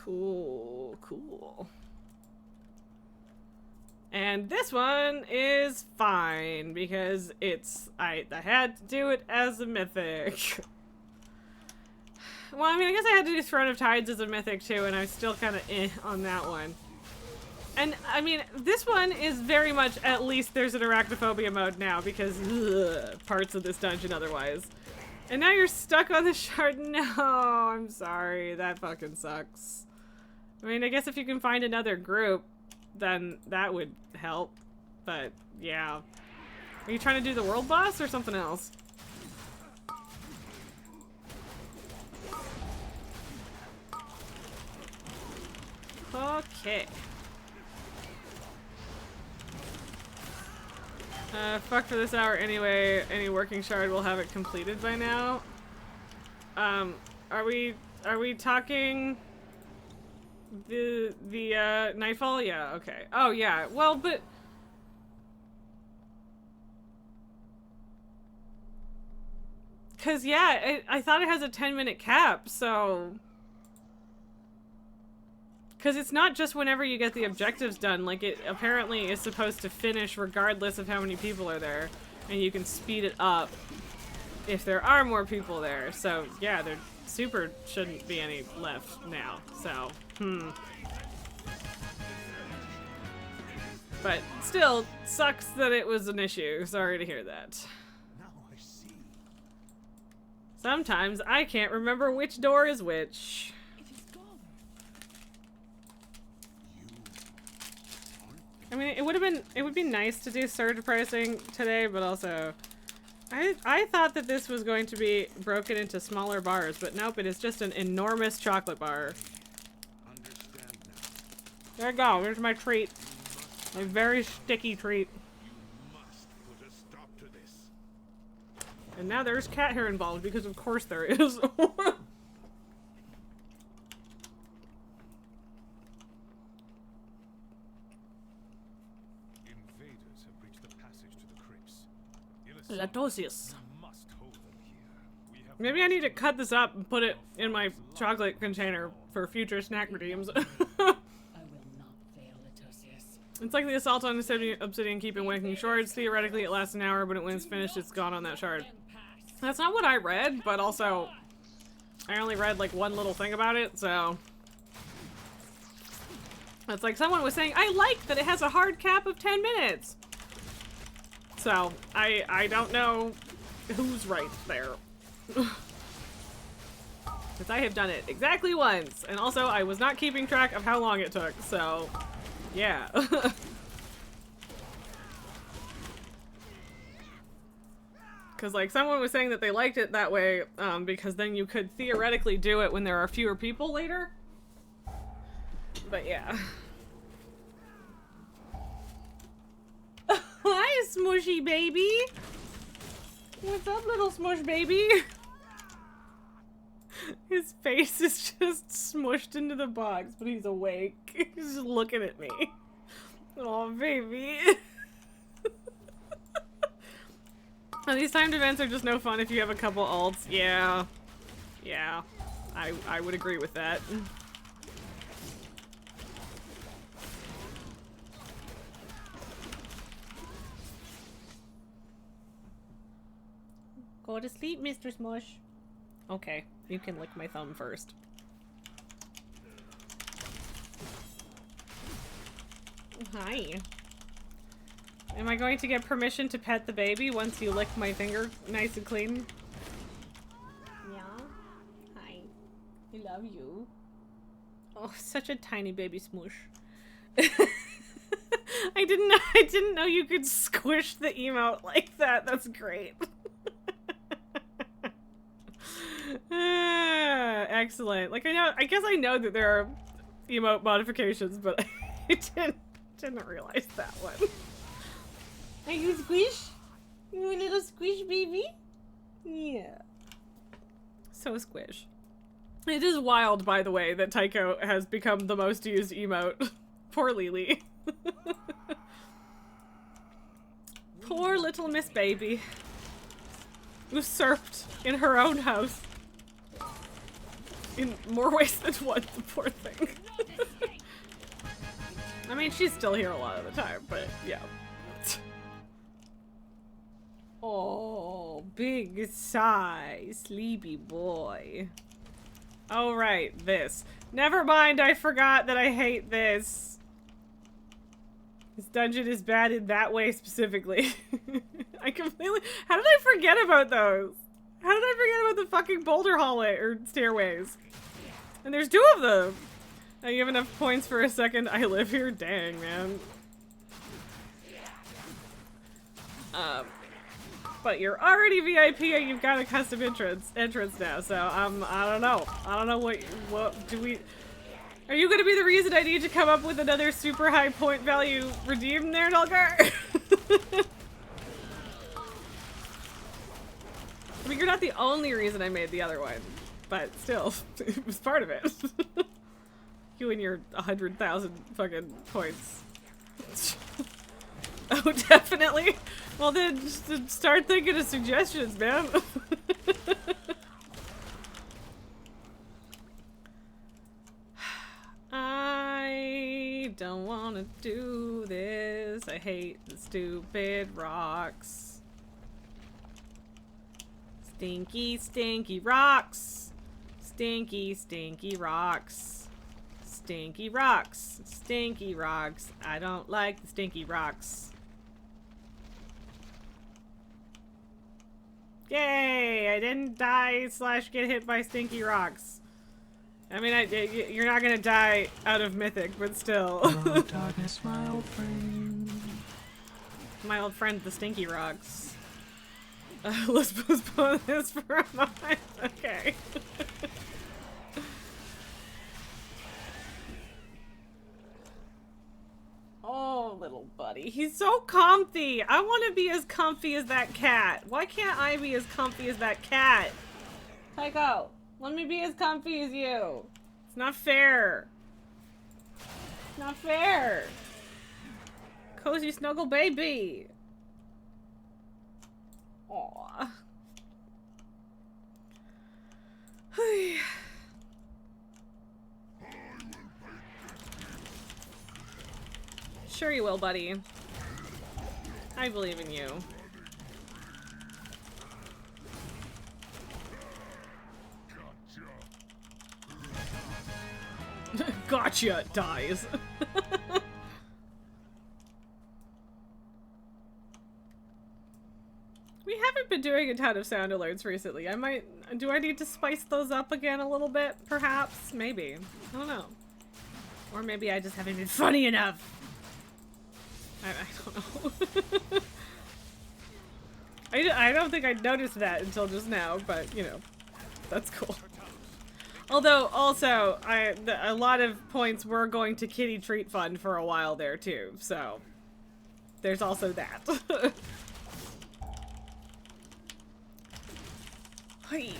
Cool. And this one is fine because I had to do it as a mythic. Well, I mean, I guess I had to do Throne of Tides as a mythic too, and I was still kind of on that one. And, I mean, this one is very much, at least there's an arachnophobia mode now, because parts of this dungeon otherwise. And now you're stuck on the shard. No, I'm sorry. That fucking sucks. I mean, I guess if you can find another group, then that would help. But, yeah. Are you trying to do the world boss or something else? Okay. Fuck for this hour anyway. Any working shard will have it completed by now. Are we talking the Nightfall? Yeah, okay. Oh yeah. Well, but cause yeah, I thought it has a 10-minute cap, so because it's not just whenever you get the objectives done, like it apparently is supposed to finish regardless of how many people are there, and you can speed it up if there are more people there. So yeah, there super shouldn't be any left now, so But still, sucks that it was an issue. Sorry to hear that. Now I see. Sometimes I can't remember which door is which. I mean, it would be nice to do surge pricing today, but also I thought that this was going to be broken into smaller bars, but nope, it is just an enormous chocolate bar. Understand now. There you go, here's my treat. A very sticky treat. You must put a stop to this. And now there's cat hair involved, because of course there is. Invaders have reached the passage to the crypts. Latosius. Must hold them here. We have Maybe I need to cut this up and put it in my chocolate container for future snack redeems. I will not fail, Latosius. It's like the assault on Obsidian Keep and Waking Shards. Theoretically, it lasts an hour, but when it's finished, it's gone on that shard. That's not what I read, but also, I only read like one little thing about it, so. It's like someone was saying, I like that it has a hard cap of 10 minutes. So, I don't know who's right there. Because I have done it exactly once, and also I was not keeping track of how long it took, so yeah. Because like someone was saying that they liked it that way, because then you could theoretically do it when there are fewer people later. But yeah. Hi, Smushy baby! What's up, little Smush baby? His face is just smushed into the box, but he's awake. He's just looking at me. Oh, baby. Oh, these timed events are just no fun if you have a couple ults. Yeah. Yeah. I would agree with that. Go to sleep, Mr. Smush. Okay, you can lick my thumb first. Hi. Am I going to get permission to pet the baby once you lick my finger nice and clean? Yeah. Hi. I love you. Oh, such a tiny baby smoosh. I didn't know you could squish the emote like that. That's great. Excellent. Like I guess I know that there are emote modifications, but I didn't realize that one. Are you squish? You a little squish baby? Yeah. So squish. It is wild, by the way, that Tycho has become the most used emote. Poor Lily. Poor little Miss Baby. Usurped in her own house. In more ways than one, the poor thing. I mean, she's still here a lot of the time, but yeah. Oh, big sigh, sleepy boy. Oh, right, this. Never mind, I forgot that I hate this. This dungeon is bad in that way specifically. I completely... How did I forget about those? How did I forget about the fucking boulder hallway or stairways? And there's 2 of them. Now you have enough points for a second. I live here? Dang, man. But you're already VIP and you've got a custom entrance now, so I don't know. I don't know what do we... Are you gonna be the reason I need to come up with another super high point value redeem there, Nulgar? I mean, you're not the only reason I made the other one, but still, it was part of it. You and your 100,000 fucking points. Oh, definitely. Well, then just start thinking of suggestions, man. I don't want to do this. I hate the stupid rocks. Stinky, stinky rocks. Stinky, stinky rocks. Stinky rocks. Stinky rocks. I don't like the stinky rocks. Yay! I didn't die / get hit by stinky rocks. I mean, you're not gonna die out of Mythic, but still. Hello, darkness, my old friend. My old friend, the stinky rocks. Let's postpone this for a moment. Okay. Oh, little buddy. He's so comfy. I want to be as comfy as that cat. Why can't I be as comfy as that cat? Tycho, let me be as comfy as you. It's not fair. It's not fair. Cozy snuggle baby. Aww. Sure you will, buddy. I believe in you. Gotcha dies. We haven't been doing a ton of sound alerts recently. Do I need to spice those up again a little bit? Perhaps? Maybe. I don't know. Or maybe I just haven't been funny enough. I don't know. I don't think I noticed that until just now, but you know, that's cool. Although, also, a lot of points were going to Kitty Treat Fund for a while there too, so there's also that. Hey.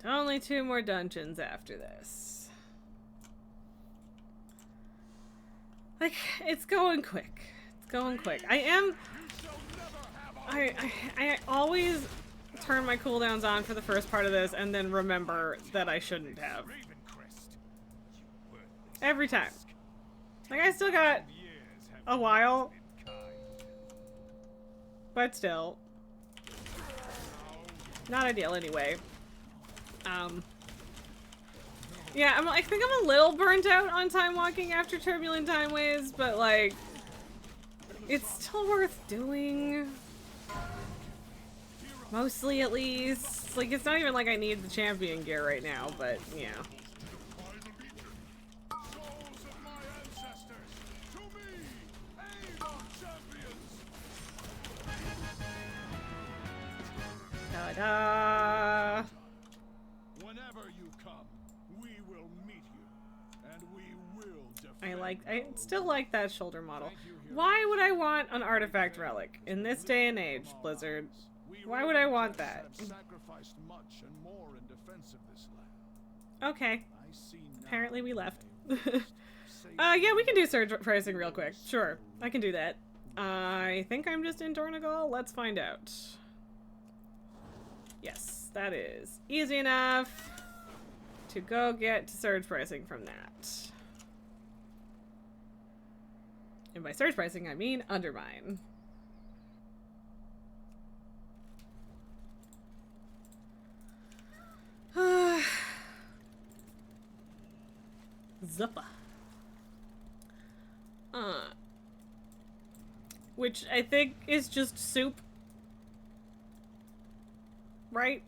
Only 2 more dungeons after this. Like, it's going quick. It's going quick. I always turn my cooldowns on for the first part of this and then remember that I shouldn't have. Every time. Like, I still got a while. But still. Not ideal anyway. Yeah, I think I'm a little burnt out on time walking after Turbulent Timeways, but like, it's still worth doing. Mostly, at least. Like, it's not even like I need the champion gear right now, but yeah. Ta-da! Whenever you come, we will meet you, and we will defend. I still like that shoulder model. Why would I want an artifact relic in this day and age, Blizzard? Why would I want that? Sacrificed much and more in defense of this land. Okay. I see now Apparently we left. Save Yeah, we can do surge pricing real quick. Sure, I can do that. I think I'm just in Dornegal. Let's find out. Yes, that is easy enough to go get to surge pricing from that. And by surge pricing, I mean undermine. Zuppa. Which I think is just soup. Right?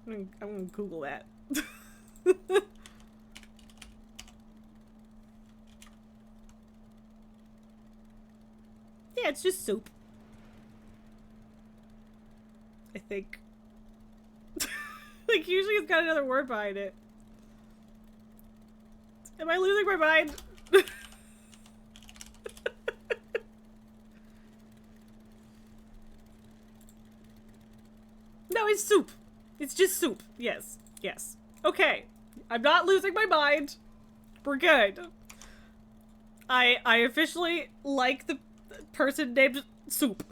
I'm gonna Google that. Yeah, it's just soup. I think. Like, usually it's got another word behind it. Am I losing my mind? No, it's soup. It's just soup. Yes. Yes. Okay. I'm not losing my mind. We're good. I officially like the person named Soup.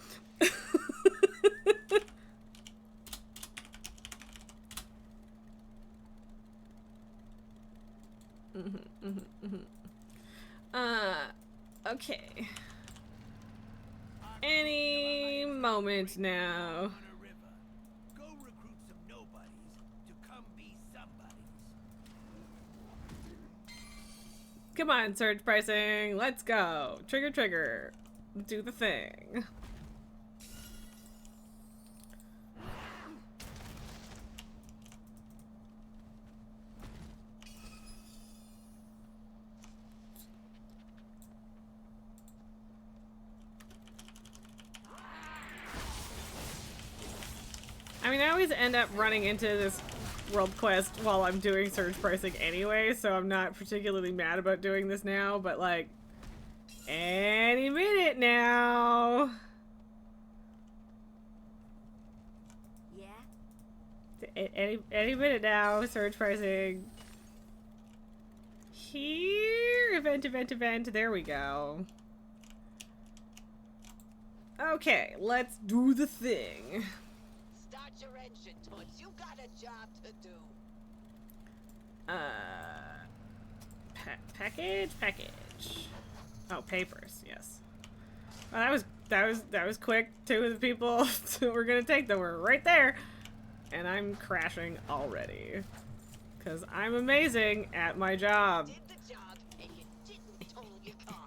Okay. Any moment now. Go recruit some nobodies to come be somebodies. Come on, surge pricing. Let's go. Trigger, trigger. Do the thing. I mean, I always end up running into this world quest while I'm doing surge pricing anyway, so I'm not particularly mad about doing this now, but like, any minute now. Yeah? Any minute now, surge pricing. Here, event, there we go. Okay, let's do the thing. Start your engine, Toots. You got a job to do. Package. Oh, papers. Yes. Well, that was quick. Two of the people who were gonna take them were right there, and I'm crashing already because I'm amazing at my job. Did the job, and you didn't total your car.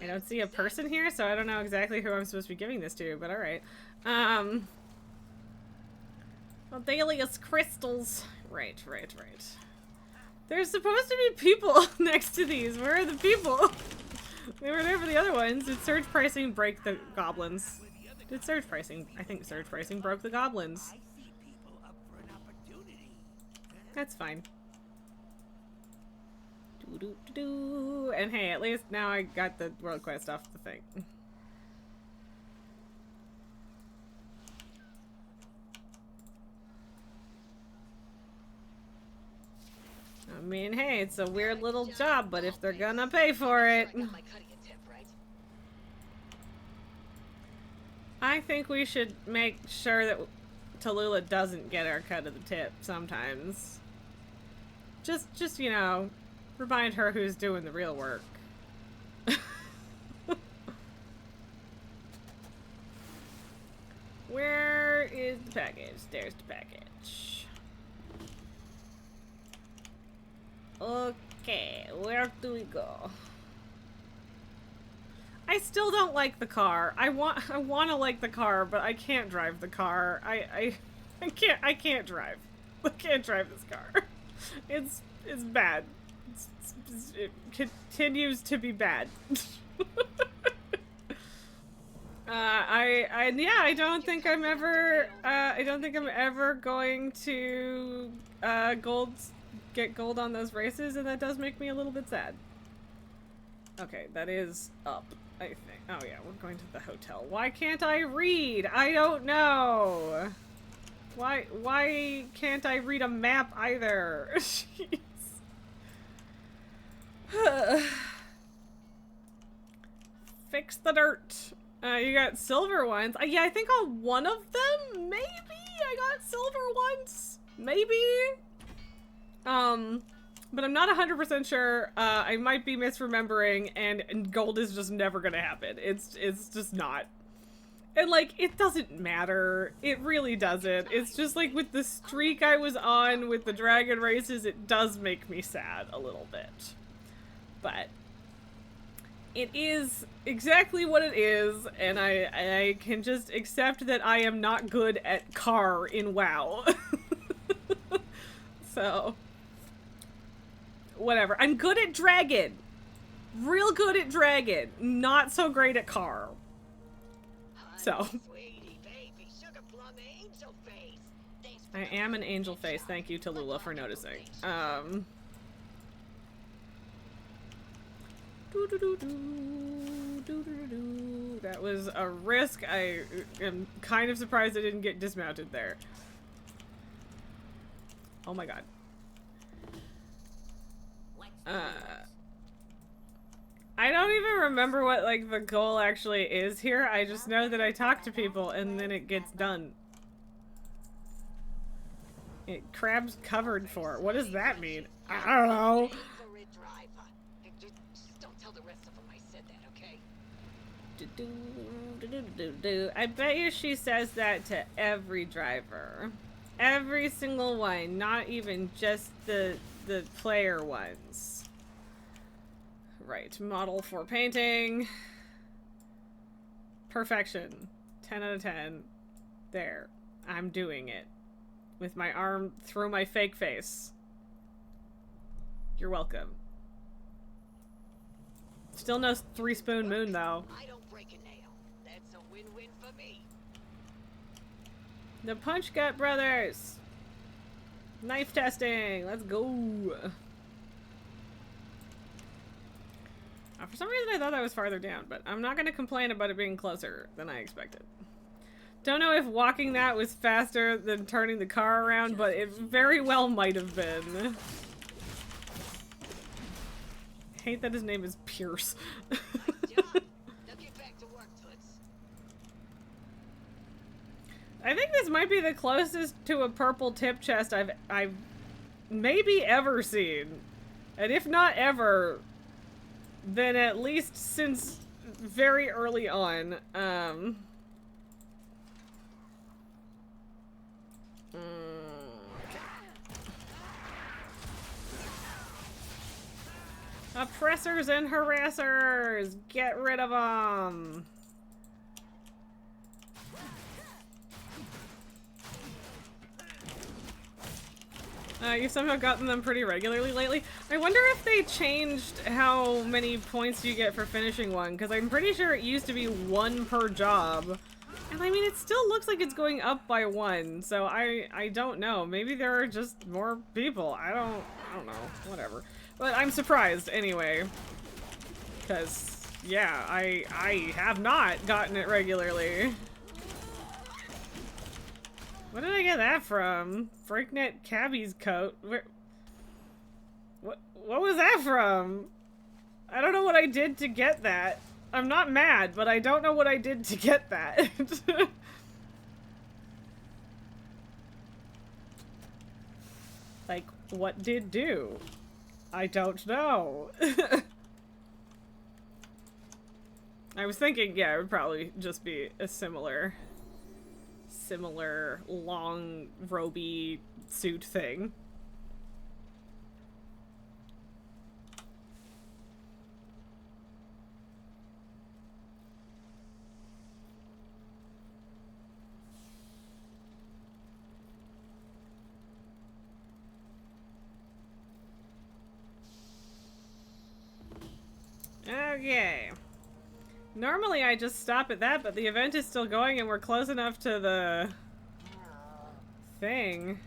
I don't see a person here, so I don't know exactly who I'm supposed to be giving this to, but all right. Adelius crystals. Right. There's supposed to be people next to these. Where are the people? They were there for the other ones. Did surge pricing break the goblins? Did surge pricing? I think surge pricing broke the goblins. I see people up for an opportunity. That's fine. Doo-doo-doo-doo. And hey, at least now I got the world quest off the thing. I mean, hey, it's a weird little job, but if they're gonna pay for it. I got my cutting a tip, right? I think we should make sure that Tallulah doesn't get our cut of the tip sometimes. Just, you know, remind her who's doing the real work. Where is the package? There's the package. Okay, where do we go? I still don't like the car. I want to like the car, but I can't drive the car. I can't drive. I can't drive this car. It's bad. It continues to be bad. I don't think I'm ever going to get gold on those races, and that does make me a little bit sad. Okay, that is up, I think. Oh yeah, we're going to the hotel. Why can't I read? I don't know. Why can't I read a map either? Jeez. Fix the dirt. You got silver ones. Yeah, I think on one of them, maybe I got silver once. Maybe. But I'm not 100% sure. I might be misremembering, and gold is just never gonna happen. It's just not. And, like, it doesn't matter. It really doesn't. It's just, like, with the streak I was on with the dragon races, it does make me sad a little bit. But it is exactly what it is, and I can just accept that I am not good at car in WoW. So, whatever. I'm good at dragon. Real good at dragon. Not so great at car. So. Sweetie, baby, sugar plum angel face. Thanks for I am an angel face. Thank you, Tallulah, for noticing. That was a risk. I am kind of surprised I didn't get dismounted there. Oh my god. I don't even remember what, like, the goal actually is here. I just know that I talk to people and then it gets done. Crab's covered for. What does that mean? I don't know. favorite driver. Just don't tell the rest of them I said that, okay? I bet you she says that to every driver. Every single one, not even just the player ones. Right, model for painting. Perfection. 10 out of 10. There. I'm doing it. With my arm through my fake face. You're welcome. Still no 3-spoon moon, though. I don't break a nail. That's a win-win for me. The Punch Gut Brothers! Knife testing! Let's go! For some reason I thought that was farther down, but I'm not gonna complain about it being closer than I expected. Don't know if walking that was faster than turning the car around, but it very well might have been. Hate that his name is Pierce. Nice job. Now get back to work, Toots. I think this might be the closest to a purple tip chest I've maybe ever seen. And if not ever, then at least since very early on. Okay. Oppressors and harassers! Get rid of them! You've somehow gotten them pretty regularly lately. I wonder if they changed how many points you get for finishing one, because I'm pretty sure it used to be 1 per job. And I mean, it still looks like it's going up by 1, so I don't know. Maybe there are just more people. I don't know. Whatever. But I'm surprised anyway. Because, yeah, I have not gotten it regularly. What did I get that from? Breakneck Cabbie's coat. Where? What was that from? I don't know what I did to get that. not mad, but I don't know what I did to get that. Like, what did do? I don't know. I was thinking, yeah, it would probably just be a similar long roby suit thing. Okay. Normally I just stop at that, but the event is still going and we're close enough to the thing.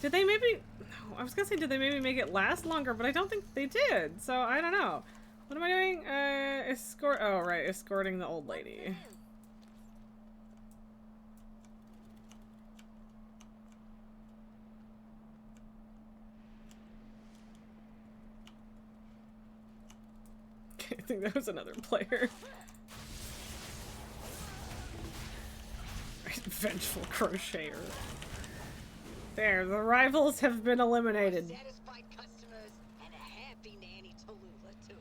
Did they maybe... No, I was gonna say, did they maybe make it last longer, but I don't think they did, so I don't know. What am I doing? Escort... Oh, right, escorting the old lady. I think that was another player. Vengeful crocheter. There, the rivals have been eliminated. Satisfied customers and a happy Nanny Tallulah too.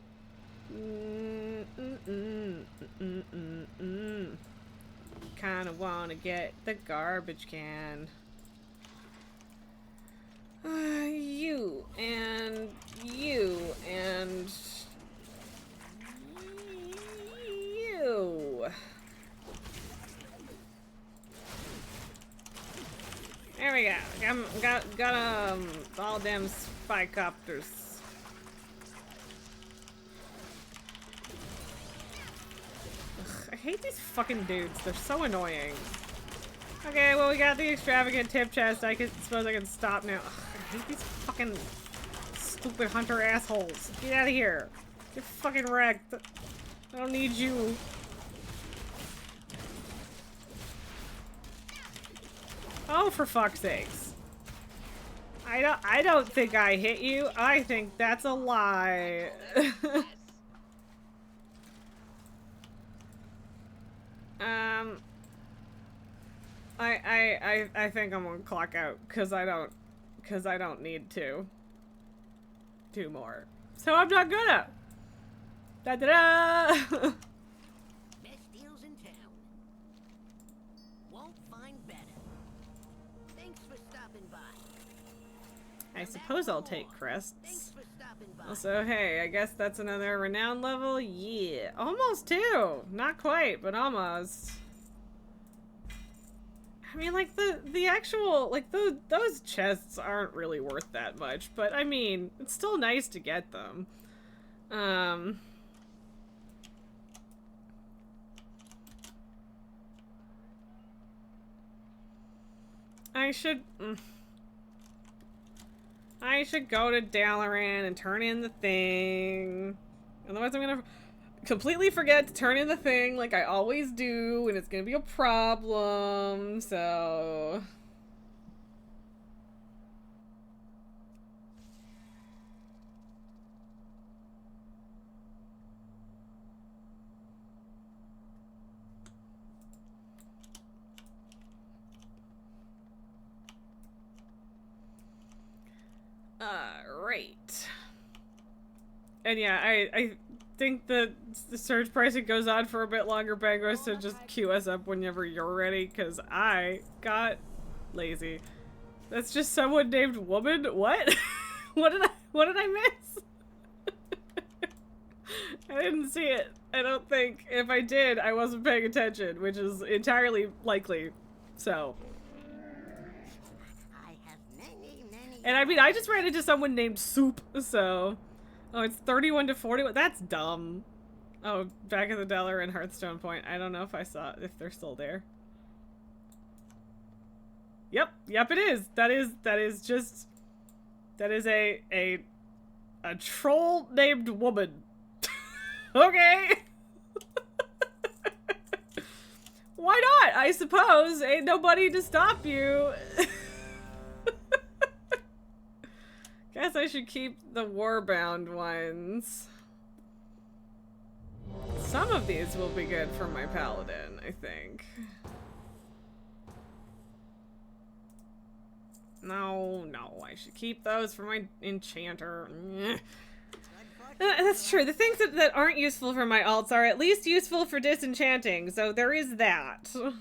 Kinda wanna get the garbage can. You and you and you. There we go. Got all them spy copters. Ugh, I hate these fucking dudes. They're so annoying. Okay, well we got the extravagant tip chest. I suppose I can stop now. Ugh, I hate these fucking stupid hunter assholes. Get out of here. Get fucking wrecked. I don't need you. Oh, for fuck's sakes. I don't think I hit you. I think that's a lie. I think I'm gonna clock out because I don't need to do more. So I'm not gonna. Da da da. Best deals in town. Won't find better. Thanks for stopping by. I suppose I'll take crests. Thanks for stopping by. Also, hey, I guess that's another renown level. Yeah, almost two. Not quite, but almost. I mean, like the actual like those chests aren't really worth that much, but I mean, it's still nice to get them. I should go to Dalaran and turn in the thing. Otherwise I'm gonna completely forget to turn in the thing like I always do, and it's gonna be a problem, so... Right. And yeah, I think the surge pricing goes on for a bit longer, Bangos, so just queue us up whenever you're ready, because I got lazy. That's just someone named Woman? What? What did I miss? I didn't see it. I don't think. If I did, I wasn't paying attention, which is entirely likely. So... And I mean, I just ran into someone named Soup, so... Oh, it's 31 to 41? That's dumb. Oh, back at the Dollar and Hearthstone Point. I don't know if I saw if they're still there. Yep, it is. That is just... That is a troll named Woman. Okay! Why not? I suppose. Ain't nobody to stop you. Guess I should keep the warbound ones. some of these will be good for my paladin, I think. No, I should keep those for my enchanter. That's true. The things that aren't useful for my alts are at least useful for disenchanting, so there is that. But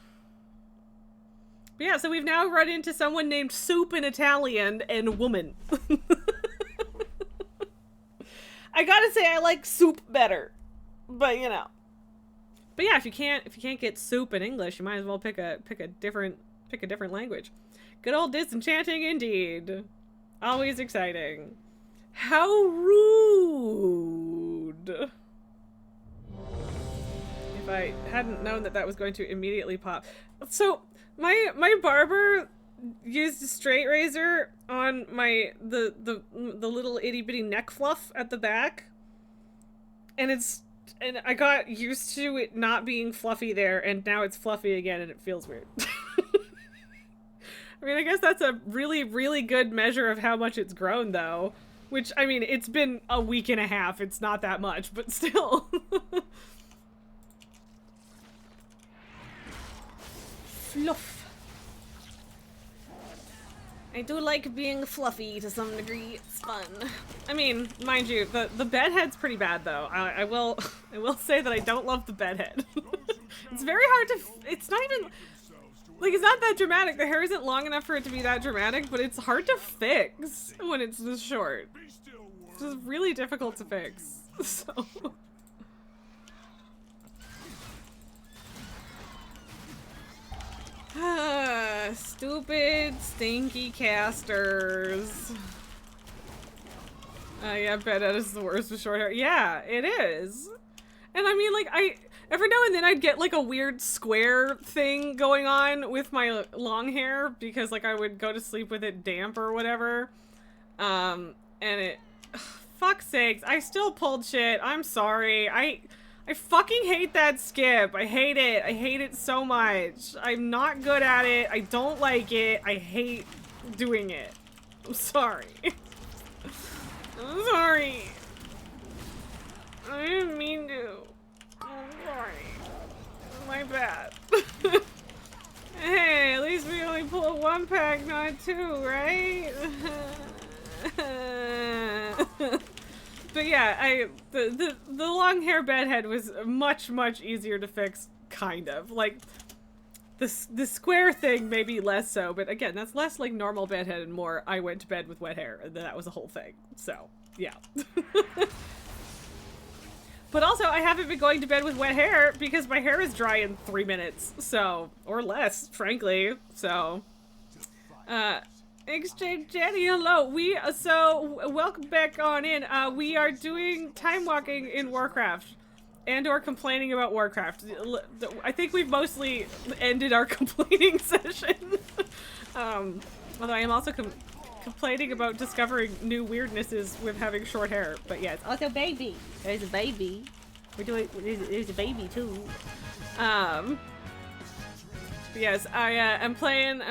yeah, so we've now run into someone named Soup in Italian and woman. I gotta say I like soup better, but you know. But yeah, if you can't get soup in English, you might as well pick a different language. Good old disenchanting indeed. Always exciting. How rude. If I hadn't known that was going to immediately pop. So my barber used a straight razor on the little itty bitty neck fluff at the back. And I got used to it not being fluffy there, and now it's fluffy again and it feels weird. I mean, I guess that's a really, really good measure of how much it's grown, though. Which, I mean, it's been a week and a half. It's not that much, but still. Fluff. I do like being fluffy to some degree. It's fun. I mean, mind you, the bedhead's pretty bad, though. I will say that I don't love the bedhead. It's very hard to... It's not even... Like, it's not that dramatic. The hair isn't long enough for it to be that dramatic, but it's hard to fix when it's this short. It's just really difficult to fix. So... Stupid, stinky casters. Yeah, Bedhead is the worst with short hair. Yeah, it is. And I mean, like, every now and then I'd get, like, a weird square thing going on with my long hair because, like, I would go to sleep with it damp or whatever. And it... fuck's sakes, I still pulled shit. I'm sorry. I fucking hate that skip. I hate it. I hate it so much. I'm not good at it. I don't like it. I hate doing it. I'm sorry. I'm sorry. I didn't mean to. I'm sorry. My bad. Hey, at least we only pull one pack, not two, right? But yeah, the long hair bedhead was much easier to fix, kind of. Like, the square thing maybe less so, but again, that's less like normal bedhead and more I went to bed with wet hair, and that was a whole thing. So, yeah. But also, I haven't been going to bed with wet hair because my hair is dry in 3 minutes, so, or less, frankly, so. Exchange Jenny, hello. So welcome back on in. We are doing time walking in Warcraft and or complaining about Warcraft. I think we've mostly ended our complaining session. Although I am also complaining about discovering new weirdnesses with having short hair. But yeah, it's also baby. There's a baby. There's a baby too. Yes, I'm playing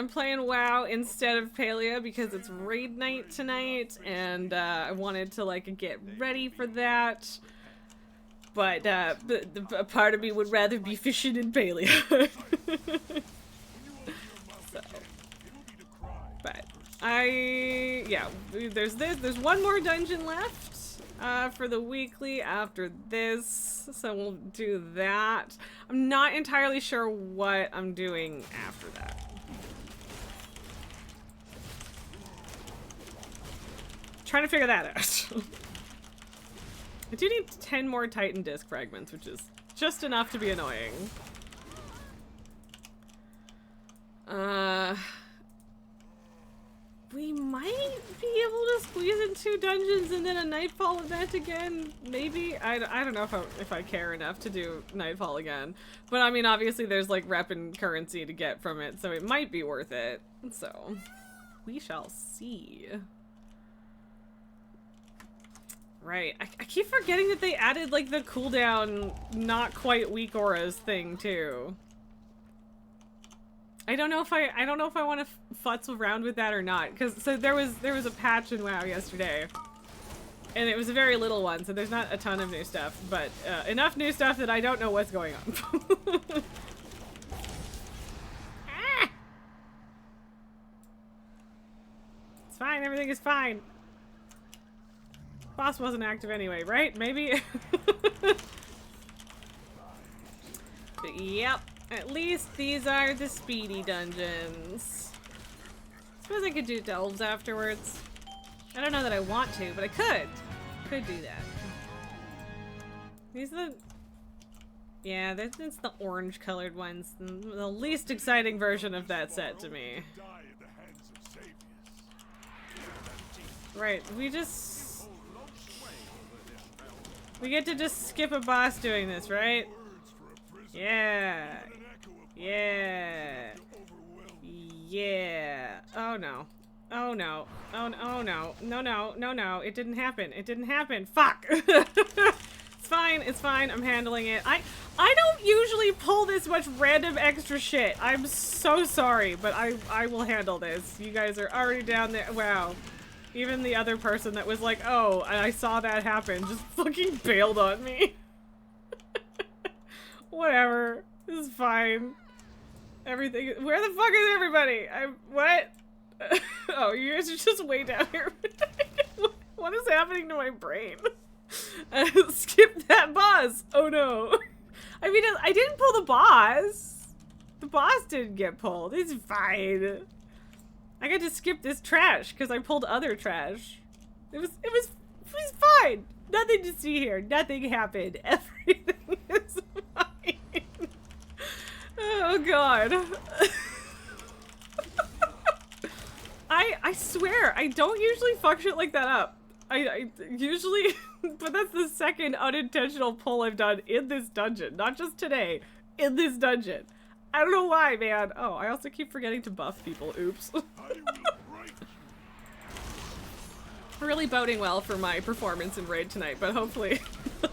WoW instead of Palia because it's raid night tonight, and I wanted to like get ready for that. But a part of me would rather be fishing in Palia. So, but there's one more dungeon left for the weekly after this, so we'll do that. I'm not entirely sure what I'm doing after that. Trying to figure that out. I do need 10 more Titan disc fragments, which is just enough to be annoying. We might be able to squeeze in 2 dungeons and then a Nightfall event again, maybe? I don't know if I care enough to do Nightfall again. But I mean, obviously there's like rep and currency to get from it, so it might be worth it. So, we shall see. Right, I keep forgetting that they added like the cooldown not quite weak auras thing too. I don't know if I want to futz around with that or not, because so there was a patch in WoW yesterday And it was a very little one, so there's not a ton of new stuff, but enough new stuff that I don't know what's going on. Ah! It's fine, everything is fine. Boss wasn't active anyway, right? Maybe? But yep, at least these are the speedy dungeons. Suppose I could do delves afterwards. I don't know that I want to, but I could. Could do that. These are the... Yeah, it's the orange colored ones. The least exciting version of that set to me. Die at the hands of saviors. Right, we get to just skip a boss doing this, right? Yeah. Yeah. Yeah. Oh no. Oh no. Oh no. No, no. No, no. It didn't happen. It didn't happen. Fuck. It's fine. It's fine. I'm handling it. I don't usually pull this much random extra shit. I'm so sorry, but I will handle this. You guys are already down there. Wow. Even the other person that was like, oh, I saw that happen, just fucking bailed on me. Whatever. This is fine. Everything. Where the fuck is everybody? What? Oh, you guys are just way down here. What is happening to my brain? Skip that boss. Oh no. I mean, I didn't pull the boss. The boss didn't get pulled. It's fine. I got to skip this trash because I pulled other trash. It was fine. Nothing to see here. Nothing happened. Everything is fine. Oh god. I swear, I don't usually fuck shit like that up. I usually, but that's the second unintentional pull I've done in this dungeon. Not just today, in this dungeon. I don't know why, man. Oh, I also keep forgetting to buff people. Oops. Really boding well for my performance in Raid tonight, but hopefully,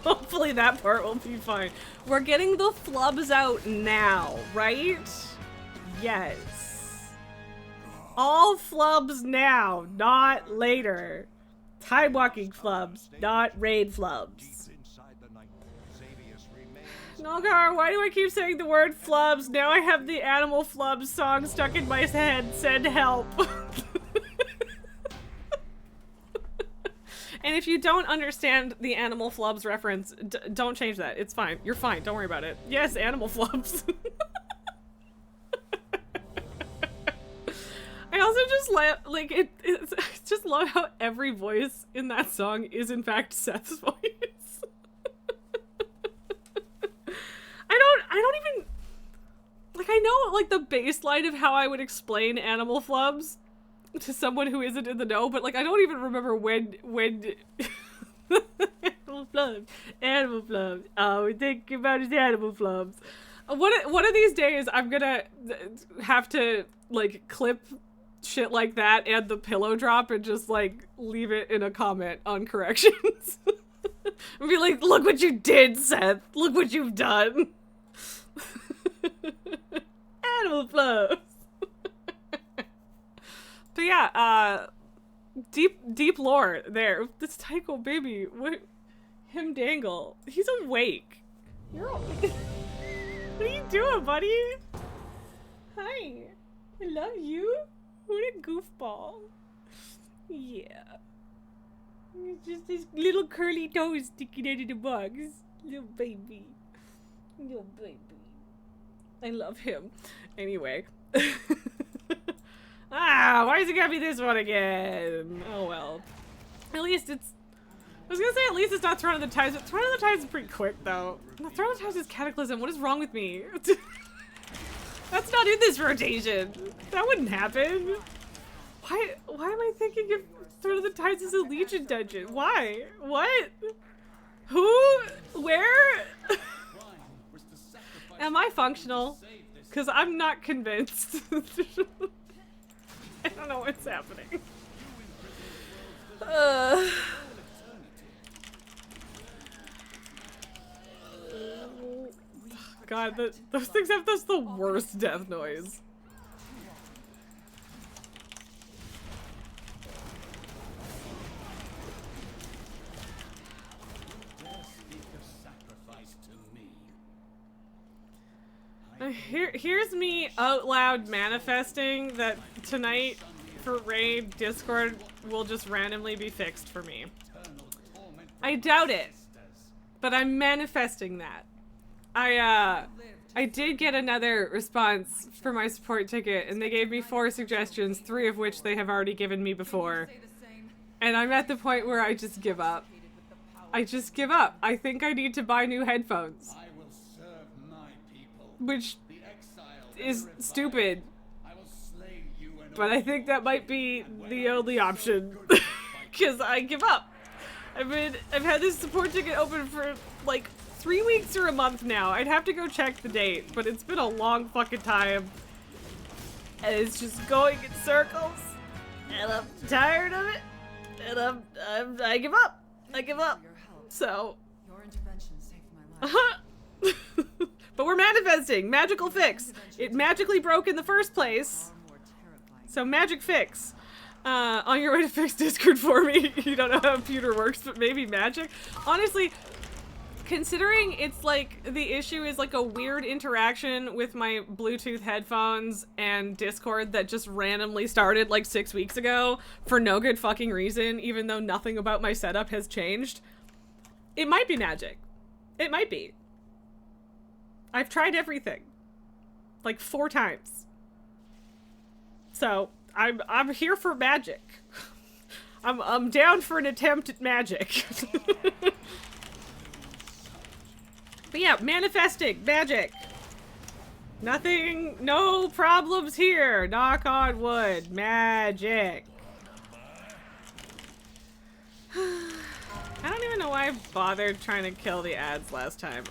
hopefully that part will be fine. We're getting the flubs out now, right? Yes. All flubs now, not later. Time walking flubs, not raid flubs. Nolgar, why do I keep saying the word flubs? Now I have the Animal Flubs song stuck in my head. Send help. And if you don't understand the Animal Flubs reference, don't change that. It's fine. You're fine. Don't worry about it. Yes, Animal Flubs. I also just it's just love how every voice in that song is in fact Seth's voice. I don't even, like, I know, like, the baseline of how I would explain Animal Flubs to someone who isn't in the know, but, like, I don't even remember when Animal Flubs, all we think about is Animal Flubs. One of these days, I'm gonna have to, like, clip shit like that and the pillow drop and just, like, leave it in a comment on corrections. And be like, look what you did, Seth. Look what you've done. Animal Flubs. But yeah, deep lore there. This Tycho baby, him dangle. He's awake. You're awake. What are you doing, buddy? Hi. I love you. What a goofball. Yeah. It's just his little curly toes sticking out of the box. Little baby. Little baby. I love him. Anyway. Why is it gotta be this one again? Oh well. At least it's... I was gonna say at least it's not Throne of the Tides, but Throne of the Tides is pretty quick though. No, Throne of the Tides is Cataclysm. What is wrong with me? That's not in this rotation. That wouldn't happen. Why am I thinking of Throne of the Tides is a Legion dungeon? Why? What? Who? Where? Am I functional? Because I'm not convinced. I don't know what's happening. God, those things have the worst death noise. Here's me out loud manifesting that tonight for raid Discord will just randomly be fixed for me. I doubt it, but I'm manifesting that. I did get another response for my support ticket, and they gave me 4 suggestions, 3 of which they have already given me before. And I'm at the point where I just give up. I just give up. I think I need to buy new headphones. I will serve my people. Which The exiled is and stupid. I will slay you and But I think that might be the only option. Because I give up. I've had this support ticket open for like 3 weeks or a month now. I'd have to go check the date, but it's been a long fucking time. And it's just going in circles. And I'm tired of it. And I give up. I give up. So. Your intervention saved my life. But we're manifesting. Magical fix. It magically broke in the first place. Far more terrifying. So magic fix. On your way to fix Discord for me. You don't know how a computer works, but maybe magic. Honestly, considering it's like the issue is like a weird interaction with my Bluetooth headphones and Discord that just randomly started like 6 weeks ago for no good fucking reason, even though nothing about my setup has changed. It might be magic. It might be. I've tried everything. Like 4 times. So, I'm here for magic. I'm down for an attempt at magic. But yeah, manifesting, magic. Nothing, no problems here. Knock on wood, magic. I don't even know why I bothered trying to kill the ads last time.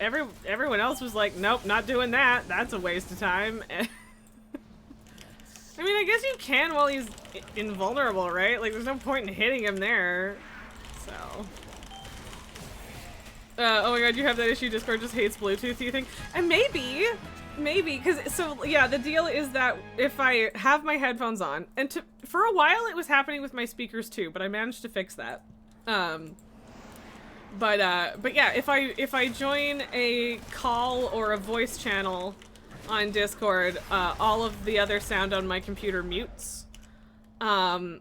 Everyone else was like, nope, not doing that. That's a waste of time. I mean, I guess you can while he's invulnerable, right? Like, there's no point in hitting him there. So. Oh my god, you have that issue. Discord just hates Bluetooth, you think? And maybe, because, so, yeah, the deal is that if I have my headphones on, and for a while it was happening with my speakers too, but I managed to fix that. But yeah, if I join a call or a voice channel on Discord, all of the other sound on my computer mutes. And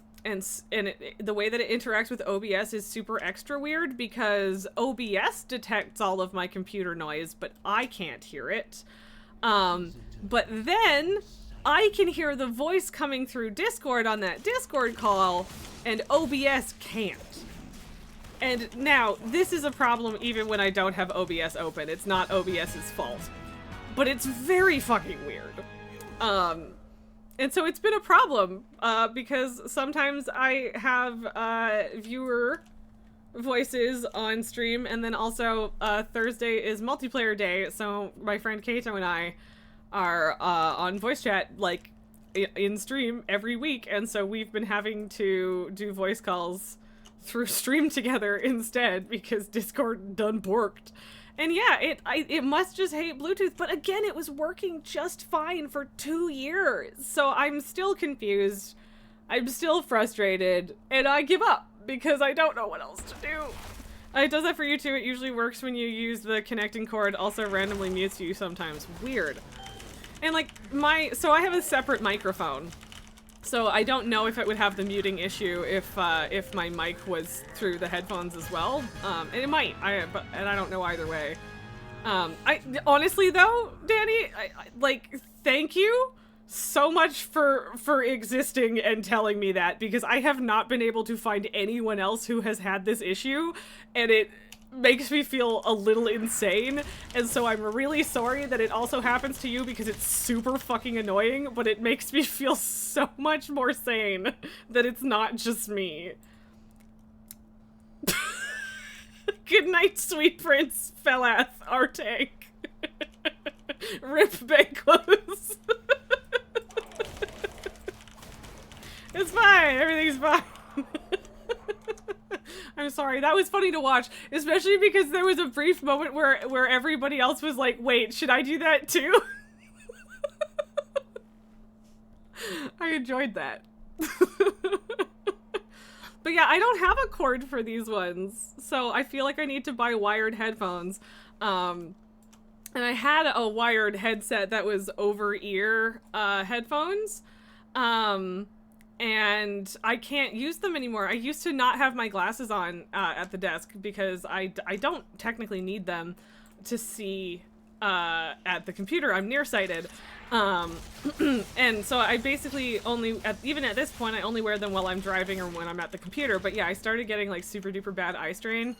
the way that it interacts with OBS is super extra weird because OBS detects all of my computer noise, but I can't hear it. But then I can hear the voice coming through Discord on that Discord call, and OBS can't. And now, this is a problem even when I don't have OBS open. It's not OBS's fault. But it's very fucking weird. And so it's been a problem, because sometimes I have, viewer voices on stream, and then also, Thursday is multiplayer day, so my friend Kato and I are, on voice chat, like, in stream every week, and so we've been having to do voice calls through stream together instead, because Discord done borked. And yeah, it must just hate Bluetooth, but again, it was working just fine for 2 years. So I'm still confused, I'm still frustrated, and I give up, because I don't know what else to do. It does that for you too. It usually works when you use the connecting cord, also randomly mutes you sometimes. Weird. And like, so I have a separate microphone. So I don't know if it would have the muting issue if my mic was through the headphones as well. And it might, and I don't know either way. I honestly though, Danny, like, thank you so much for existing and telling me that, because I have not been able to find anyone else who has had this issue, and it makes me feel a little insane, and so I'm really sorry that it also happens to you, because it's super fucking annoying, but it makes me feel so much more sane that it's not just me. Good night, sweet prince, Felath, our tank. Rip bank clothes. It's fine, everything's fine. I'm sorry, that was funny to watch, especially because there was a brief moment where everybody else was like, wait, should I do that too? I enjoyed that. But yeah, I don't have a cord for these ones, so I feel like I need to buy wired headphones. and I had a wired headset that was over-ear headphones, and I can't use them anymore. I used to not have my glasses on at the desk because I don't technically need them to see at the computer. I'm nearsighted. And so I basically only, even at this point, I only wear them while I'm driving or when I'm at the computer. But yeah, I started getting like super duper bad eye strain.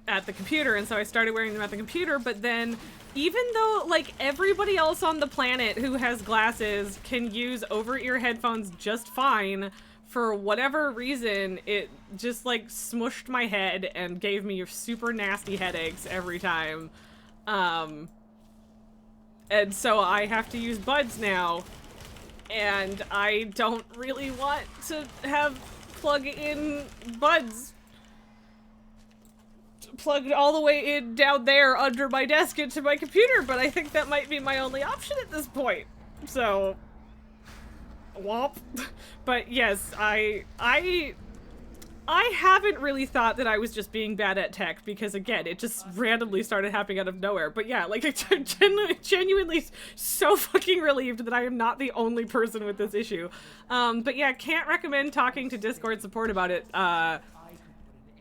At the computer, and so I started wearing them at the computer, but then even though like everybody else on the planet who has glasses can use over-ear headphones just fine, for whatever reason it just like smushed my head and gave me super nasty headaches every time. And so I have to use buds now, and I don't really want to have plug-in buds plugged all the way in down there under my desk into my computer, but I think that might be my only option at this point. So, womp. But yes, I haven't really thought that I was just being bad at tech, because again, it just randomly started happening out of nowhere. But yeah, like I'm genuinely so fucking relieved that I am not the only person with this issue. But yeah, can't recommend talking to Discord support about it.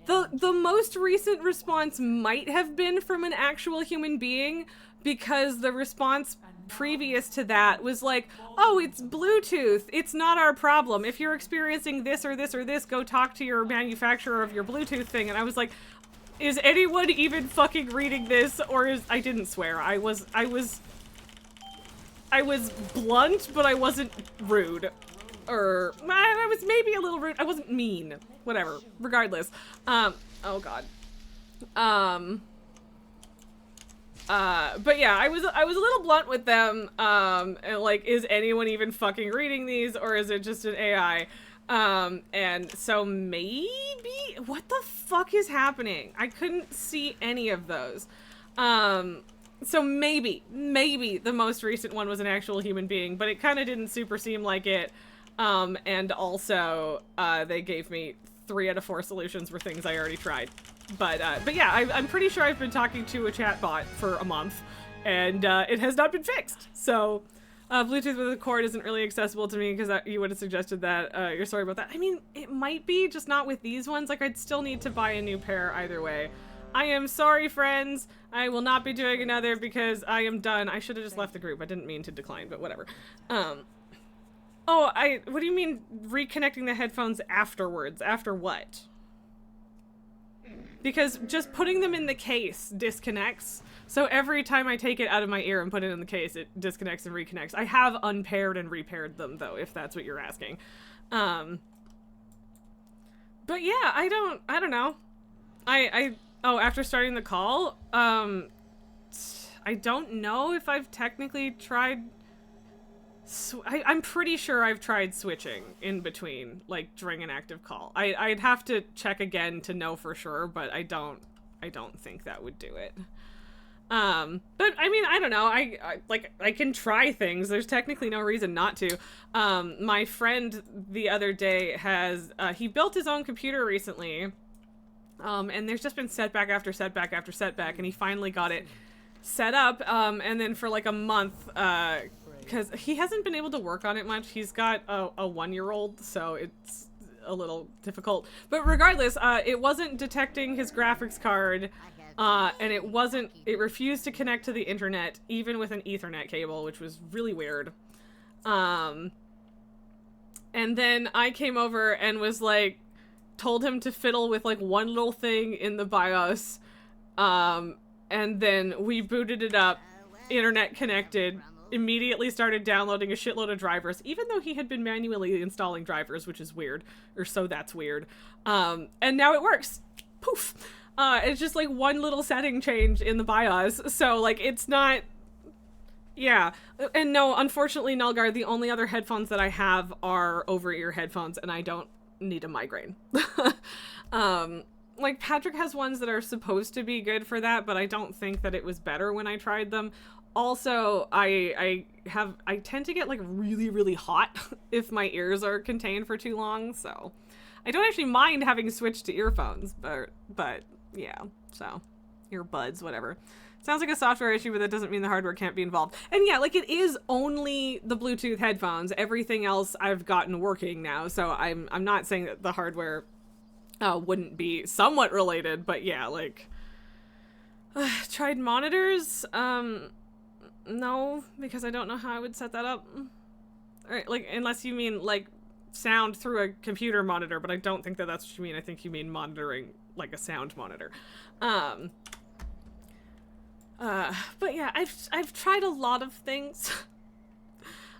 The most recent response might have been from an actual human being, because the response previous to that was like, oh, it's Bluetooth, it's not our problem. If you're experiencing this or this or this, go talk to your manufacturer of your Bluetooth thing. And I was like, is anyone even fucking reading this? Or is, I didn't swear. I was blunt, but I wasn't rude. Or I was maybe a little rude. I wasn't mean. Whatever. Regardless. Oh god. But yeah, I was a little blunt with them. And like, is anyone even fucking reading these, or is it just an AI? And so maybe, what the fuck is happening? I couldn't see any of those. So maybe the most recent one was an actual human being, but it kind of didn't super seem like it. And also, they gave me 3 out of 4 solutions for things I already tried. But yeah, I'm pretty sure I've been talking to a chatbot for a month, and it has not been fixed. So, Bluetooth with a cord isn't really accessible to me, because you would have suggested that. You're sorry about that. I mean, it might be, just not with these ones. Like, I'd still need to buy a new pair either way. I am sorry, friends. I will not be doing another because I am done. I should have just left the group. I didn't mean to decline, but whatever. Oh, what do you mean reconnecting the headphones afterwards? After what? Because just putting them in the case disconnects. So every time I take it out of my ear and put it in the case, it disconnects and reconnects. I have unpaired and repaired them, though, if that's what you're asking. But yeah, I don't know. Oh, after starting the call, I don't know if I've technically tried... I'm pretty sure I've tried switching in between, like, during an active call. I'd have to check again to know for sure, but I don't think that would do it. But I mean, I don't know. I can try things. There's technically no reason not to. My friend the other day he built his own computer recently. And there's just been setback after setback after setback, and he finally got it set up. And then for like a month, because he hasn't been able to work on it much. He's got a 1-year-old, so it's a little difficult. But regardless, it wasn't detecting his graphics card, and it refused to connect to the internet, even with an Ethernet cable, which was really weird. And then I came over and was like, told him to fiddle with like one little thing in the BIOS, and then we booted it up, internet connected, immediately started downloading a shitload of drivers, even though he had been manually installing drivers, which is weird, or so that's weird. And now it works. Poof. It's just like one little setting change in the BIOS, so like it's not... Yeah, and no, unfortunately, Nulgar, the only other headphones that I have are over-ear headphones, and I don't need a migraine. Like, Patrick has ones that are supposed to be good for that, but I don't think that it was better when I tried them. Also, I tend to get, like, really, really hot if my ears are contained for too long, so... I don't actually mind having switched to earphones, but yeah, so earbuds, whatever. Sounds like a software issue, but that doesn't mean the hardware can't be involved. And yeah, like, it is only the Bluetooth headphones. Everything else I've gotten working now, so I'm not saying that the hardware wouldn't be somewhat related, but yeah, like, tried monitors? No, because I don't know how I would set that up. Or, like, unless you mean, like, sound through a computer monitor, but I don't think that that's what you mean. I think you mean monitoring, like, a sound monitor. But yeah, I've tried a lot of things.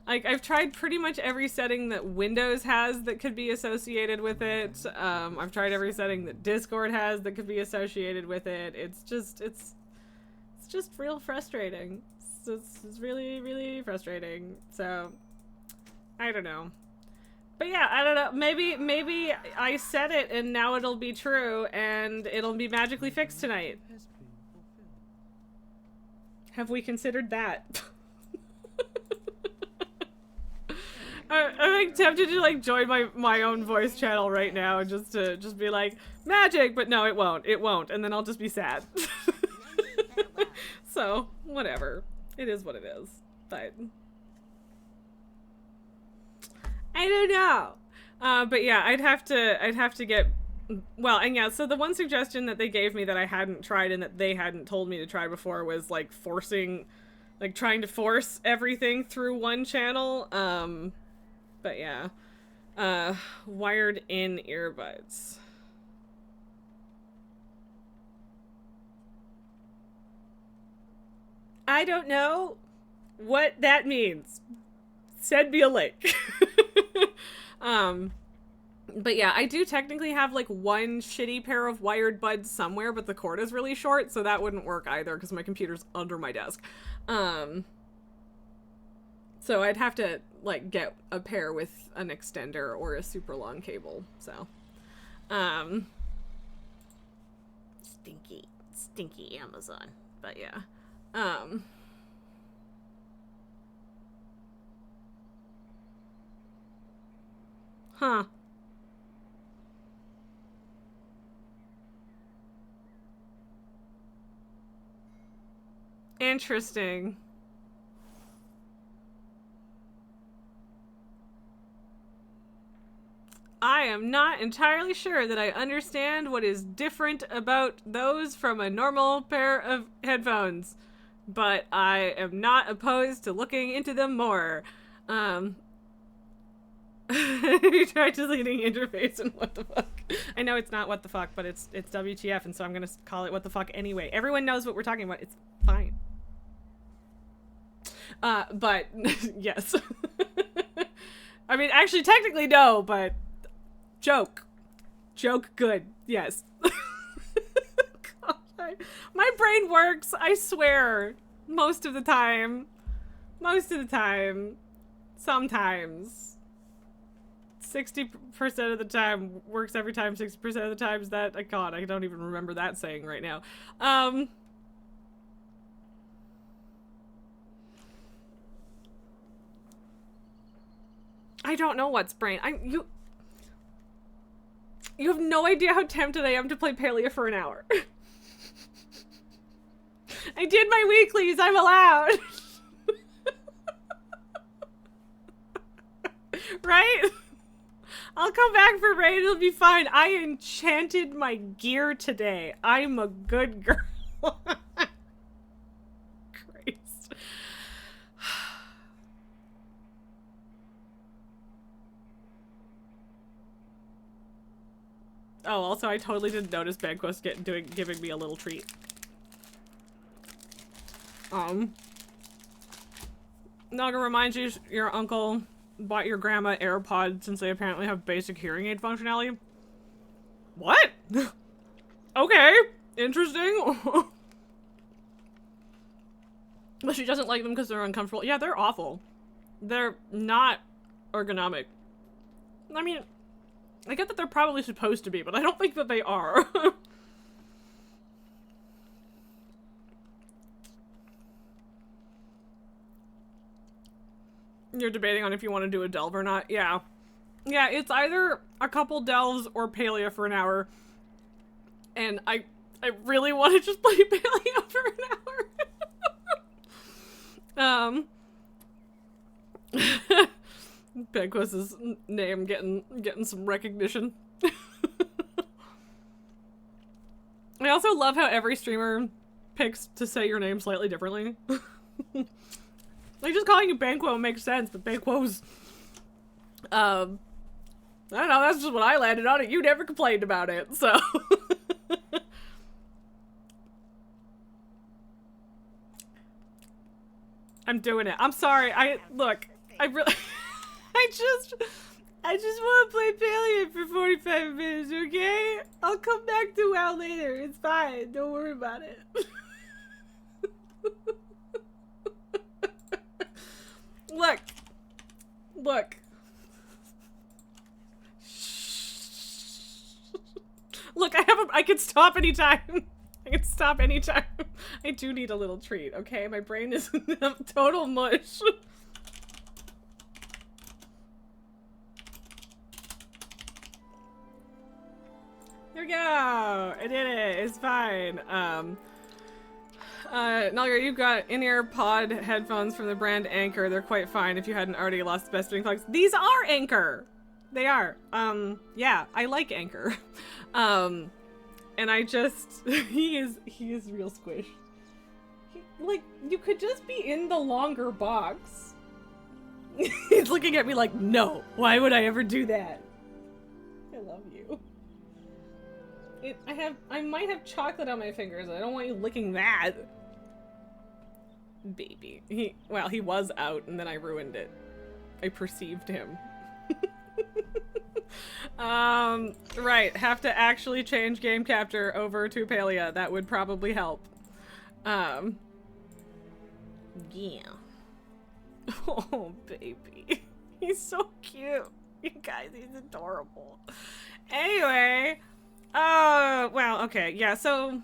Like, I've tried pretty much every setting that Windows has that could be associated with it. I've tried every setting that Discord has that could be associated with it. It's just real frustrating. It's really, really frustrating. So, I don't know. But yeah, I don't know. Maybe I said it and now it'll be true and it'll be magically fixed tonight. Have we considered that? I'm like tempted to like join my own voice channel right now and just be like, magic, but no, it won't, and then I'll just be sad. So, whatever. It is what it is. But I don't know. But yeah, I'd have to get, well, and yeah, so the one suggestion that they gave me that I hadn't tried and that they hadn't told me to try before was like trying to force everything through one channel. But yeah, wired in earbuds. I don't know what that means. Send me a link. But yeah, I do technically have like one shitty pair of wired buds somewhere, but the cord is really short, so that wouldn't work either because my computer's under my desk. So I'd have to like get a pair with an extender or a super long cable. So, stinky Amazon. But yeah, huh. Interesting. I am not entirely sure that I understand what is different about those from a normal pair of headphones, but I am not opposed to looking into them more. You tried deleting interface and what the fuck. I know it's not what the fuck, but it's WTF, and so I'm gonna call it what the fuck anyway. Everyone knows what we're talking about. It's fine. But yes. I mean, actually, technically no, but joke good. Yes. God, my brain works, I swear, most of the time. Sometimes 60% of the time works every time. 60% of the times that, God, I don't even remember that saying right now. I don't know what's brain. You have no idea how tempted I am to play Palia for an hour. I did my weeklies, I'm allowed. Right? I'll come back for raid, it'll be fine. I enchanted my gear today. I'm a good girl. Christ. Oh, also, I totally didn't notice Banquo's giving me a little treat. Naga reminds you your uncle bought your grandma AirPods since they apparently have basic hearing aid functionality. What? Okay, interesting. But she doesn't like them because they're uncomfortable. Yeah, they're awful. They're not ergonomic. I mean, I get that they're probably supposed to be, but I don't think that they are. You're debating on if you want to do a delve or not? Yeah. Yeah, it's either a couple delves or Palia for an hour. And I really want to just play Palia for an hour. Banquist's name getting some recognition. I also love how every streamer picks to say your name slightly differently. Like, just calling you Banquo makes sense, but Banquo's, I don't know, that's just what I landed on it. You never complained about it, so. I'm doing it. I'm sorry. I really, I just want to play Palia for 45 minutes, okay? I'll come back to WoW later. It's fine. Don't worry about it. Look. Look, I can stop anytime. I can stop anytime. I do need a little treat, okay? My brain is total mush. There we go. I did it. It's fine. Nalgar, you've got in-ear pod headphones from the brand Anchor. They're quite fine if you hadn't already lost the best doing plugs. These are Anchor! They are. Yeah, I like Anchor. And I just, he is real squish. Like, you could just be in the longer box. He's looking at me like, no, why would I ever do that? I love you. I might have chocolate on my fingers. I don't want you licking that. Baby. He was out and then I ruined it. I perceived him. Right. Have to actually change game capture over to Palia. That would probably help. Yeah. Oh, baby. He's so cute. You guys, he's adorable. Anyway. Well, okay. Yeah, so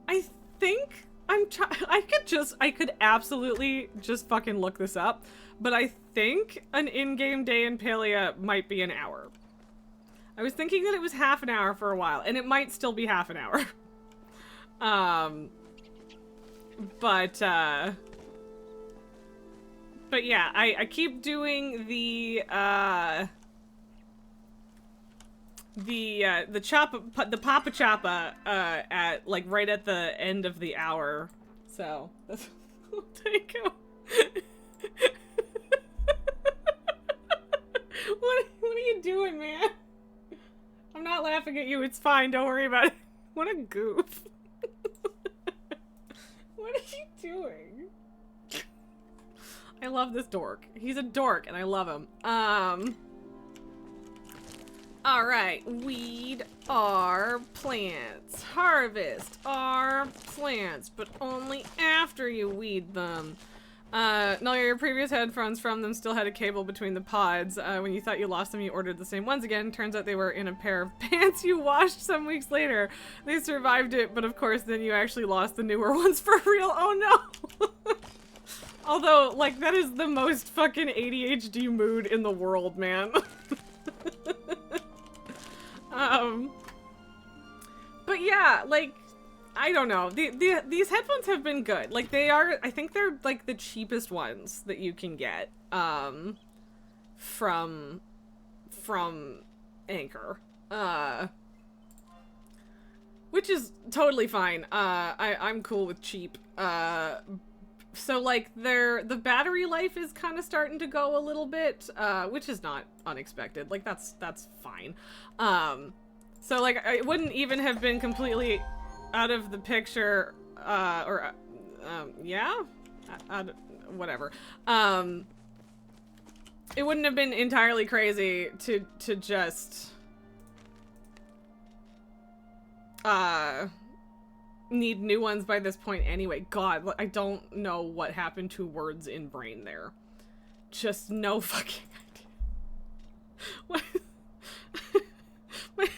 I think I could absolutely just fucking look this up, but I think an in-game day in Palia might be an hour. I was thinking that it was half an hour for a while, and it might still be half an hour. But yeah, I keep doing the Papa Choppa, at, like, right at the end of the hour. So, that's, I'll take him. What are you doing, man? I'm not laughing at you, it's fine, don't worry about it. What a goof. What are you doing? I love this dork. He's a dork, and I love him. Alright, weed our plants. Harvest our plants, but only after you weed them. No, your previous headphones from them still had a cable between the pods. When you thought you lost them, you ordered the same ones again. Turns out they were in a pair of pants you washed some weeks later. They survived it, but of course then you actually lost the newer ones for real. Oh no! Although, like, that is the most fucking ADHD mood in the world, man. But yeah, like, I don't know. These headphones have been good. Like, I think they're, like, the cheapest ones that you can get, from Anchor. Which is totally fine. I'm cool with cheap. So, like, the battery life is kind of starting to go a little bit, which is not unexpected. Like, that's fine. So, like, it wouldn't even have been completely out of the picture, yeah? Whatever. It wouldn't have been entirely crazy to just, need new ones by this point anyway. God, I don't know what happened to words in brain there. Just no fucking idea. What? my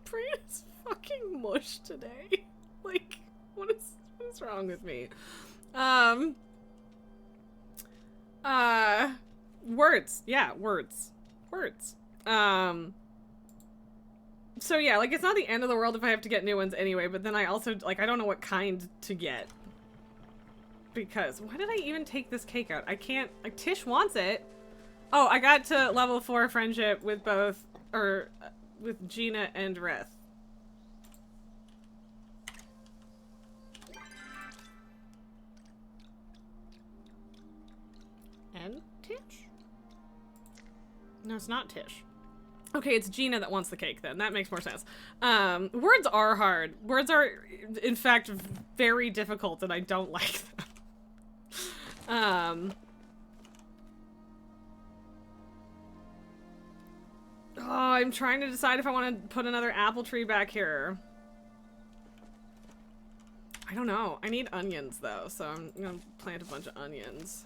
brain is fucking mush today. Like, what is wrong with me? Words. Yeah, words. Words. So yeah, like, it's not the end of the world if I have to get new ones anyway, but then I also, like, I don't know what kind to get. Because, why did I even take this cake out? I can't, like, Tish wants it. Oh, I got to level 4 friendship with both, or, with Gina and Reth. And Tish? No, it's not Tish. Okay, it's Gina that wants the cake then. That makes more sense. Words are hard. Words are, in fact, very difficult, and I don't like them. Oh, I'm trying to decide if I want to put another apple tree back here. I don't know. I need onions, though, so I'm gonna plant a bunch of onions.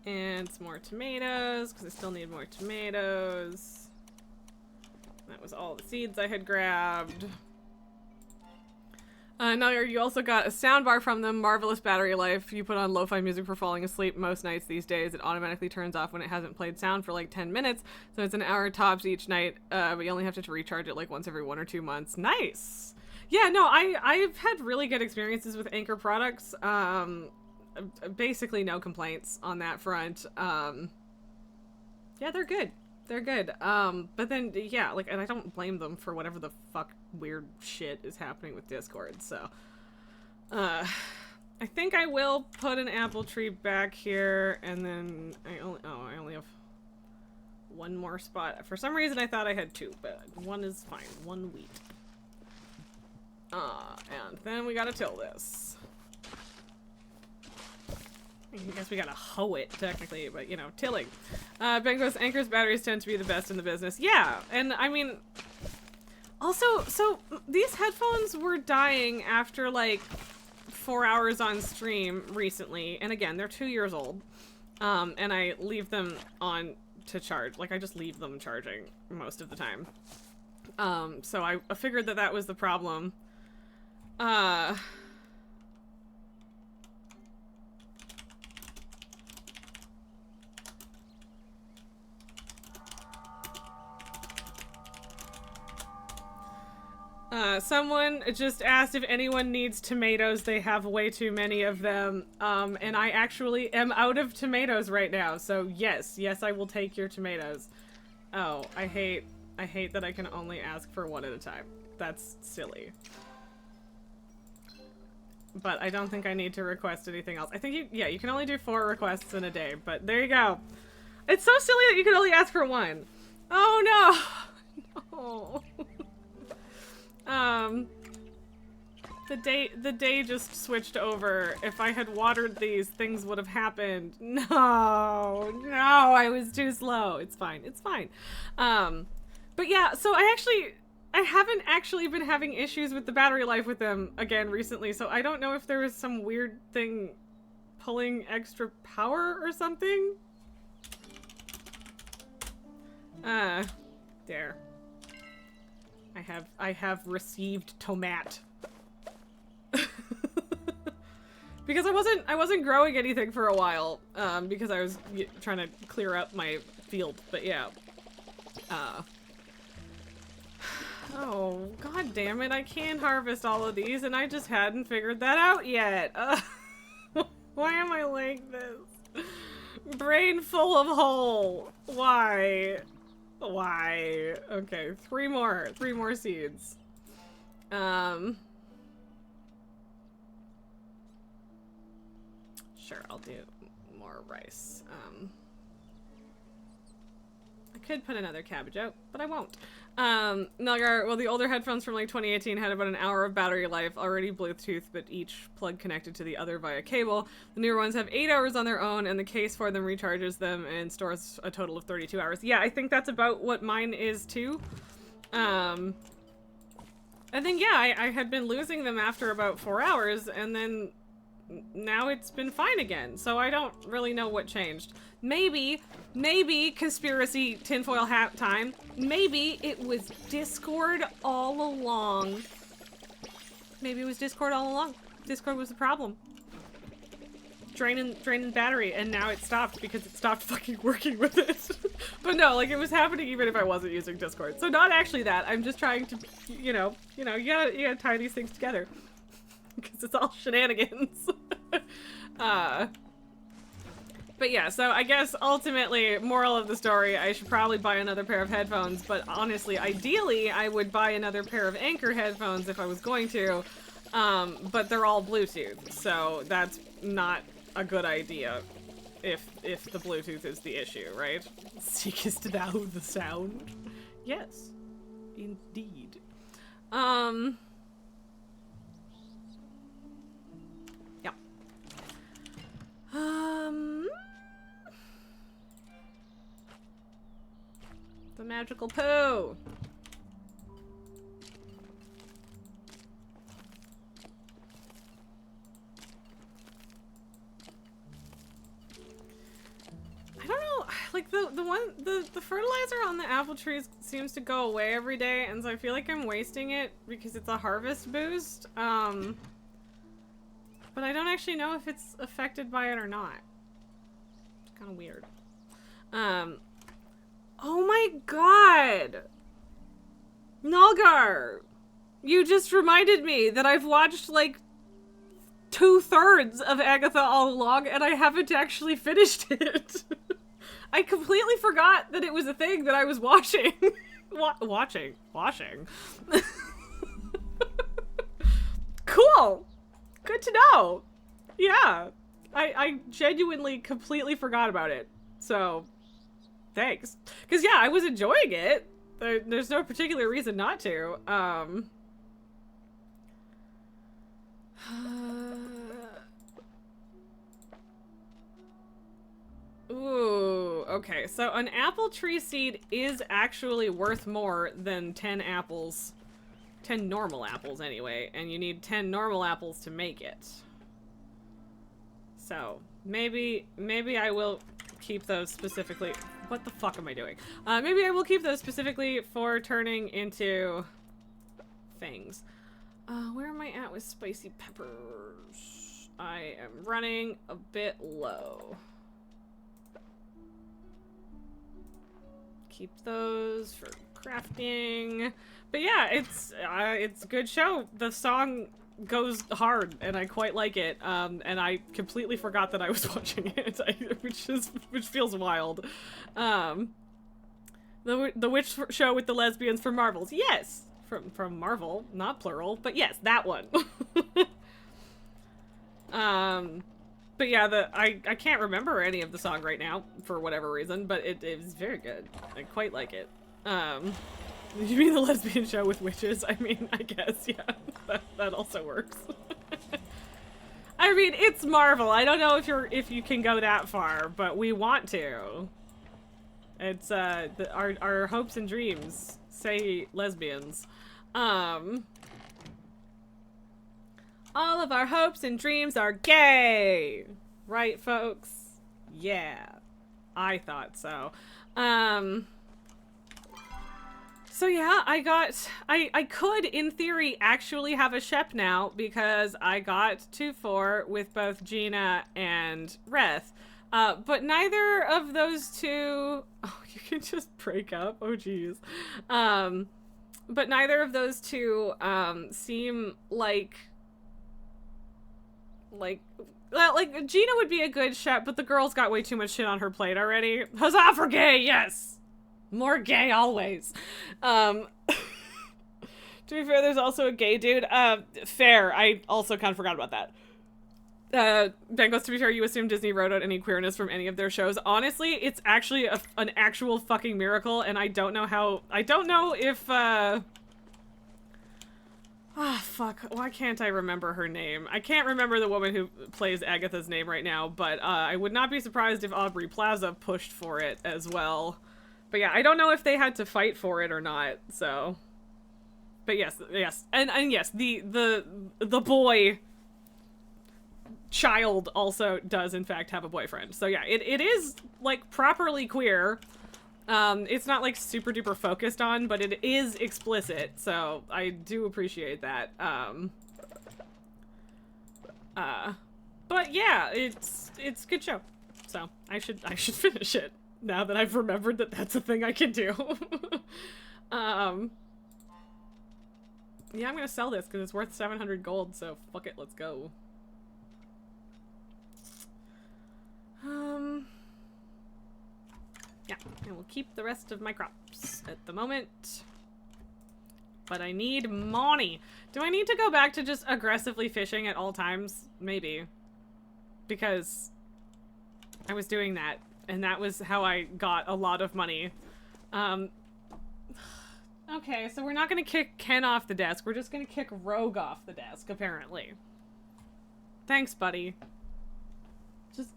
And some more tomatoes, because I still need more tomatoes. That was all the seeds I had grabbed. Now you also got a soundbar from them, marvelous battery life. You put on lo-fi music for falling asleep most nights these days. It automatically turns off when it hasn't played sound for like 10 minutes. So it's an hour tops each night, but you only have to recharge it like once every 1 or 2 months. Nice! Yeah, no, I've had really good experiences with Anchor products. Basically no complaints on that front. Yeah, they're good. They're good. But then, yeah, like, and I don't blame them for whatever the fuck weird shit is happening with Discord, so. I think I will put an apple tree back here, and then I only have 1 more spot. For some reason I thought I had 2, but 1 is fine. 1 wheat. And then we gotta till this. I guess we gotta hoe it, technically, but, you know, tilling. Ben goes, Anchor's batteries tend to be the best in the business. Yeah, and I mean, also, so these headphones were dying after, like, 4 hours on stream recently, and again, they're 2 years old, and I leave them on to charge. Like, I just leave them charging most of the time. So I figured that that was the problem. Someone just asked if anyone needs tomatoes. They have way too many of them. And I actually am out of tomatoes right now. So yes, I will take your tomatoes. Oh, I hate that I can only ask for 1 at a time. That's silly. But I don't think I need to request anything else. I think you can only do 4 requests in a day, but there you go. It's so silly that you can only ask for 1. Oh no! No. The day just switched over. If I had watered these, things would have happened. No, I was too slow. It's fine. It's fine. But yeah, so I haven't actually been having issues with the battery life with them again recently, so I don't know if there was some weird thing pulling extra power or something. There. I have received tomat. Because I wasn't growing anything for a while, because I was trying to clear up my field, but yeah. Oh, god damn it, I can harvest all of these and I just hadn't figured that out yet. Why am I like this? Brain full of hole. Why? Why? Okay, 3 more seeds. Sure, I'll do more rice. I could put another cabbage out, but I won't. Melgar, well, the older headphones from like 2018 had about an hour of battery life, already Bluetooth, but each plug connected to the other via cable. The newer ones have 8 hours on their own, and the case for them recharges them and stores a total of 32 hours. Yeah, I think that's about what mine is too. I think, yeah, I had been losing them after about 4 hours, and then now it's been fine again, so I don't really know what changed. Maybe conspiracy tinfoil hat time, maybe it was Discord all along. Maybe it was Discord all along. Discord was the problem. Draining battery, and now it stopped because it stopped fucking working with it. But no, like, it was happening even if I wasn't using Discord. So not actually that. I'm just trying to, you gotta tie these things together. Because it's all shenanigans. But yeah, so I guess ultimately, moral of the story, I should probably buy another pair of headphones, but honestly, ideally, I would buy another pair of Anchor headphones if I was going to, but they're all Bluetooth, so that's not a good idea if the Bluetooth is the issue, right? Seekest thou the sound? Yes, indeed. Yeah. The magical poo. I don't know, like the fertilizer on the apple trees seems to go away every day, and so I feel like I'm wasting it because it's a harvest boost. But I don't actually know if it's affected by it or not. It's kind of weird. Oh my god! Nalgar! You just reminded me that I've watched like 2/3 of Agatha all along and I haven't actually finished it. I completely forgot that it was a thing that I was watching. Watching. Cool! Good to know. Yeah. I genuinely completely forgot about it. So, thanks. Because, yeah, I was enjoying it. There's no particular reason not to. Ooh, okay. So, an apple tree seed is actually worth more than 10 apples. 10 normal apples, anyway. And you need 10 normal apples to make it. So, maybe I will keep those specifically. What the fuck am I doing? Maybe I will keep those specifically for turning into things. Where am I at with spicy peppers? I am running a bit low. Keep those for crafting. But yeah, it's a good show. The song goes hard, and I quite like it. And I completely forgot that I was watching it, which feels wild. The witch show with the lesbians from Marvels. Yes, from Marvel, not plural, but yes, that one. But yeah, I can't remember any of the song right now for whatever reason, but it was very good. I quite like it. You mean the lesbian show with witches? I mean, I guess, yeah. That also works. I mean, it's Marvel. I don't know if you can go that far, but we want to. It's our hopes and dreams say lesbians. All of our hopes and dreams are gay. Right, folks? Yeah. I thought so. So yeah, I could, in theory, actually have a Shep now because I got 2-4 with both Gina and Reth. But neither of those two, oh, you can just break up, oh geez. But neither of those two, seem like Gina would be a good Shep, but the girl's got way too much shit on her plate already. Huzzah for gay, yes! More gay always. To be fair, there's also a gay dude. Fair. I also kind of forgot about that. Ben goes, to be fair, you assume Disney wrote out any queerness from any of their shows. Honestly, it's actually an actual fucking miracle, and I don't know if, fuck. Why can't I remember her name? I can't remember the woman who plays Agatha's name right now, but, I would not be surprised if Aubrey Plaza pushed for it as well. But yeah, I don't know if they had to fight for it or not, so. But yes. And yes, the boy child also does in fact have a boyfriend. So yeah, it is like properly queer. It's not like super duper focused on, but it is explicit, so I do appreciate that. But yeah, it's a good show. So I should finish it now that I've remembered that that's a thing I can do. Yeah, I'm gonna sell this because it's worth 700 gold, so fuck it, let's go. Yeah, and we'll keep the rest of my crops at the moment. But I need money. Do I need to go back to just aggressively fishing at all times? Maybe. Because I was doing that, and that was how I got a lot of money. Okay, so we're not gonna kick Ken off the desk. We're just gonna kick Rogue off the desk, apparently. Thanks, buddy.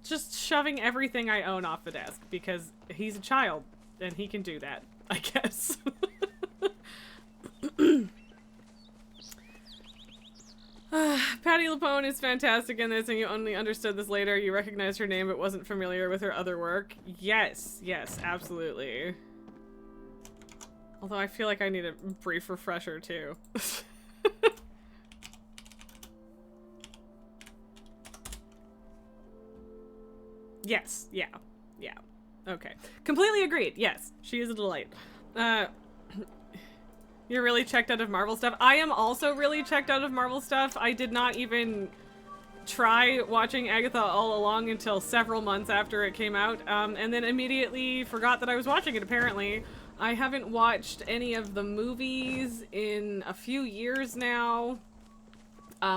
Just shoving everything I own off the desk, because he's a child, and he can do that, I guess. Patty LuPone is fantastic in this, and you only understood this later. You recognized her name but wasn't familiar with her other work. Yes, absolutely. Although I feel like I need a brief refresher, too. Yes, yeah. Okay. Completely agreed. Yes, she is a delight. You're really checked out of Marvel stuff. I am also really checked out of Marvel stuff. I did not even try watching Agatha all along until several months after it came out, and then immediately forgot that I was watching it, apparently. I haven't watched any of the movies in a few years now,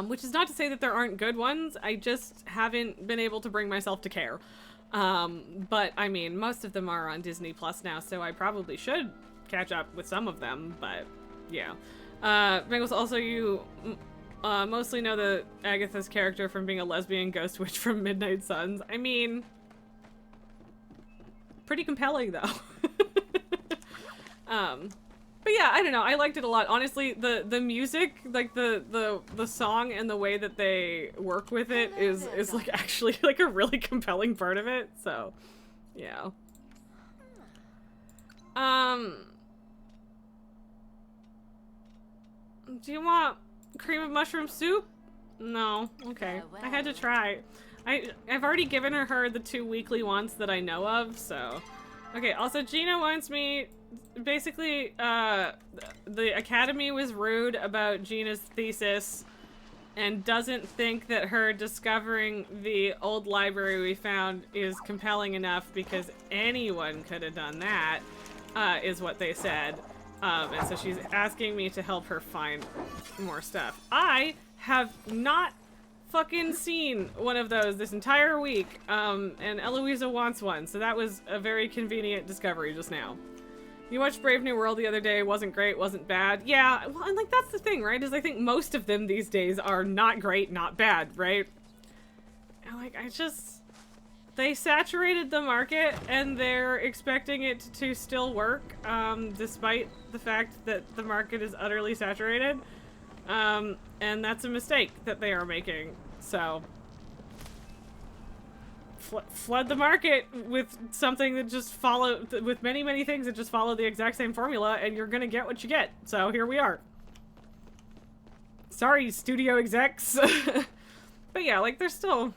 which is not to say that there aren't good ones. I just haven't been able to bring myself to care. But, I mean, most of them are on Disney Plus now, so I probably should catch up with some of them, but yeah. Bengals, also you mostly know the Agatha's character from being a lesbian ghost witch from Midnight Suns. I mean, pretty compelling though. But yeah, I don't know. I liked it a lot. Honestly, the music, like the song and the way that they work with it is like actually like a really compelling part of it. So, yeah. Do you want cream of mushroom soup? No. Okay. I had to try. I've already given her the 2 weekly ones that I know of, so. Okay, also Gina wants me, basically, the Academy was rude about Gina's thesis and doesn't think that her discovering the old library we found is compelling enough because anyone could have done that, is what they said. And so she's asking me to help her find more stuff. I have not fucking seen one of those this entire week, and Eloisa wants one, so that was a very convenient discovery just now. You watched Brave New World the other day, wasn't great, wasn't bad. Yeah, well, and like that's the thing, right, is I think most of them these days are not great, not bad, right? And like, they saturated the market, and they're expecting it to still work, despite the fact that the market is utterly saturated. And that's a mistake that they are making. So, flood the market with something that just with many things that just follow the exact same formula, and you're gonna get what you get. So here we are. Sorry, studio execs. But yeah, like, there's still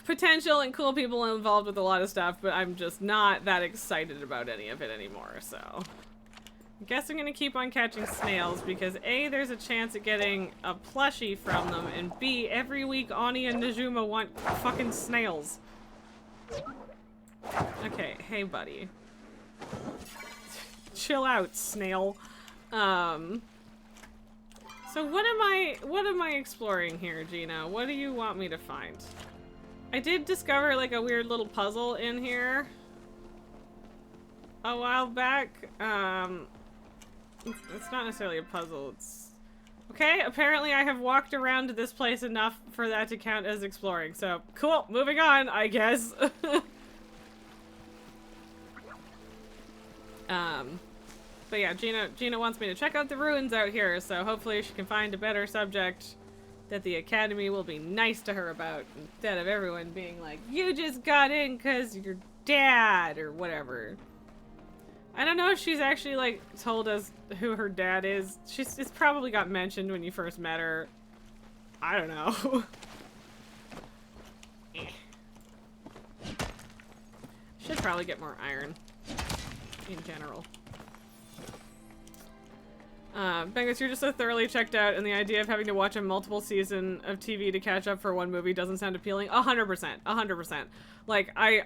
potential and cool people involved with a lot of stuff, but I'm just not that excited about any of it anymore, so. I guess I'm gonna keep on catching snails because A, there's a chance at getting a plushie from them, and B, every week Ani and Najuma want fucking snails. Okay, hey buddy. Chill out, snail. So what am I exploring here, Gina? What do you want me to find? I did discover like a weird little puzzle in here a while back. It's not necessarily a puzzle, it's... Okay, apparently I have walked around this place enough for that to count as exploring, so cool, moving on, I guess. But yeah, Gina wants me to check out the ruins out here, so hopefully she can find a better subject that the Academy will be nice to her about, instead of everyone being like, you just got in because your dad, or whatever. I don't know if she's actually, like, told us who her dad is. It's probably got mentioned when you first met her. I don't know. Should probably get more iron in general. Bengus, you're just so thoroughly checked out, and the idea of having to watch a multiple season of TV to catch up for one movie doesn't sound appealing. 100%. 100%. Like, I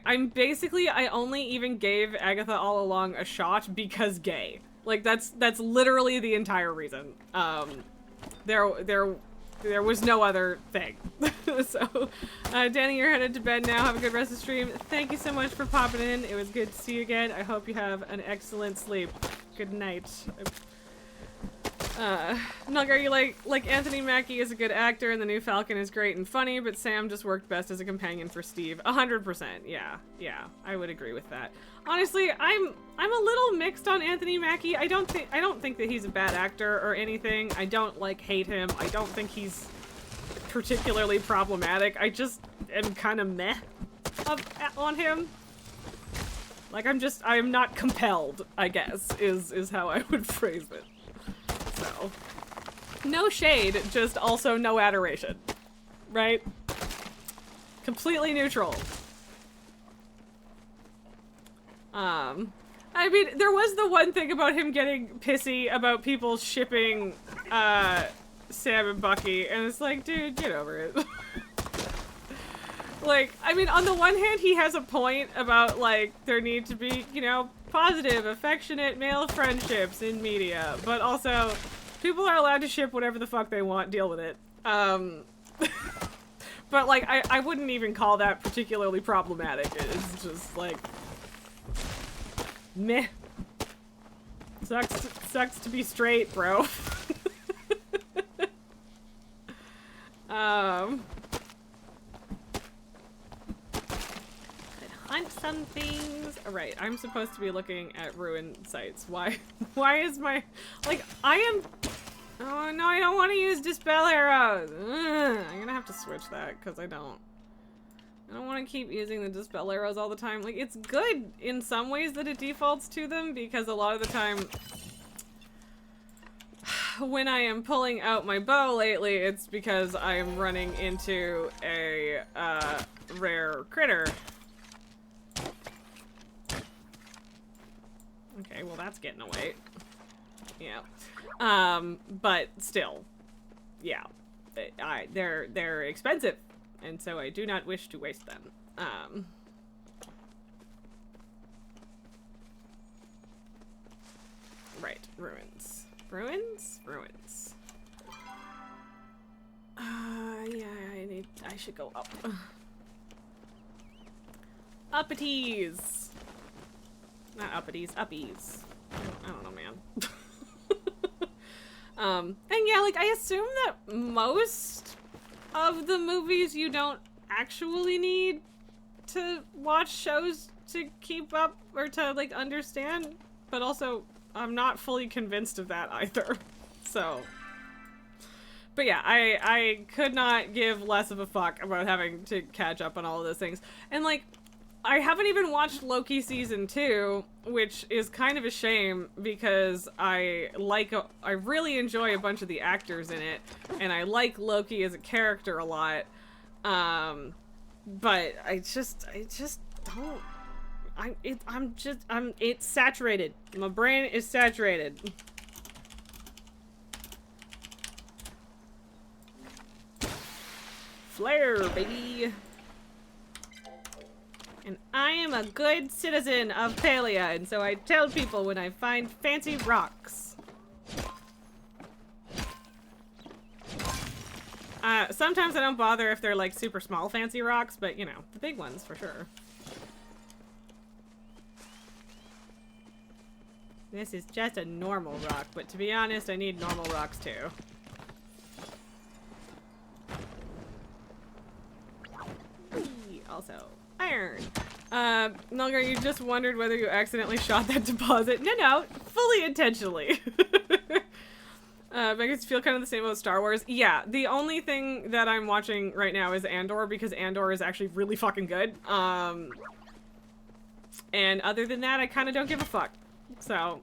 only even gave Agatha All Along a shot because gay. Like, that's literally the entire reason. There was no other thing. So, Danny, you're headed to bed now. Have a good rest of the stream. Thank you so much for popping in. It was good to see you again. I hope you have an excellent sleep. Good night. Nulgar, you like Anthony Mackie is a good actor and the new Falcon is great and funny, but Sam just worked best as a companion for Steve. 100%. Yeah, I would agree with that. Honestly, I'm a little mixed on Anthony Mackie. I don't think that he's a bad actor or anything. I don't hate him. I don't think he's particularly problematic. I just am kind of meh on him. Like, I'm not compelled, I guess, is how I would phrase it. So, no shade, just also no adoration, right? Completely neutral. I mean, there was the one thing about him getting pissy about people shipping, Sam and Bucky, and it's like, dude, get over it. Like, I mean, on the one hand, he has a point about, like, there need to be, you know, positive, affectionate male friendships in media, but also, people are allowed to ship whatever the fuck they want, deal with it. But, like, I wouldn't even call that particularly problematic. It's just, like, meh. Sucks to be straight, bro. Hunt some things. Alright, I'm supposed to be looking at ruin sites. Why is my... Like, I am... Oh, no, I don't want to use Dispel Arrows. Ugh, I'm gonna have to switch that, because I don't want to keep using the Dispel Arrows all the time. Like, it's good in some ways that it defaults to them, because a lot of the time... when I am pulling out my bow lately, it's because I am running into a, rare critter. Okay, well that's getting away. Yeah. But still. Yeah. They're expensive, and so I do not wish to waste them. Right, ruins. Ruins? Ruins. Yeah, I should go up. Uppities! Not uppities, uppies. I don't know, man. And yeah, like, I assume that most of the movies you don't actually need to watch shows to keep up or to, like, understand, but also, I'm not fully convinced of that either. So, but yeah, I could not give less of a fuck about having to catch up on all of those things. And, like, I haven't even watched Loki season 2, which is kind of a shame because I really enjoy a bunch of the actors in it, and I like Loki as a character a lot. But it's saturated. My brain is saturated. Flare, baby. And I am a good citizen of Palia, and so I tell people when I find fancy rocks. Sometimes I don't bother if they're like super small fancy rocks, but you know, the big ones for sure. This is just a normal rock, but to be honest, I need normal rocks too. Also, iron. Nulgar, you just wondered whether you accidentally shot that deposit. No, fully intentionally. I guess feel kind of the same about Star Wars. Yeah, the only thing that I'm watching right now is Andor, because Andor is actually really fucking good. And other than that, I kind of don't give a fuck. So,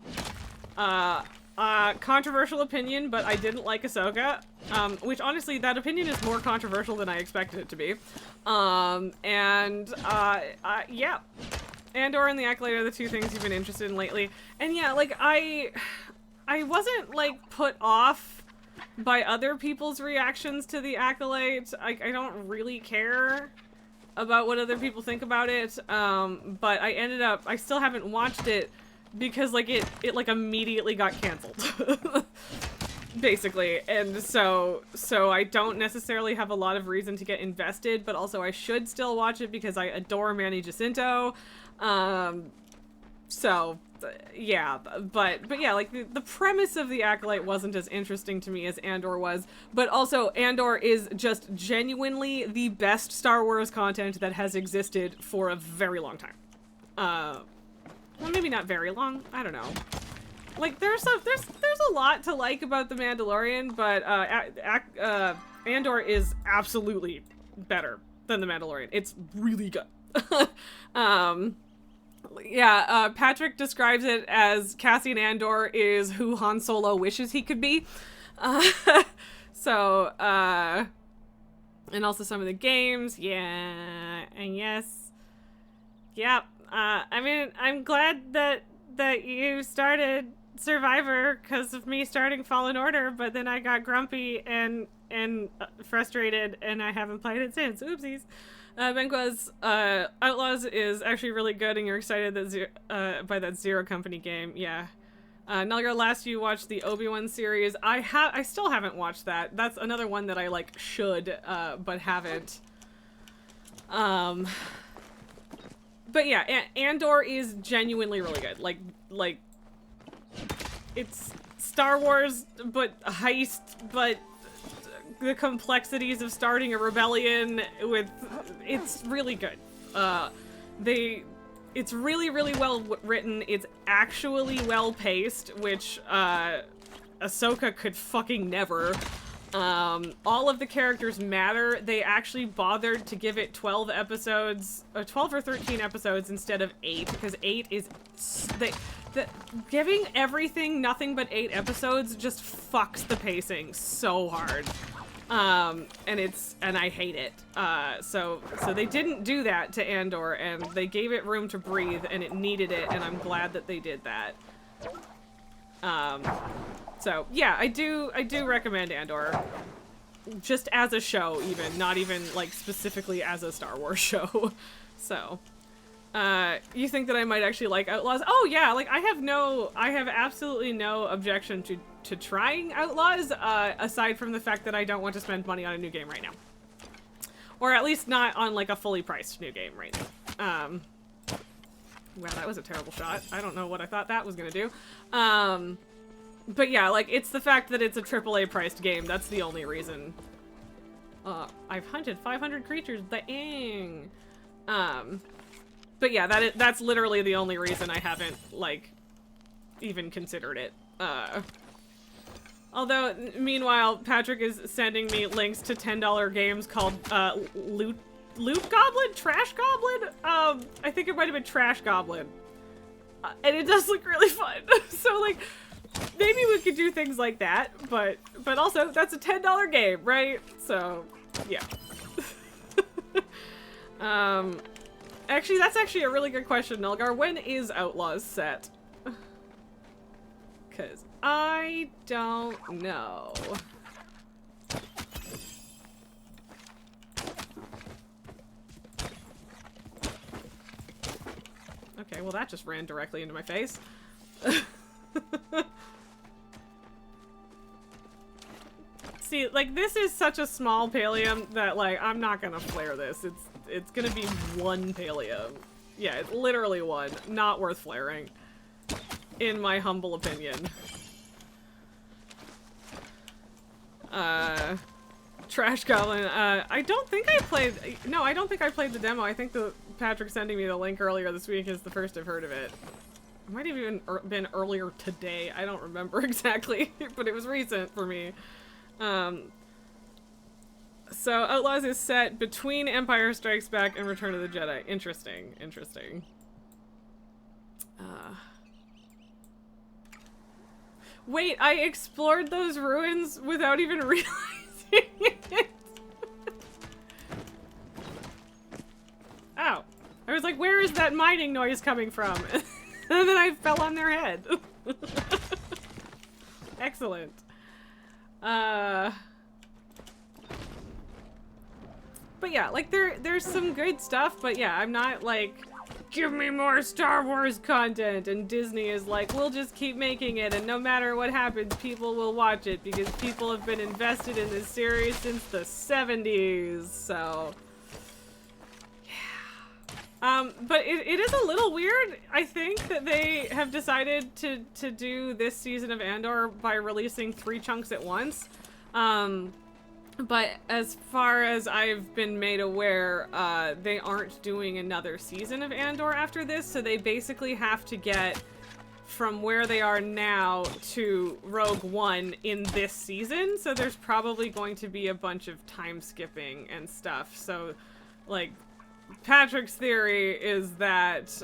Controversial opinion, but I didn't like Ahsoka. Which honestly, that opinion is more controversial than I expected it to be. Yeah. Andor and the Acolyte are the two things you've been interested in lately. And yeah, like, I wasn't, like, put off by other people's reactions to the Acolyte. I don't really care about what other people think about it. But I still haven't watched it because, like, it like, immediately got canceled. Basically. And so I don't necessarily have a lot of reason to get invested, but also I should still watch it because I adore Manny Jacinto. Yeah, but yeah, like the premise of the Acolyte wasn't as interesting to me as Andor was, but also Andor is just genuinely the best Star Wars content that has existed for a very long time. Well, maybe not very long, I don't know. Like, there's a lot to like about The Mandalorian, but Andor is absolutely better than The Mandalorian. It's really good. Yeah, Patrick describes it as Cassian Andor is who Han Solo wishes he could be. And also some of the games, yeah, and yes. Yep, I mean, I'm glad that you started Survivor because of me starting Fallen Order, but then I got grumpy and frustrated, and I haven't played it since. Oopsies. Benquaz, Outlaws is actually really good, and you're excited that by that Zero Company game. Yeah. Nalgar, last you watched the Obi-Wan series. I still haven't watched that. That's another one that I, like, should, but haven't. But yeah, Andor is genuinely really good. Like, it's Star Wars, but heist, but the complexities of starting a rebellion with... It's really good. It's really, really well written. It's actually well paced, which, Ahsoka could fucking never. All of the characters matter. They actually bothered to give it 12 episodes, or 12 or 13 episodes instead of 8, because 8 is... giving everything nothing but 8 episodes just fucks the pacing so hard. And I hate it. So they didn't do that to Andor, and they gave it room to breathe, and it needed it, and I'm glad that they did that. So yeah, I do recommend Andor. Just as a show, even, not even, like, specifically as a Star Wars show. So, you think that I might actually like Outlaws? Oh yeah, like, I have absolutely no objection to trying Outlaws, aside from the fact that I don't want to spend money on a new game right now. Or at least not on, like, a fully priced new game right now. Wow, that was a terrible shot. I don't know what I thought that was gonna do. But yeah, like, it's the fact that it's a AAA priced game. That's the only reason. I've hunted 500 creatures. Dang. But yeah, that's literally the only reason I haven't, like, even considered it. Although, meanwhile, Patrick is sending me links to $10 games called, Loot Goblin? Trash Goblin? I think it might have been Trash Goblin. And it does look really fun. So, like, maybe we could do things like that, but also, that's a $10 game, right? So, yeah. Actually, that's actually a really good question, Nelgar. When is Outlaws set? Because I don't know. Okay, well that just ran directly into my face. See, like, this is such a small pallium that, like, I'm not gonna flare this. It's gonna be 1 pallium. Yeah, it's literally 1. Not worth flaring. In my humble opinion. Trash Goblin, I don't think I played... No, I don't think I played the demo. I think Patrick sending me the link earlier this week is the first I've heard of it. It might have even been earlier today. I don't remember exactly, but it was recent for me. So Outlaws is set between Empire Strikes Back and Return of the Jedi. Interesting, interesting. Wait, I explored those ruins without even realizing it. Oh. I was like, where is that mining noise coming from? And then I fell on their head. Excellent. But yeah, like there's some good stuff, but yeah, I'm not like, give me more Star Wars content, and Disney is like, we'll just keep making it, and no matter what happens, people will watch it because people have been invested in this series since the 70s, so yeah. But it is a little weird, I think, that they have decided to do this season of Andor by releasing 3 chunks at once. But as far as I've been made aware, they aren't doing another season of Andor after this, so they basically have to get from where they are now to Rogue One in this season, so there's probably going to be a bunch of time skipping and stuff. So, like, Patrick's theory is that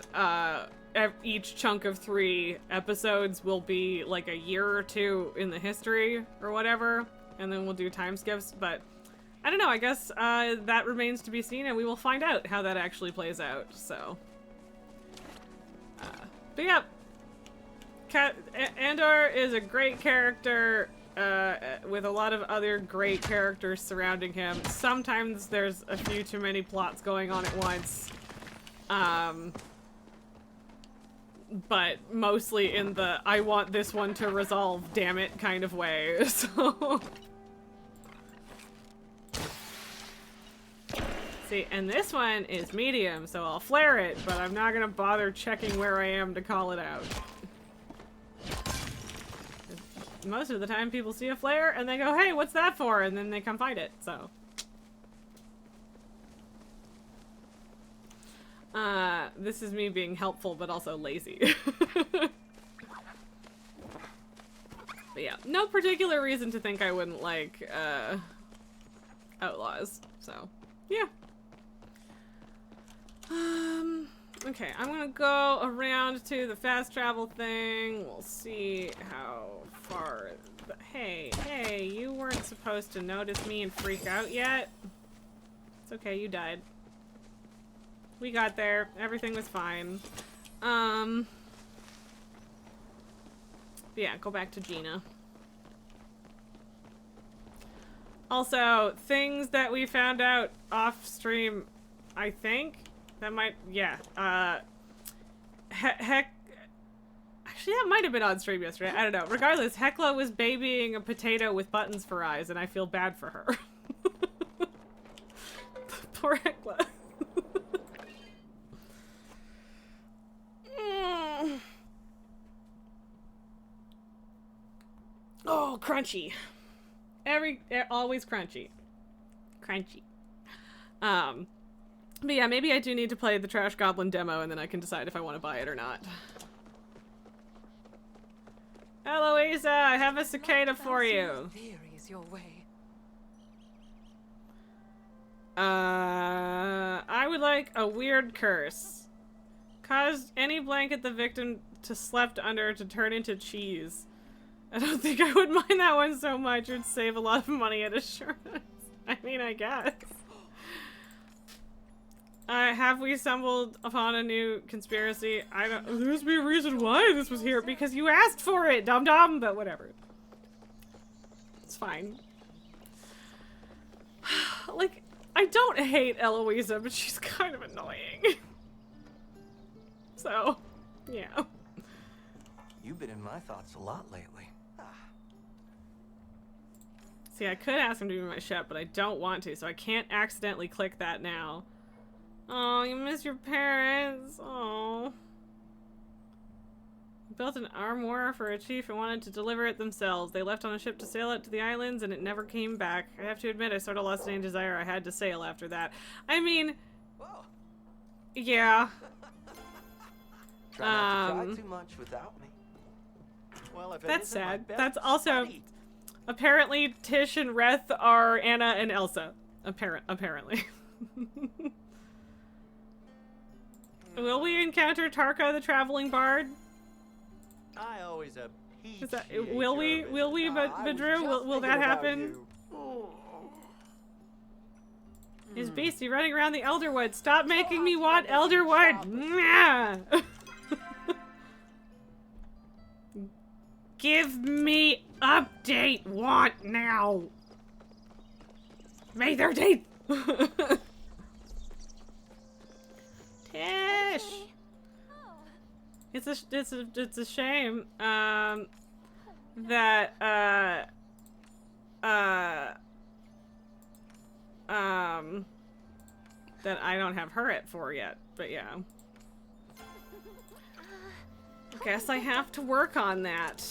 each chunk of 3 episodes will be like a year or 2 in the history or whatever. And then we'll do time skips, but I don't know, I guess that remains to be seen, and we will find out how that actually plays out, so. But yeah, Andor is a great character with a lot of other great characters surrounding him. Sometimes there's a few too many plots going on at once. But mostly in the, I want this one to resolve, damn it, kind of way, so. See, and this one is medium, so I'll flare it, but I'm not gonna bother checking where I am to call it out. Most of the time people see a flare and they go, hey, what's that for? And then they come find it, so. This is me being helpful, but also lazy. But yeah, no particular reason to think I wouldn't like, Outlaws, so, yeah. Okay, I'm gonna go around to the fast travel thing. We'll see how far, hey, you weren't supposed to notice me and freak out yet. It's okay, you died. We got there. Everything was fine. Yeah, go back to Gina. Also, things that we found out off stream, I think, that might, yeah, actually that might have been on stream yesterday, I don't know. Regardless, Hecla was babying a potato with buttons for eyes, and I feel bad for her. Poor Hecla. Oh, crunchy. Always crunchy. Crunchy. But yeah, maybe I do need to play the Trash Goblin demo and then I can decide if I want to buy it or not. Eloisa, I have a cicada for you. Theories your way. I would like a weird curse. Caused any blanket the victim to slept under to turn into cheese. I don't think I would mind that one so much. It would save a lot of money at assurance. I mean, I guess. Have we stumbled upon a new conspiracy? I don't. There must be a reason why this was here. Because you asked for it, dum-dum. But whatever. It's fine. Like, I don't hate Eloisa, but she's kind of annoying. So, yeah. You've been in my thoughts a lot lately. See, I could ask him to be my chef, but I don't want to, so I can't accidentally click that now. Oh, you miss your parents. Oh. Built an armoire for a chief and wanted to deliver it themselves. They left on a ship to sail out to the islands, and it never came back. I have to admit, I sort of lost any desire I had to sail after that. I mean, yeah. Try not to cry too much without me. Well, if that's sad. That's also... Apparently, Tish and Reth are Anna and Elsa. Apparently. Will we encounter Tarka the Traveling Bard? I always Is that, will we, Badru? Will that happen? Is Beastie running around the Elderwood? Stop making me want Elderwood! Give me update! Want now! May 13th! Tish! It's a shame, that, that I don't have her at 4 yet, but yeah. Guess I have to work on that.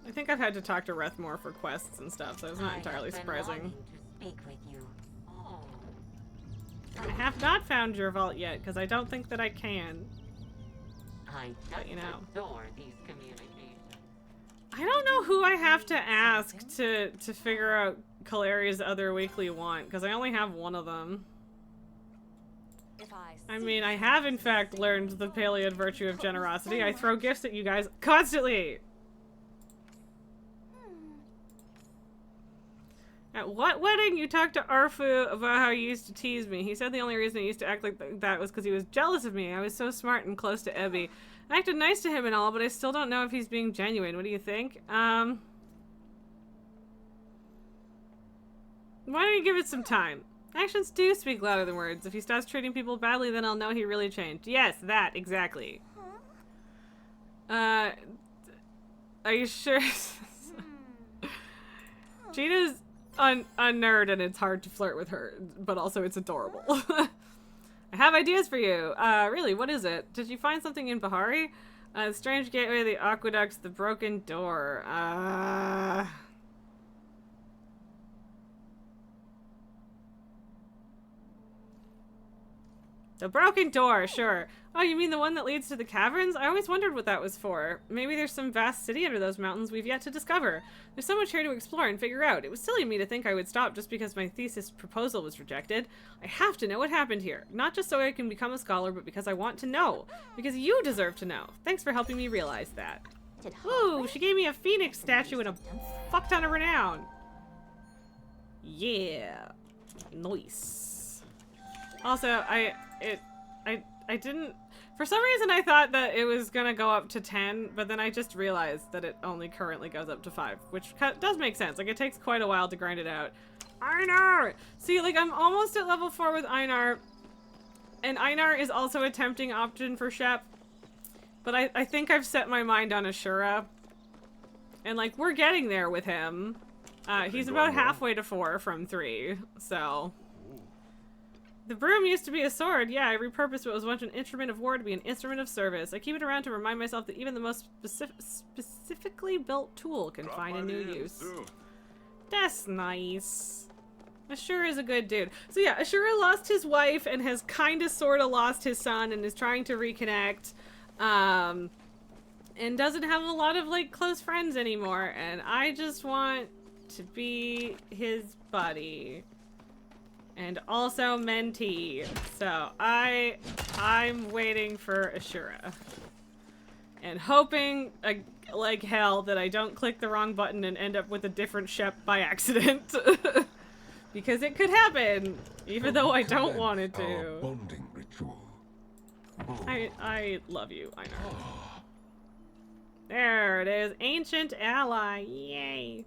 I think I've had to talk to Reth more for quests and stuff, so it's not entirely surprising. I have not found your vault yet, because I don't think that I can. But you know. I don't know who I have to ask to figure out Caleria's other weekly want, because I only have one of them. I mean, I have in fact learned the Paleod virtue of generosity. I throw gifts at you guys constantly! At what wedding you talked to Arfu about how you used to tease me? He said the only reason he used to act like that was because he was jealous of me. I was so smart and close to Ebby. I acted nice to him and all, but I still don't know if he's being genuine. What do you think? Why don't you give it some time? Actions do speak louder than words. If he stops treating people badly, then I'll know he really changed. Yes, that, exactly. Are you sure? Gina's a nerd and it's hard to flirt with her, but also it's adorable. I have ideas for you. Really, what is it? Did you find something in Bahari? The strange gateway, the aqueducts, the broken door. The broken door, sure. Oh, you mean the one that leads to the caverns? I always wondered what that was for. Maybe there's some vast city under those mountains we've yet to discover. There's so much here to explore and figure out. It was silly of me to think I would stop just because my thesis proposal was rejected. I have to know what happened here. Not just so I can become a scholar, but because I want to know. Because you deserve to know. Thanks for helping me realize that. Ooh, she gave me a phoenix statue and a fuck ton of renown. Yeah. Nice. Also, I didn't... For some reason, I thought that it was gonna go up to 10, but then I just realized that it only currently goes up to 5, which does make sense. Like, it takes quite a while to grind it out. Einar! See, like, I'm almost at level 4 with Einar, and Einar is also a tempting option for Shep, but I think I've set my mind on Ashura, and, like, we're getting there with him. He's about halfway to 4 from 3, so... The broom used to be a sword. Yeah, I repurposed what was once an instrument of war to be an instrument of service. I keep it around to remind myself that even the most specifically built tool can find a new use. That's nice. Ashura is a good dude. So yeah, Ashura lost his wife and has kind of sort of lost his son and is trying to reconnect. And doesn't have a lot of, like, close friends anymore. And I just want to be his buddy. And also mentee. So I'm waiting for Ashura. And hoping like hell that I don't click the wrong button and end up with a different Shep by accident. Because it could happen, even though I don't want it to. Our bonding ritual. I love you, Einar. There it is. Ancient ally. Yay.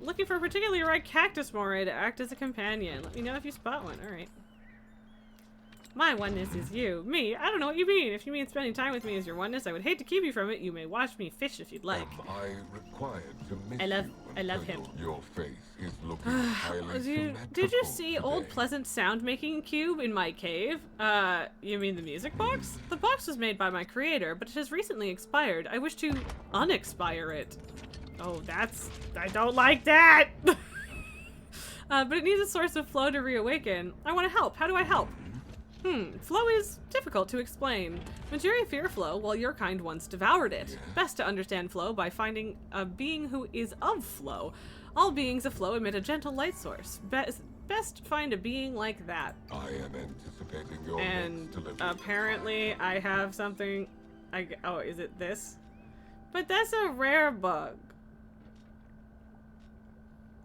Looking for a particularly right cactus moray to act as a companion. Let me know if you spot one. Alright. My oneness is you. Me? I don't know what you mean. If you mean spending time with me is your oneness, I would hate to keep you from it. You may watch me fish if you'd like. Am I required to miss I love him. Your face is looking highly Did you see old pleasant sound making cube in my cave? You mean the music box? The box was made by my creator, but it has recently expired. I wish to unexpire it. Oh, I don't like that! But it needs a source of flow to reawaken. I want to help. How do I help? Flow is difficult to explain. Majuri fear flow, while your kind once devoured it. Best to understand flow by finding a being who is of flow. All beings of flow emit a gentle light source. Best find a being like that. I am anticipating your and next delivery. Apparently I have something... oh, is it this? But that's a rare bug.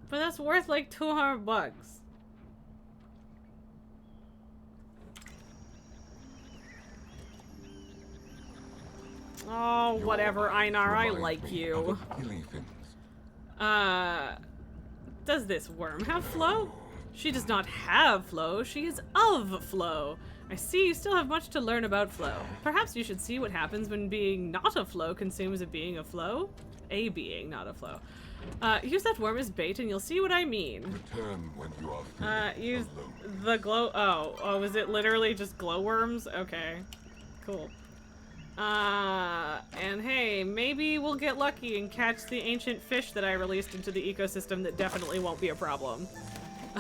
But that's worth like 200 bucks. Oh, whatever, Einar, I like you. Does this worm have flow? She does not have flow, she is of flow. I see you still have much to learn about flow. Perhaps you should see what happens when being not a flow consumes a being of flow. A being, not a flow. Use that worm as bait and you'll see what I mean. Return when you are Use the glow. Oh, was it literally just glowworms? Okay, cool. And hey, maybe we'll get lucky and catch the ancient fish that I released into the ecosystem that definitely won't be a problem.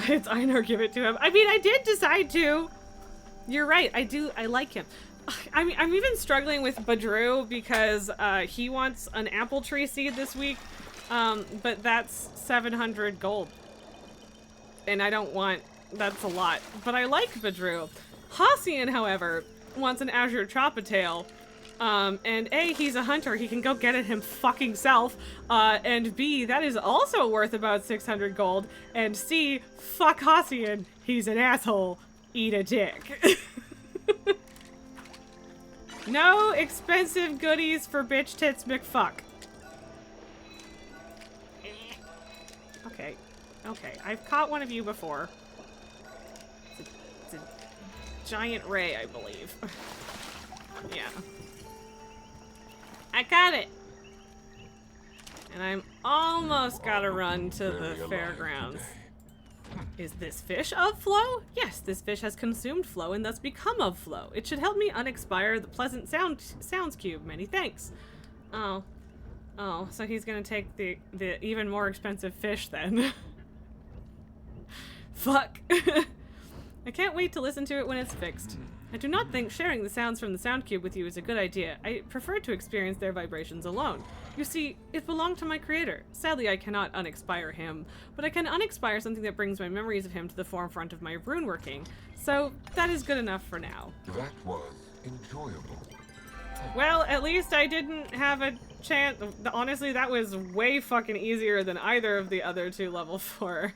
It's Einar, give it to him. I mean, I did decide to. You're right, I like him. I'm even struggling with Badru because he wants an apple tree seed this week, but that's 700 gold. And I don't want, that's a lot. But I like Badru. Hassian, however, wants an azure choppa-tail. And A, he's a hunter, he can go get it him fucking self, and B, that is also worth about 600 gold, and C, fuck Hassian, he's an asshole, eat a dick. No expensive goodies for bitch tits McFuck. Okay, I've caught one of you before. It's a giant ray, I believe. Yeah. I got it! And I'm almost gotta run to the fairgrounds. Is this fish of flow? Yes, this fish has consumed flow and thus become of flow. It should help me unexpire the pleasant sounds cube. Many thanks. Oh, so he's gonna take the even more expensive fish then. Fuck. I can't wait to listen to it when it's fixed. I do not think sharing the sounds from the sound cube with you is a good idea. I prefer to experience their vibrations alone. You see, it belonged to my creator. Sadly, I cannot unexpire him, but I can unexpire something that brings my memories of him to the forefront of my rune working. So that is good enough for now. That was enjoyable. Well, at least I didn't have a chance. Honestly, that was way fucking easier than either of the other two level 4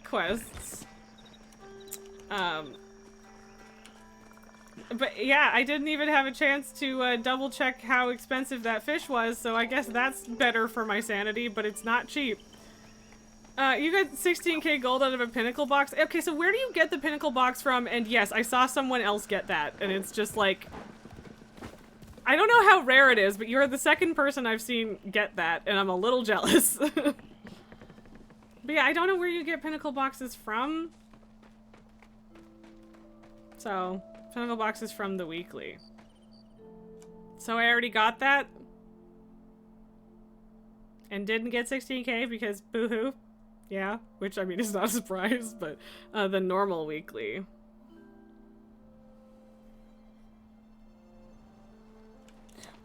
quests. But yeah, I didn't even have a chance to double check how expensive that fish was, so I guess that's better for my sanity, but it's not cheap. You got 16k gold out of a pinnacle box. Okay, so where do you get the pinnacle box from? And yes, I saw someone else get that, and it's just like... I don't know how rare it is, but you're the second person I've seen get that, and I'm a little jealous. But yeah, I don't know where you get pinnacle boxes from. So... Pinnacle boxes from the weekly. So I already got that. And didn't get 16k because boohoo. Yeah, which I mean is not a surprise, but the normal weekly.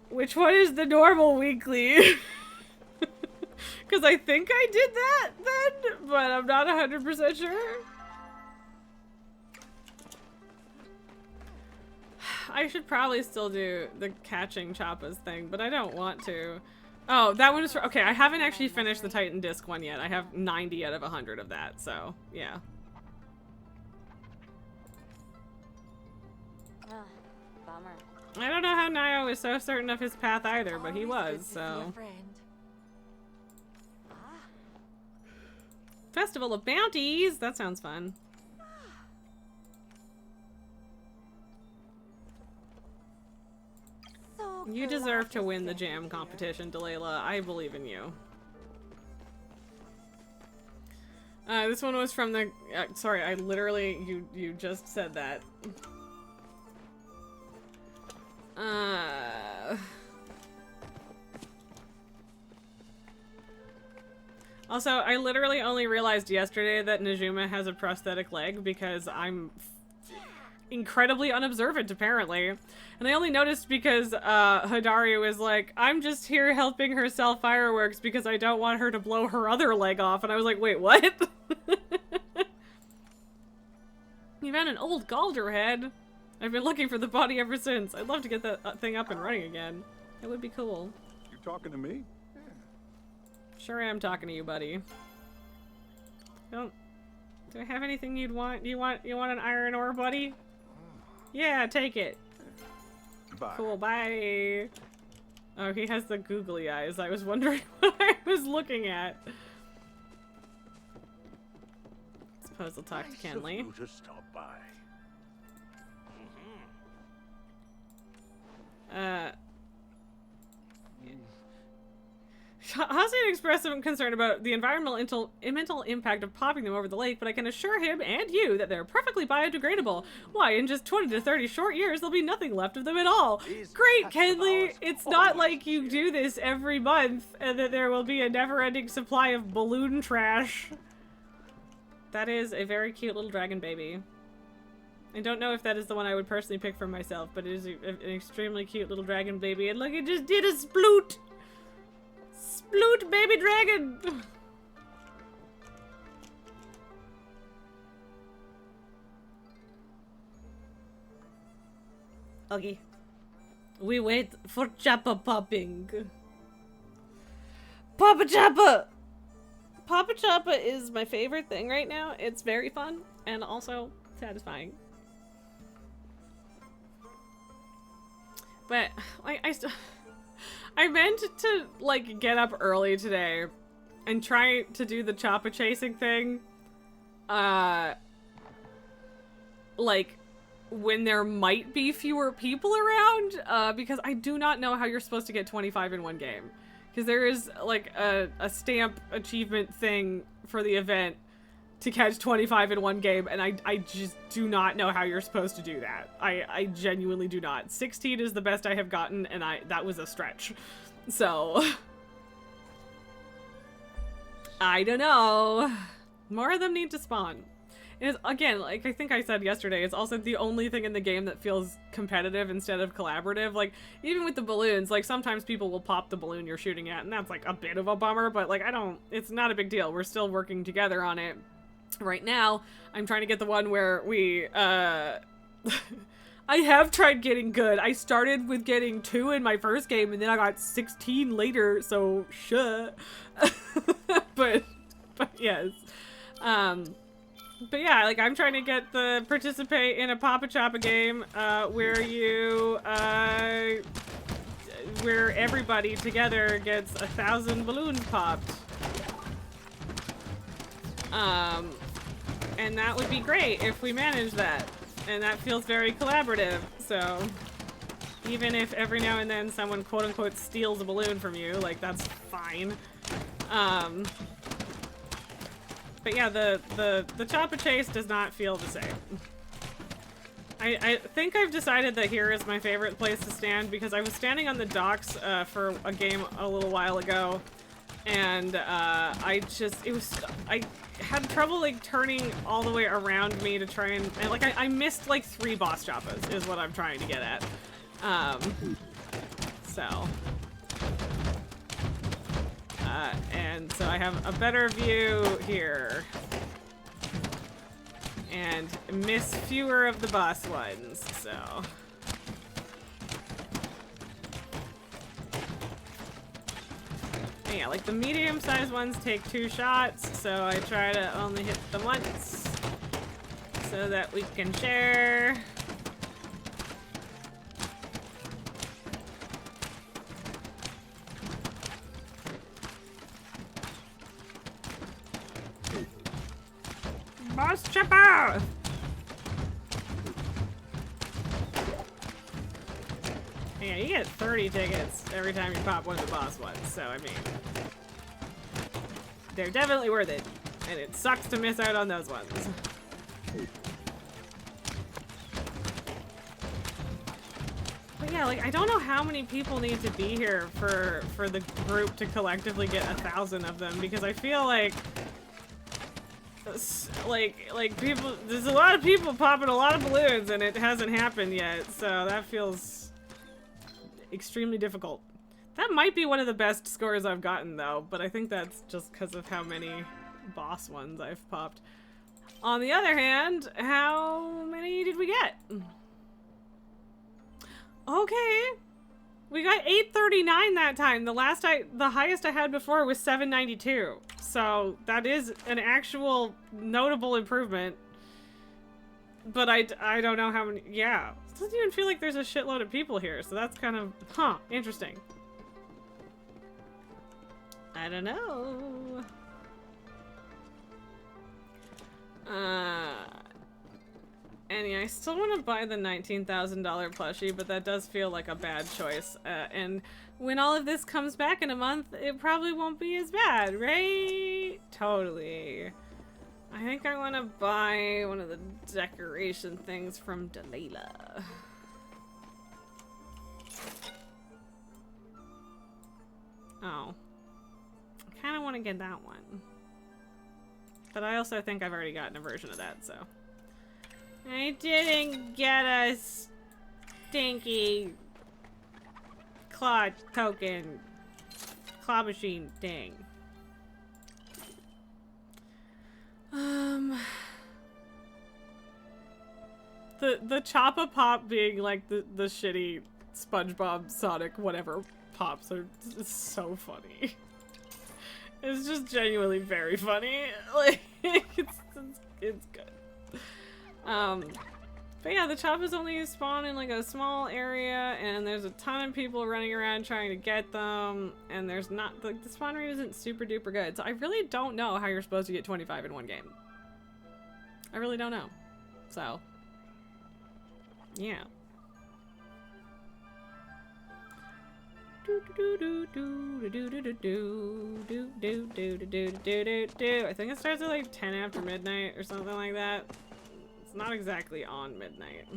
Which one is the normal weekly? Because I think I did that then, but I'm not 100% sure. I should probably still do the catching Choppas thing, but I don't want to. Oh, that one is for, okay, I haven't actually finished the Titan Disc one yet. I have 90 out of 100 of that, so, yeah. Bummer. I don't know how Nio is so certain of his path either, but he was, so. Festival of Bounties! That sounds fun. You deserve to win the jam competition, Delilah. I believe in you. This one was from the... sorry, I literally... You just said that. Also, I literally only realized yesterday that Najuma has a prosthetic leg because I'm incredibly unobservant, apparently. And I only noticed because Hidari was like, I'm just here helping her sell fireworks because I don't want her to blow her other leg off. And I was like, wait, what? You've had an old Galder head. I've been looking for the body ever since. I'd love to get that thing up and running again. It would be cool. You talking to me? Sure am talking to you, buddy. Do I have anything you'd want? You want an iron ore, buddy? Yeah, take it. Bye. Cool, bye. Oh, he has the googly eyes. I was wondering what I was looking at. Suppose I'll talk to Kenley. You to stop by. Hosnian expressed some concern about the environmental impact of popping them over the lake, but I can assure him and you that they're perfectly biodegradable. Why, in just 20 to 30 short years, there'll be nothing left of them at all. Great, Kenley! It's not like you do this every month and that there will be a never-ending supply of balloon trash. That is a very cute little dragon baby. I don't know if that is the one I would personally pick for myself, but it is an extremely cute little dragon baby. And look, it just did a sploot! Sploot, baby dragon! Okay. We wait for Chappa popping. Papa Chappa! Papa Chappa is my favorite thing right now. It's very fun and also satisfying. But I meant to like get up early today and try to do the Choppa chasing thing. Like when there might be fewer people around, because I do not know how you're supposed to get 25 in one game. Because there is like a stamp achievement thing for the event to catch 25 in one game, and I just do not know how you're supposed to do that. I genuinely do not. 16 is the best I have gotten, and that was a stretch. So I don't know. More of them need to spawn. It is, again, like I think I said yesterday, it's also the only thing in the game that feels competitive instead of collaborative. Like, even with the balloons, like sometimes people will pop the balloon you're shooting at, and that's like a bit of a bummer, but like it's not a big deal. We're still working together on it. Right now, I'm trying to get the one where we, I have tried getting good. I started with getting 2 in my first game, and then I got 16 later, so shut. but yes. But yeah, like I'm trying to get the participate in a Papa Choppa game, where you, where everybody together gets 1,000 balloons popped. And that would be great if we managed that. And that feels very collaborative, so even if every now and then someone quote-unquote steals a balloon from you, like that's fine. But yeah, the Choppa chase does not feel the same. I think I've decided that here is my favorite place to stand because I was standing on the docks for a game a little while ago, and I had trouble like turning all the way around me to try and like I missed like 3 boss Choppas is what I'm trying to get at. And so I have a better view here. And miss fewer of the boss ones, so. Yeah, like the medium-sized ones take 2 shots, so I try to only hit them once so that we can share. Boss Choppa! Yeah, you get 30 tickets every time you pop one of the boss ones, so I mean, they're definitely worth it, and it sucks to miss out on those ones. But yeah, like I don't know how many people need to be here for the group to collectively get 1,000 of them, because I feel like people, there's a lot of people popping a lot of balloons and it hasn't happened yet, so that feels extremely difficult. That might be one of the best scores I've gotten though, but I think that's just because of how many boss ones I've popped. On the other hand, how many did we get? Okay. We got 839 that time. The highest I had before was 792. So that is an actual notable improvement. But I don't know how many. Yeah, it doesn't even feel like there's a shitload of people here. So that's kind of interesting. I don't know. And yeah, I still want to buy the $19,000 plushie, but that does feel like a bad choice. And when all of this comes back in a month, it probably won't be as bad, right? Totally. I think I want to buy one of the decoration things from Delilah. Oh. I kind of want to get that one. But I also think I've already gotten a version of that, so. I didn't get a stinky claw token claw machine thing. The Choppa Pop being like the shitty SpongeBob Sonic whatever pops are so funny. It's just genuinely very funny. Like it's good. But yeah, the Choppas only spawn in like a small area, and there's a ton of people running around trying to get them, and there's not, like, the spawn rate isn't super duper good, so I really don't know how you're supposed to get 25 in one game. I really don't know. So, yeah. I think it starts at like 10 after midnight or something like that. Not exactly on midnight.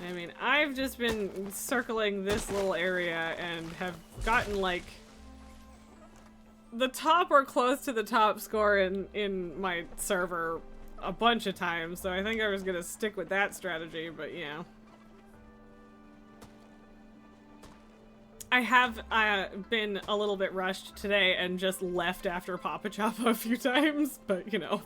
I mean, I've just been circling this little area and have gotten like the top or close to the top score in my server a bunch of times, so I think I was gonna stick with that strategy, but yeah. I have been a little bit rushed today and just left after Papa Choppa a few times, but you know.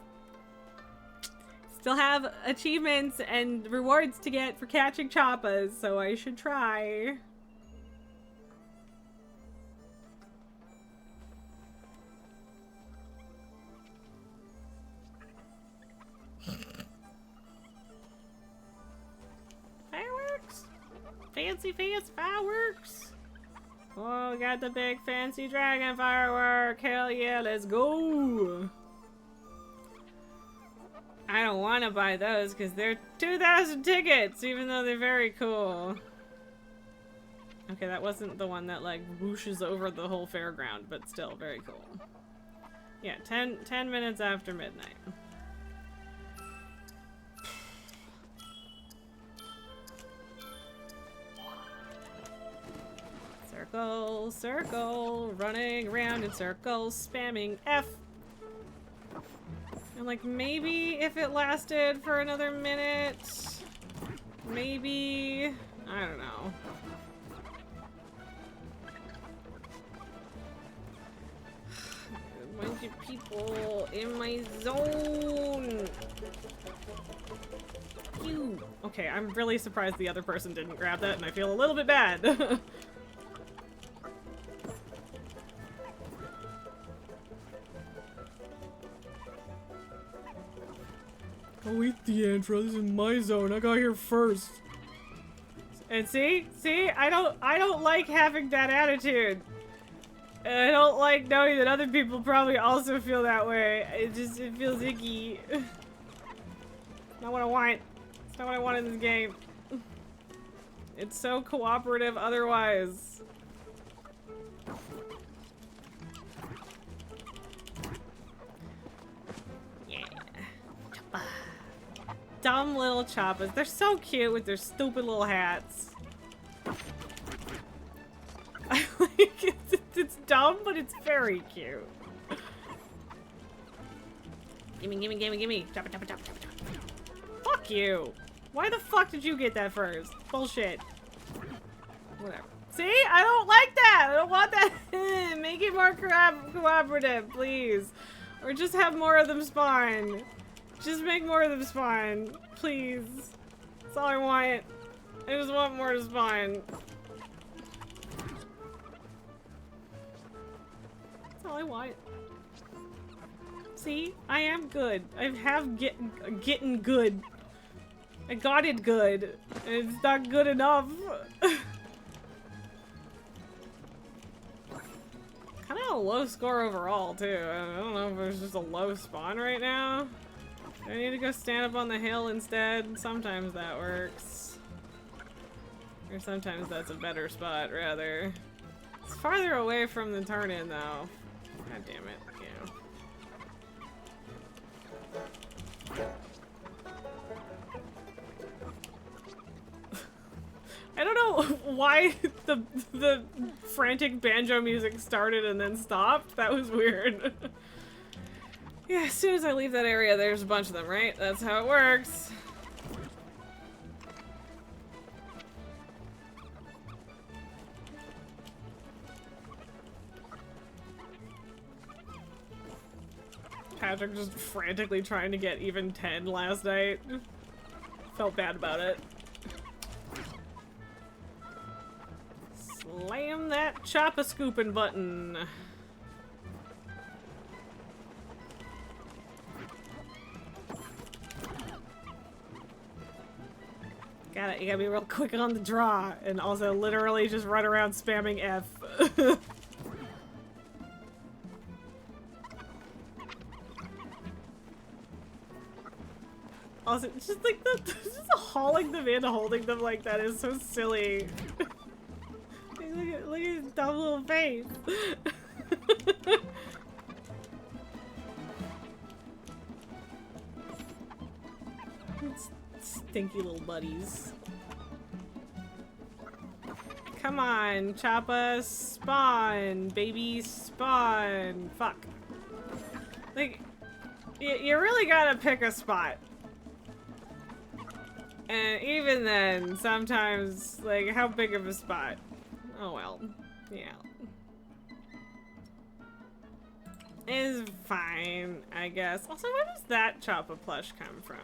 Still have achievements and rewards to get for catching Choppas, so I should try. Fireworks? Fancy fireworks? Oh, we got the big fancy dragon firework. Hell yeah, let's go. I don't want to buy those because they're 2,000 tickets, even though they're very cool. Okay, that wasn't the one that like whooshes over the whole fairground, but still very cool. Yeah, 10 minutes after midnight. Circle, circle, running around in circles, spamming F. And like maybe if it lasted for another minute, maybe, I don't know. A bunch of people in my zone. Phew. Okay, I'm really surprised the other person didn't grab that and I feel a little bit bad. I'll eat the intro. This is my zone. I got here first. And see, I don't like having that attitude. And I don't like knowing that other people probably also feel that way. It feels icky. Not what I want. It's not what I want in this game. It's so cooperative otherwise. Dumb little Choppas. They're so cute with their stupid little hats. I like it. It's dumb, but it's very cute. Gimme. Choppa, choppa, choppa, choppa. Fuck you. Why the fuck did you get that first? Bullshit. Whatever. See? I don't like that. I don't want that. Make it more cooperative, please. Or just have more of them spawn. Just make more of them spawn, please. That's all I want. I just want more to spawn. all I want. See? I am good. I have getting good. I got it good. And it's not good enough. Kind of a low score overall, too. I don't know if there's just a low spawn right now. Do I need to go stand up on the hill instead? Sometimes that works. Or sometimes that's a better spot, rather. It's farther away from the turn-in, though. God damn it. Yeah. I don't know why the frantic banjo music started and then stopped. That was weird. Yeah, as soon as I leave that area, there's a bunch of them, right? That's how it works. Patrick just frantically trying to get even 10 last night. Felt bad about it. Slam that chop-a-scooping button. You gotta be real quick on the draw, and also literally just run around spamming F. Also, it's just like just hauling them in, holding them like that is so silly. Look at his dumb little face. Stinky little buddies. Come on, Choppa, spawn, baby, spawn. Fuck. Like, you really gotta pick a spot. And even then, sometimes, like, how big of a spot? Oh well, yeah. Is fine, I guess. Also, where does that Choppa plush come from?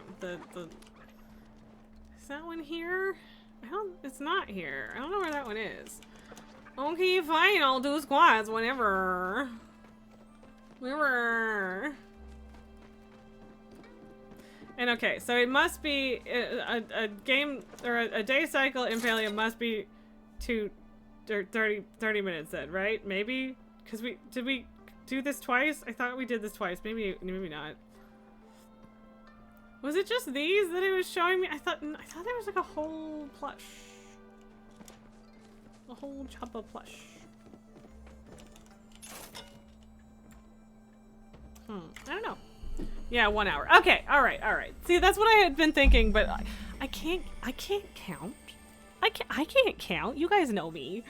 Is that one here? It's not here. I don't know where that one is. Okay, fine, I'll do squads whenever. And okay, so it must be a game, or a day cycle in Palia must be 30 minutes then, right? Maybe? Because did we do this twice? I thought we did this twice. Maybe not. Was it just these that it was showing me? I thought there was like a whole plush. A whole Choppa plush. I don't know. Yeah, 1 hour. Okay, alright. See, that's what I had been thinking, but I can't count. I can't count. You guys know me.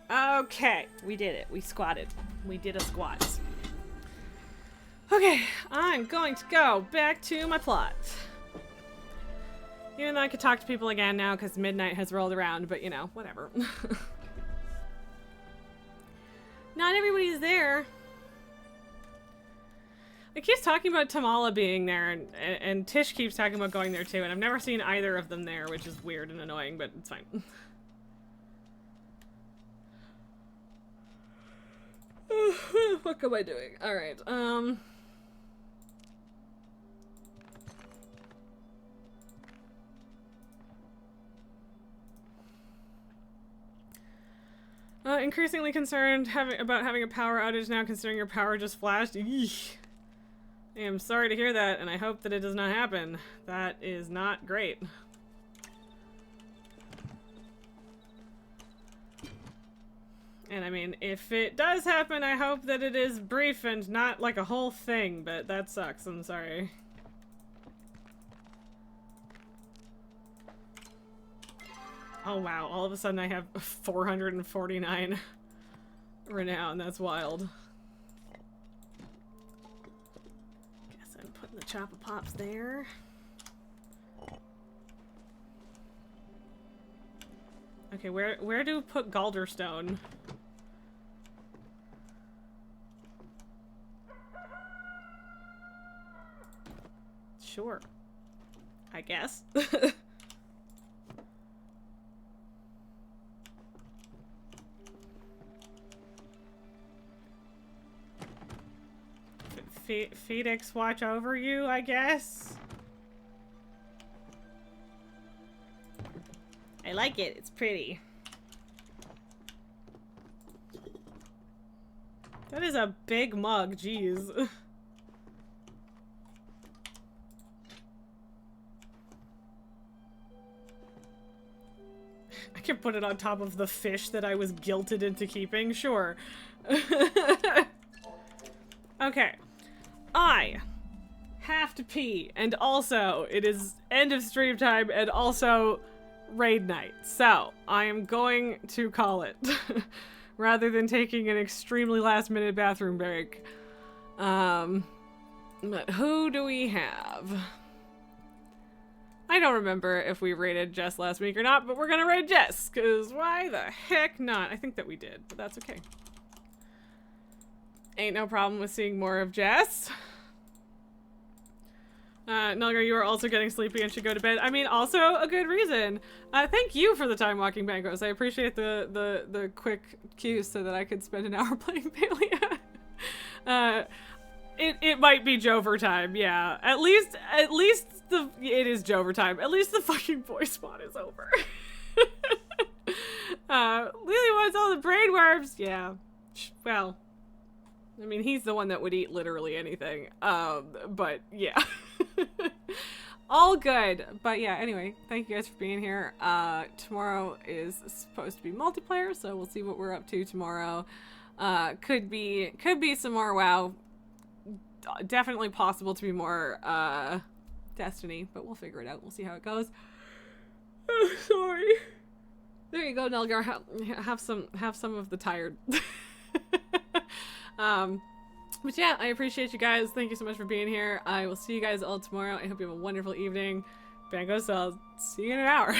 Okay, we did it. We squatted. We did a squat. Okay, I'm going to go back to my plot. Even though I could talk to people again now because midnight has rolled around, but you know, whatever. Not everybody's there. It keeps talking about Tamala being there, and Tish keeps talking about going there too, and I've never seen either of them there, which is weird and annoying, but it's fine. What am I doing? Alright, increasingly concerned about having a power outage now, considering your power just flashed. Eesh. I am sorry to hear that, and I hope that it does not happen. That is not great. And I mean, if it does happen, I hope that it is brief and not like a whole thing, but that sucks. I'm sorry. Oh wow, all of a sudden I have 449 renown. That's wild. Guess I'm putting the Choppa Pops there. Okay, where do we put Galderstone? Sure. I guess. Phoenix watch over you, I guess. I like it. It's pretty. That is a big mug. Jeez. I can put it on top of the fish that I was guilted into keeping. Sure. Okay. I have to pee, and also it is end of stream time and also raid night, so I am going to call it rather than taking an extremely last minute bathroom break. But who do we have? I don't remember if we raided Jess last week or not, but we're gonna raid Jess, because why the heck not? I think that we did, but that's okay. Ain't no problem with seeing more of Jess. Nulgar, you are also getting sleepy and should go to bed. I mean, also a good reason. Thank you for the time walking Bangos. I appreciate the quick cues so that I could spend an hour playing Palia. It might be Jover time, yeah. At least it is Jover time. At least the fucking voice spot is over. Lily wants all the brain worms. Yeah. Well, I mean, he's the one that would eat literally anything. But yeah. All good. But yeah, anyway, thank you guys for being here. Tomorrow is supposed to be multiplayer, so we'll see what we're up to tomorrow. Could be some more WoW. Definitely possible to be more Destiny, but we'll figure it out. We'll see how it goes. Oh, sorry. There you go, Nelgar. Have some of the tired. But yeah, I appreciate you guys. Thank you so much for being here. I will see you guys all tomorrow. I hope you have a wonderful evening. Bangos, I'll see you in an hour.